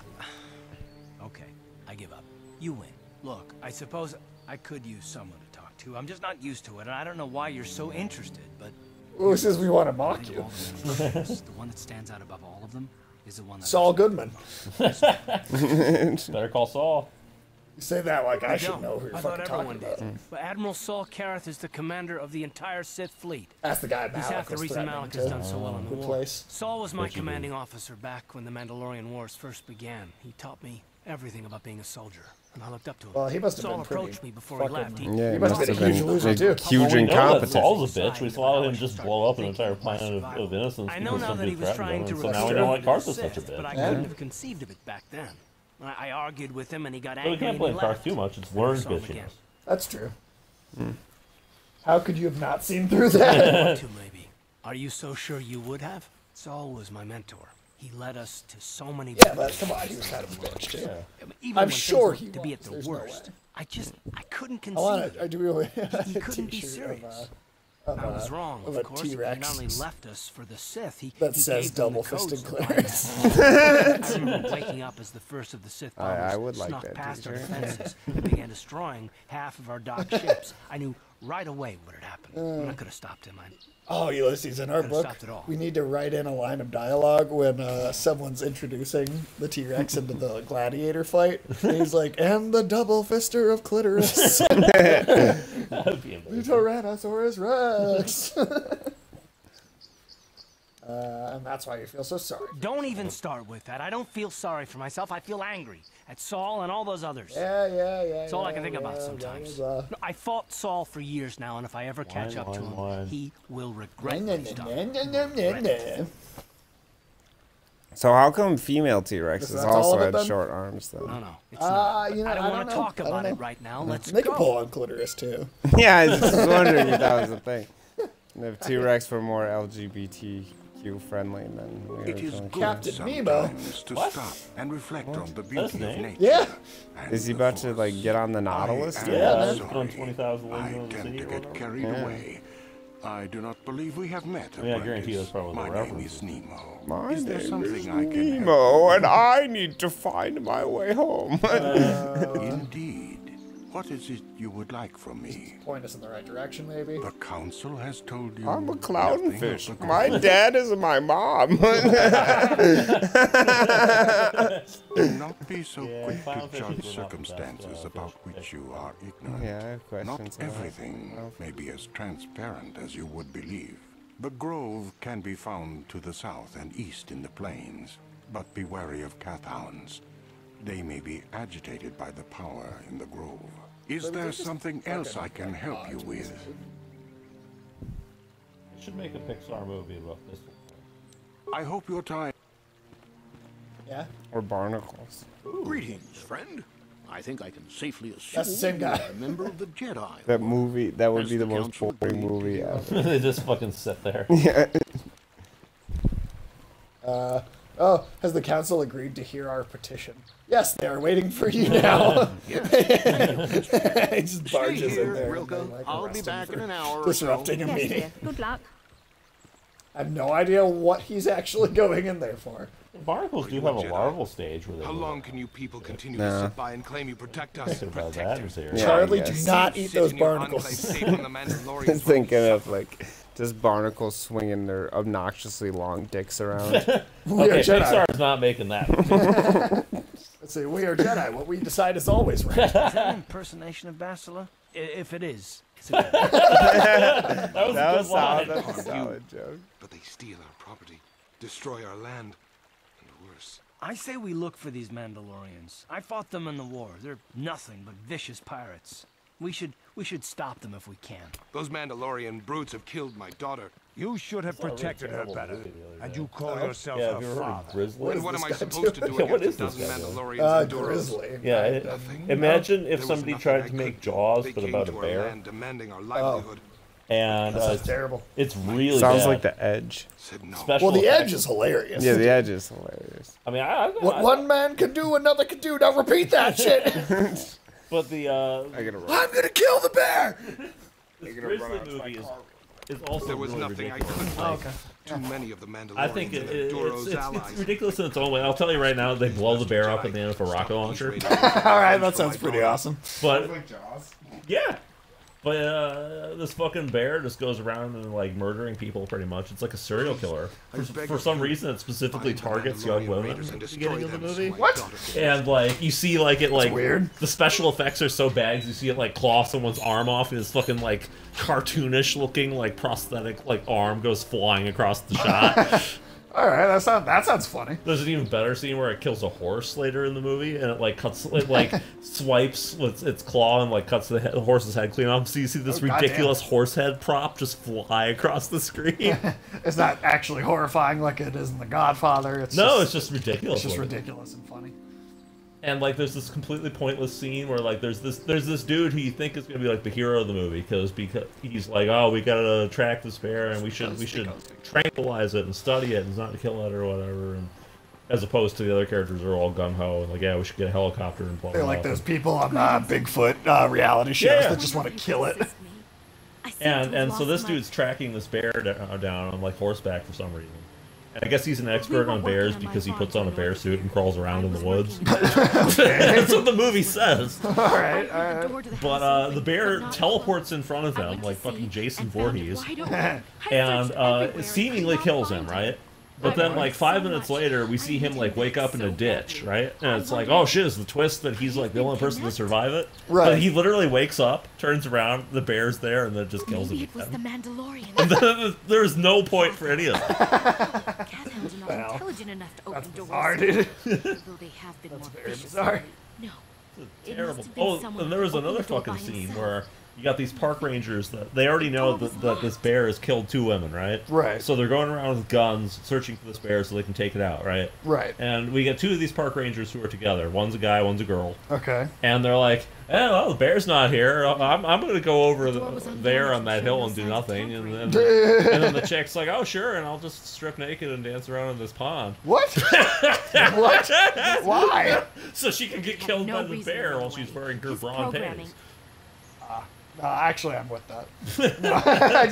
Okay, I give up. You win. Look, I suppose I could use someone to talk to. I'm just not used to it, and I don't know why you're so interested, but... Who says we want to mock you? The one that stands out above all of them is the one that... Saul Goodman. Better call Saul. You say that like I should don't. know who you're I thought fucking talking everyone about. did. But Admiral Saul Kareth is the commander of the entire Sith fleet. That's the guy He's Malik half the was reason threatening Malik to has done so well in the war. replace. Saul was my What you commanding mean? officer back when the Mandalorian Wars first began. He taught me everything about being a soldier, and I looked up to him. Well, he must have Saul been pretty approached me before he left. fucking- Yeah, he must have been a huge loser too. Huge We know that incompetence. Saul's a bitch. We saw him just blow up an entire planet of innocents I know because now some that he dude was threatened trying him, to and so now we know why Karth is such a bitch. but I couldn't have conceived of it back then. I argued with him, and he got But angry. we can't and blame he Karth left. too much. It's I never learned saw him bitchiness. again. That's true. How could you have not seen through I that? want to, maybe. Are you so sure you would have? Saul was my mentor. He led us to so many. Yeah, but come on, he was kind of a bitch too. Even I'm when sure things he looked to be at was. the There's no worst. I couldn't conceive. I want it. to. I do really. He couldn't be serious. I was wrong, of course. He not only left us for the Sith, he says gave them the double-fisted codes to clerics. bypass. I remember waking up as the first of the Sith I bombers would like snuck that, past our teacher. defenses and began destroying half of our docked ships. I knew right away what had happened. And I could have stopped him. Oh, Ulysses, in our Could've book, stopped it all. we need to write in a line of dialogue when someone's introducing the T-Rex into the gladiator fight. And he's like, and the double fister of clitoris. That'd be amazing. The Tyrannosaurus Rex. And that's why you feel so sorry. Don't even start with that. I don't feel sorry for myself. I feel angry at Saul and all those others. Yeah. That's all I can think about sometimes. No, I fought Saul for years now, and if I ever catch up to him, he will regret what he's done. So how come female T-Rexes That's all also of it had then? short arms though? No, it's not. You know, I don't want know. to talk I don't about it know. right now. Let's They can go. pull on clitoris too. Yeah, I was just wondering if that was a thing. And if T-Rex were more LGBTQ friendly than we It is originally good thought. sometimes to stop and reflect on the beauty of nature. Yeah. Is he about to like get on the Nautilus? Yeah, dude? on 20,000 I leagues in the tend city to or get whatever. carried Yeah. away. I do not believe we have met. I mean, I guarantee that's probably My the name reference. is Nemo. My Is there name something is I can Nemo, and I need to find my way home. Indeed. What is it you would like from me? Point us in the right direction, maybe. The council has told you. I'm a nothing clownfish. of the My kind. dad is my mom. Do not be so Yeah, quick to clownfishes judge were not the circumstances best, about which you are ignorant. Yeah, I have Not questions about everything may be as transparent as you would believe. The grove can be found to the south and east in the plains, but be wary of cathounds. They may be agitated by the power in the grove. Is there something else I can help you with? You should make a Pixar movie about this. I hope your time. Yeah. Or barnacles. Greetings, friend. I think I can safely assume That's the same guy. you're a member of the Jedi. That movie, that would Has be the the most council boring agreed to movie your ever. They just fucking sit there. Yeah. Oh, has the council agreed to hear our petition? Yes, they are waiting for you now. He just barges in there. and they, like, I'll arrest be him back for in an hour or disrupting so. a Yes, meeting. dear. Good luck. I have no idea what he's actually going in there for. Barnacles do have a larval stage where they How move. long can you people continue Nah. to sit by and claim you protect us? Thinking about that in here. Yeah, Charlie, I do guess. not eat Sit those in your barnacles. enclave safe from the Mandalorians Thinking of like just barnacles swinging their obnoxiously long dicks around. We are Okay, Jedi. Pixar's not making that. Let's see, we are Jedi. What we decide is always right. Is that an impersonation of Bastila? If it is, it's a good That was That a was good line. solid. That was a solid joke. But they steal our property, destroy our land, and worse. I say we look for these Mandalorians. I fought them in the war. They're nothing but vicious pirates. We should stop them if we can. Those Mandalorian brutes have killed my daughter. You should have It's not a really protected her terrible better. movie the other And day. you call yourself Yeah, her have you ever heard of father. Grizzly? And what am I this guy supposed to do Yeah, what against is a this dozen guy doing? Mandalorians and Duros? Grizzly. Yeah, imagine if There was somebody nothing tried I to make could do. Jaws, They but came about a to our bear. land demanding our livelihood. And This is terrible. it's really Sounds bad. like The Edge. Said no. Special Well, the effects. edge is hilarious. Yeah, The Edge is hilarious. I mean, What one man can do, another can do. Now repeat that shit. But the I gotta run. I'm gonna kill the bear. Grizzly movie is also There was really nothing ridiculous. I could do. Oh, okay. Too many of the Mandalorians I think and their Duros it's allies. ridiculous in its own way. I'll tell you right now, they blow the bear up at the end of a rocket launcher. All right, that sounds pretty awesome. But yeah, But this fucking bear just goes around and like murdering people pretty much. It's like a serial killer. For some reason, it specifically targets young women at the beginning of the movie. What? And like you see like it like weird. The special effects are so bad. You see it like claw someone's arm off, and this fucking like cartoonish looking like prosthetic like arm goes flying across the shot. All right, that sounds funny. There's an even better scene where it kills a horse later in the movie, and it like swipes with its claw and like cuts the horse's head clean off. So you see this ridiculous horse head prop just fly across the screen. It's not actually horrifying like it is in The Godfather. It's just ridiculous. It's just ridiculous and funny. And like, there's this completely pointless scene where like there's this dude who you think is gonna be like the hero of the movie because he's like, oh, we gotta track this bear and we should tranquilize it and study it and not kill it or whatever. And as opposed to the other characters are all gung ho and like, yeah, we should get a helicopter and blah. They're like those people on Bigfoot reality shows that just want to kill it. And so this dude's tracking this bear down on like horseback for some reason. And I guess he's an expert on bears because he puts on a bear suit and crawls around in the woods. That's what the movie says. All right. But the bear teleports in front of him like fucking Jason Voorhees, and seemingly kills him, right? But then, like 5 minutes later, we see him like wake up in a ditch, right? And it's like, oh shit! Is the twist that he's like the only person to survive it? Right. But he literally wakes up, turns around, the bear's there, and then just kills him. Maybe it was the Mandalorian. And then there's no point for any of Cat that. hounds are not intelligent enough to open doors. Bizarre, dude. Although they have been more very vicious bizarre. lately. No. Terrible. Oh, and there was another fucking scene where you got these park rangers that they already know that this bear has killed 2 women, right? Right. So they're going around with guns searching for this bear so they can take it out, right? Right. And we get 2 of these park rangers who are together. One's a guy, one's a girl. Okay. And they're like, well, the bear's not here. I'm going to go over there on that hill and do nothing. And then the chick's like, oh, sure, and I'll just strip naked and dance around in this pond. What? What? Why? So she can get killed by the bear while she's wearing her bra and panties. Actually, I'm with that. I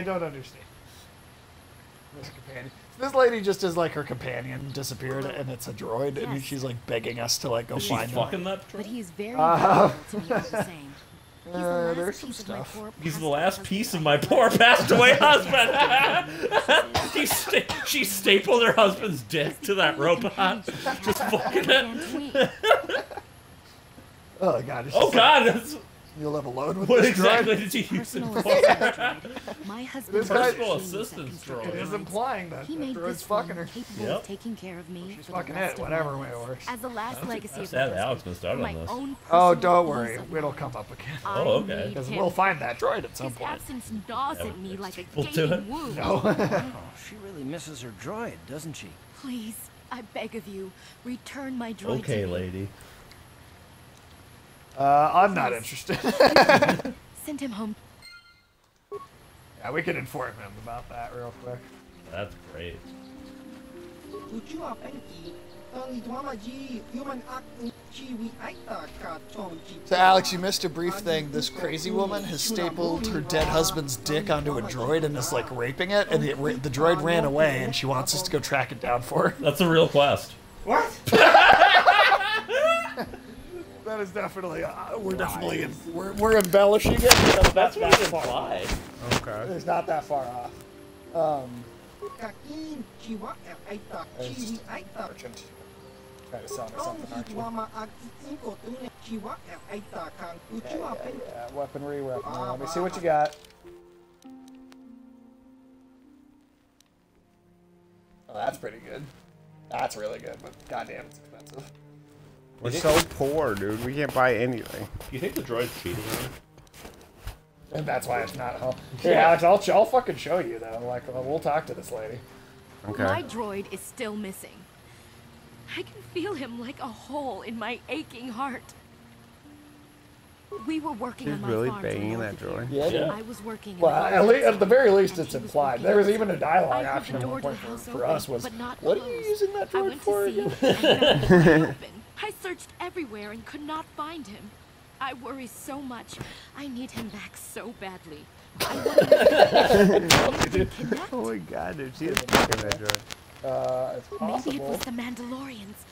don't understand. This companion. This lady just is like her companion disappeared, and it's a droid, and she's like begging us to like go find him. Fucking that droid? But he's very valuable to me all the same. There's some stuff. He's the last piece of my poor passed away husband. She stapled her husband's dick to that robot. Just fucking it. Oh god. Oh god. That's... You'll have a load with what this exactly droid? did you use it for? My husband's personal assistance droid. It is implying that the droid's fucking her. Capable of taking care of me. She's fucking it, whatever way it works. As the last legacy of sad Alex missed out on this. Oh, don't worry. It'll come up again. Oh, okay. Because we'll find that droid at some His point. absence gnaws at me like a We'll do it. gaping wound. No. Oh, she really misses her droid, doesn't she? Please, I beg of you, return my droid Okay, to me. lady. I'm not interested. Send him home. Yeah, we can inform him about that real quick. That's great. So, Alex, you missed a brief thing. This crazy woman has stapled her dead husband's dick onto a droid and is like raping it, and the droid ran away, and she wants us to go track it down for her. That's a real quest. What? That is definitely we're embellishing it. Because that's not far off. Okay. It's not that far off. There's just a merchant. Try to sell me something, aren't you? Yeah. Weaponry. Let me see what you got. Oh, that's pretty good. That's really good, but goddamn, it's expensive. We're so poor, dude. We can't buy anything. You think the droid's cheating on her? And that's why it's not home. Hey, Alex, I'll fucking show you, though. Like, we'll talk to this lady. Okay. My droid is still missing. I can feel him like a hole in my aching heart. We were working on my really farm banging that droid? Yeah. I was working. Well, at the very least, it's implied. There was even a dialogue option at one point for us was, what are you using that droid for again? I searched everywhere and could not find him. I worry so much. I need him back so badly. Oh my god, dude, she is fucking that droid. It's possible. Maybe it was the Mandalorians.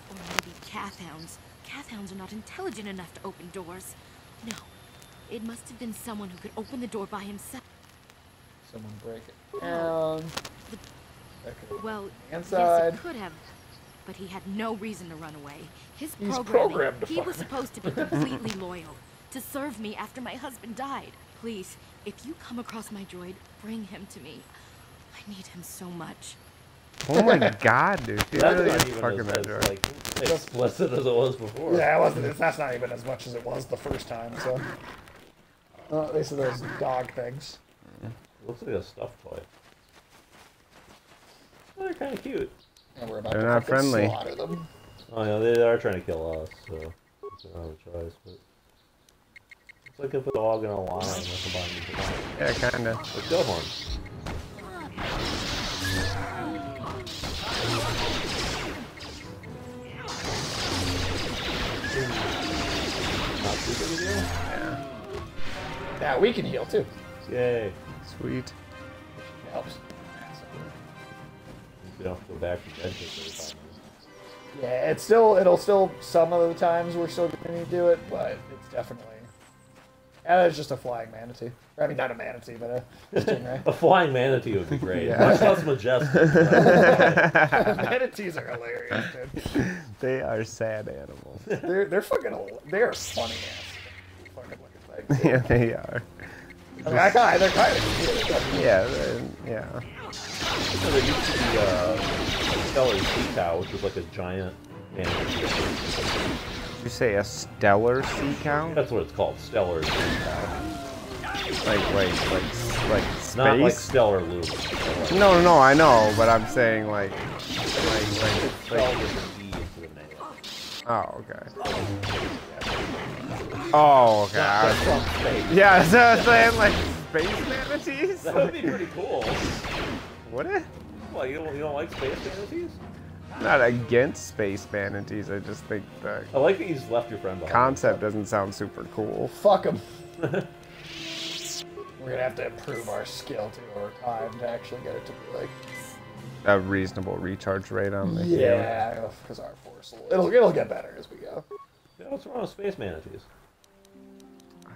Or maybe cat hounds. Cat hounds are not intelligent enough to open doors. No. It must have been someone who could open the door by himself. Someone break it down. Well, Inside. yes, it could have. But he had no reason to run away. He's programmed to he was supposed to be completely loyal, to serve me after my husband died. Please, if you come across my droid, bring him to me. I need him so much. Oh my god, dude. She That's really not is even fucking as, that as droid. like explicit as it was before. Yeah, it wasn't. That's not even as much as it was the first time. So, at least those dog things. Looks like a stuffed toy. Oh, they're kind of cute. And we're about They're to not fucking friendly. slaughter them. Oh yeah, they are trying to kill us, so it's another choice. But it's like if a dog and a lion are combined into one. Yeah, kinda. Like go horn. Not too big a deal. Yeah. Yeah, we can heal too. Yay. Sweet. It helps. We don't have to go back to bed for 35 minutes. Yeah, it'll still, some of the times we're still going to need to do it, but it's definitely, and it's just a flying manatee. I mean, not a manatee, but a stingray. A flying manatee would be great. Yeah. Much less majestic. Manatees are hilarious, dude. They are sad animals. They're fucking, they're funny ass fucking looking things. Yeah, they are. I mean, they're kind of cute. Yeah, yeah. So there used to be a stellar sea cow, which was like a giant manatee. Did you say a stellar sea cow? That's what it's called, stellar sea cow. Like space? Not like stellar loop. No, I know, but I'm saying like oh, okay. Oh, okay. Yeah, so I was saying like space manatees? That would be pretty cool. Would it? Well, you don't like space manatees? Not against space manatees, I just think the I like that you just left your friend behind. concept doesn't sound super cool. Fuck them. We're going to have to improve our skill too over time to actually get it to be like A reasonable recharge rate on the yeah, because our force it'll get better as we go. Yeah, what's wrong with space manatees?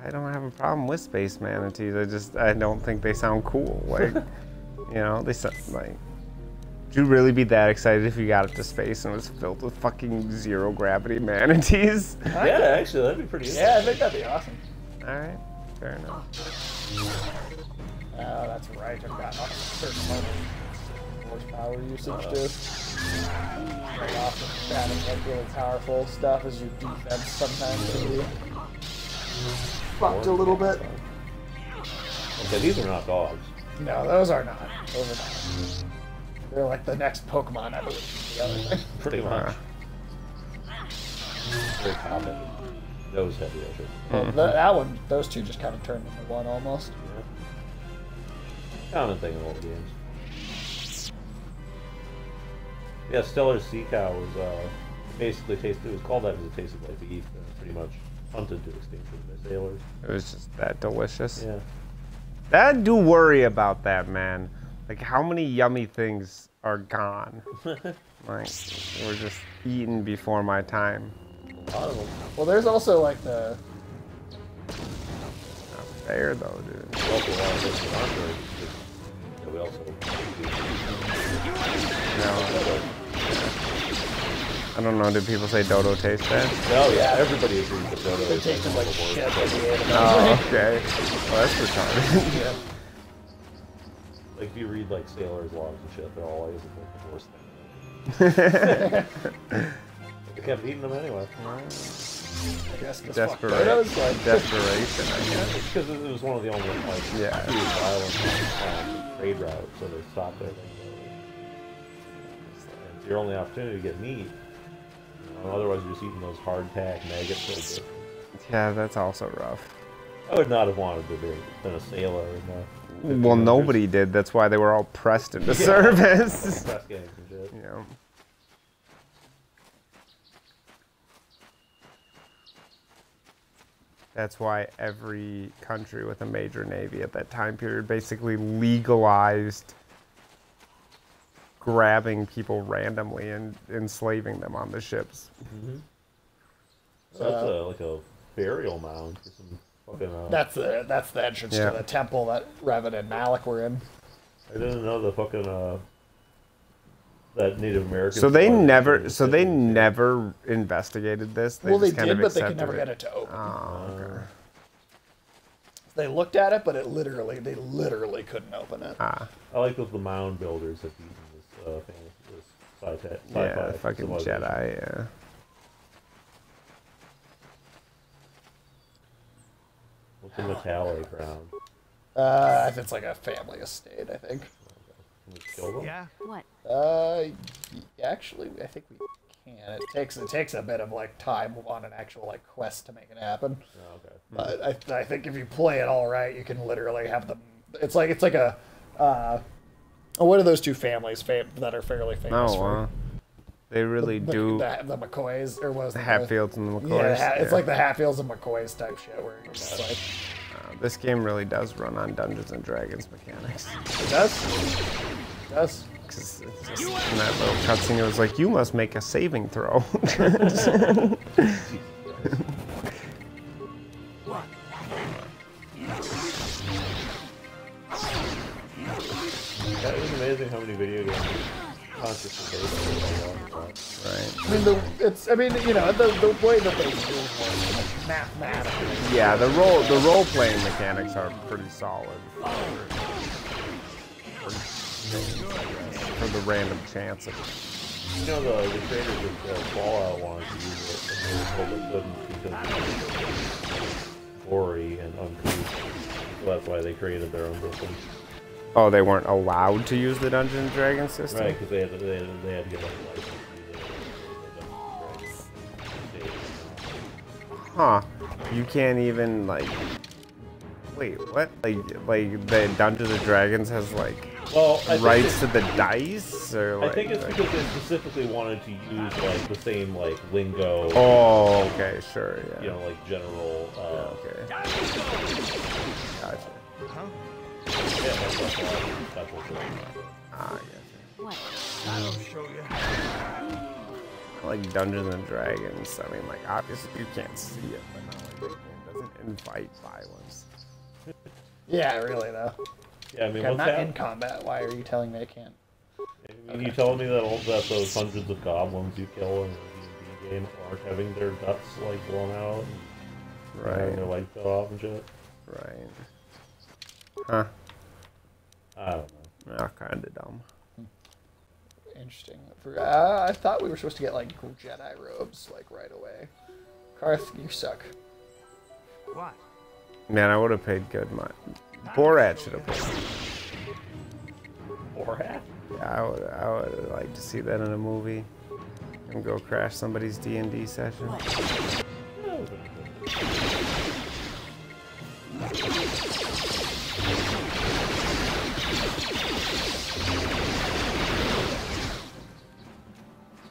I don't have a problem with space manatees. I don't think they sound cool. Like, you know, they sound like. Would you really be that excited if you got up to space and it was filled with fucking zero gravity manatees? Yeah, actually, that'd be pretty interesting. Yeah, I think that'd be awesome. All right, fair enough. Oh, that's right. I've got a certain amount of horsepower usage too. Straight off of having like really powerful stuff as your defense sometimes can be fucked a little bit. Okay, these are not dogs. No, those are not. Those are not. They're like the next Pokemon evolution. The other thing. Pretty much. Very common. Nose heavy, I should. Well, that one, those two just kind of turned into one almost. Yeah. Common thing in old games. Yeah, Stellar Sea Cow was basically tasted. It was called that because it tasted like beef. Pretty much hunted to extinction by sailors. It was just that delicious. Yeah. I do worry about that, man. Like, how many yummy things are gone? Like, were just eaten before my time. A lot of them. Well, there's also like the. Not fair though, dude. We also have this contrary. We also. No. I don't know. Did people say Dodo taste bad? Oh yeah, everybody agrees that Dodo They is tasted like shit when we ate them. Oh, okay. Well, that's retarded. Yeah. Like if you read like sailors' logs and shit, they're all always like the worst thing. They kept eating them anyway. I guess Desperation, I guess. It's because it was one of the only like huge violent trade routes, so they stopped there. It's your only opportunity to get meat. You know, otherwise, you're just eating those hardtack maggots. Yeah, that's also rough. I would not have wanted to be been a sailor. Well, nobody did. That's why they were all pressed into service. Press gangs and shit. Yeah. That's why every country with a major navy at that time period basically legalized grabbing people randomly and enslaving them on the ships. Mm-hmm. So that's like a burial mound for some Fucking, that's the entrance to the temple that Revan and Malik were in. I didn't know the fucking that Native American. So they never investigated this. They Well, just they kind did, of but they could accepted never it. get it to open. Oh, okay. They looked at it, but they literally couldn't open it. I like that the mound builders have used this sci-fi. Yeah, fucking Jedi. Yeah. What's a metallic round? It's like a family estate, I think. Can we kill them? Yeah. What? Actually, I think we can. It takes a bit of like time on an actual like quest to make it happen. Oh, okay. But I think if you play it all right, you can literally have them. It's like a. What are those two families that are fairly famous for? They really do. The McCoys, or what was the the Hatfields and the McCoys. Yeah, it's like the Hatfields and McCoys type shit where you're just like. This game really does run on Dungeons and Dragons mechanics. It does. It does. Because it's just in that little cutscene, it was like, you must make a saving throw. It was amazing how many video games consciously based on that. Right. I mean, the way that they do it mathematically. Yeah, the role playing mechanics are pretty solid for the random chance of it. You know, the creators of Fallout wanted to use it, and they were told they couldn't because it's gory and uncouth. So that's why they created their own system. Oh, they weren't allowed to use the Dungeons and Dragons system? Right, because they had to get like a license to use it. Huh. You can't even, like... Wait, what? Like the Dungeons and Dragons has, like, rights to the dice? Or, like, I think it's because they specifically wanted to use, like, the same, like, lingo. Oh, okay, sure, yeah. You know, like, general, okay. Gotcha. Huh? Yeah, that's what I guess. What? I'll show you. Like Dungeons and Dragons, I mean, like, obviously you can't see it, but not like the game doesn't invite violence. Yeah, really though. Yeah, I mean, I'm what's not that? in combat. Why are you telling me I can't? I mean, you telling me that those hundreds of goblins you kill in the D&D game aren't having their guts, like, blown out? And having their legs cut off and shit? Right. Huh. I don't know. Yeah, kind of dumb. Interesting. I thought we were supposed to get like cool Jedi robes like right away. Karth, you suck. What? Man, I would have paid good money. Borat should have paid. Borat? Yeah, I would like to see that in a movie. And go crash somebody's D&D session.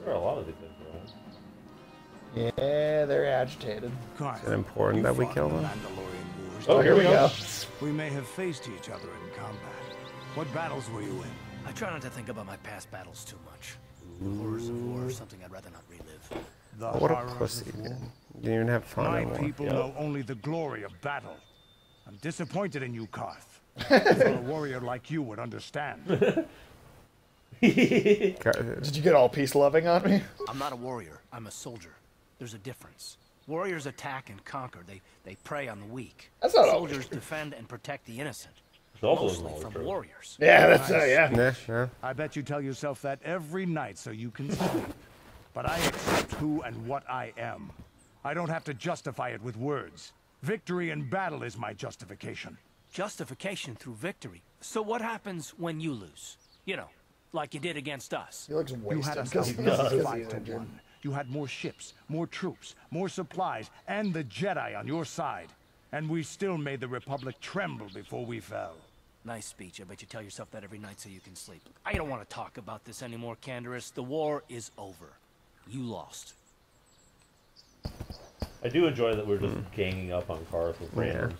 There are a lot of these things around. Yeah, they're agitated. Is it important that we kill them? Oh, here we go. We may have faced each other in combat. What battles were you in? I try not to think about my past battles too much. Horrors of war is something I'd rather not relive. Oh, what a pussy, dude. You didn't even have fun My anymore. people know only the glory of battle. I'm disappointed in you, Karth. A warrior like you would understand. Did you get all peace loving on me? I'm not a warrior. I'm a soldier. There's a difference. Warriors attack and conquer. They prey on the weak. That's not always Soldiers defend and protect the innocent. also Mostly not from true. warriors. Yeah, that's Yeah. I bet you tell yourself that every night so you can sleep. But I accept who and what I am. I don't have to justify it with words. Victory in battle is my justification. Justification through victory. So what happens when you lose? You know, like you did against us. He looks You had wasted us because outnumbered he's 5-1. You had more ships, more troops, more supplies, and the Jedi on your side. And we still made the Republic tremble before we fell. Nice speech. I bet you tell yourself that every night so you can sleep. I don't want to talk about this anymore, Canderous. The war is over. You lost. I do enjoy that we're just ganging up on Karth with randoms.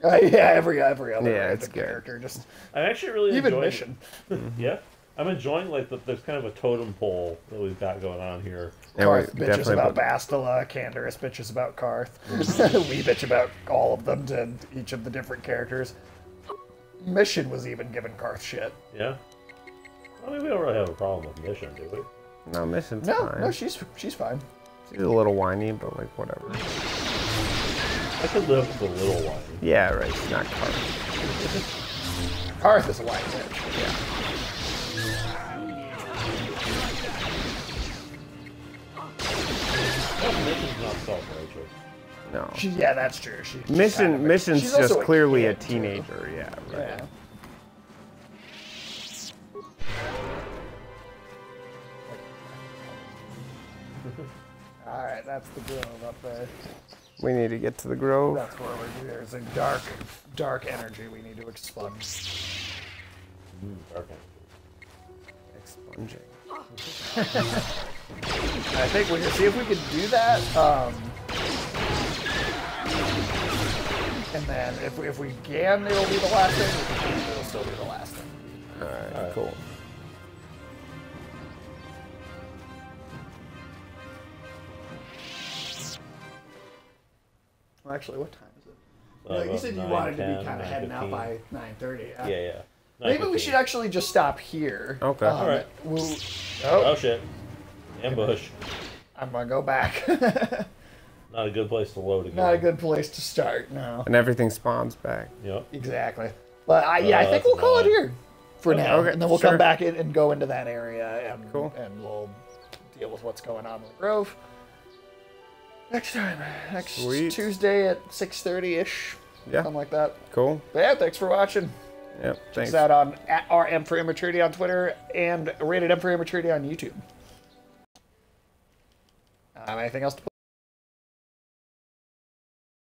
Yeah, every other Yeah, it's good. character just. I'm actually really even enjoying mission. it. Yeah. I'm enjoying like there's kind of a totem pole that we've got going on here. Karth bitches about Bastila, Canderous bitches about Karth. We bitch about all of them to each of the different characters. Mission was even giving Karth shit. Yeah. I mean, we don't really have a problem with Mission, do we? No, Mission's fine. No, she's fine. She's a little whiny, but like whatever. I could live with a little whiny. Yeah, right. She's not Karth. Karth is a whiny bitch. Yeah. Mission's not self-righteous. No. Yeah, that's true. Mission's she's just also clearly a kid, teenager. Yeah, right. Yeah. Alright, that's the grove up there. We need to get to the grove. That's where there's a dark energy we need to expunge. Dark Expunging. I think we can see if we can do that. And then if we can, it'll be the last thing. If we can't, it'll still be the last thing. Alright, cool. Well, actually, what time is it? You said you wanted to be kind of heading out by 9:30. Yeah. Maybe we should actually just stop here. Okay. All right. Oh shit! Ambush. I'm gonna go back. Not a good place to load again. Not a good place to start. No. And everything spawns back. Yep. Exactly. But I think we'll call it here for now, Okay, and then we'll come back in and go into that area, and and we'll deal with what's going on in the grove. Next time, next Tuesday at 6:30 ish. Yeah. Something like that. Cool. But yeah, thanks for watching. Yep. Check Thanks. us out on @RM for Immaturity on Twitter and rated M for Immaturity on YouTube. Anything else to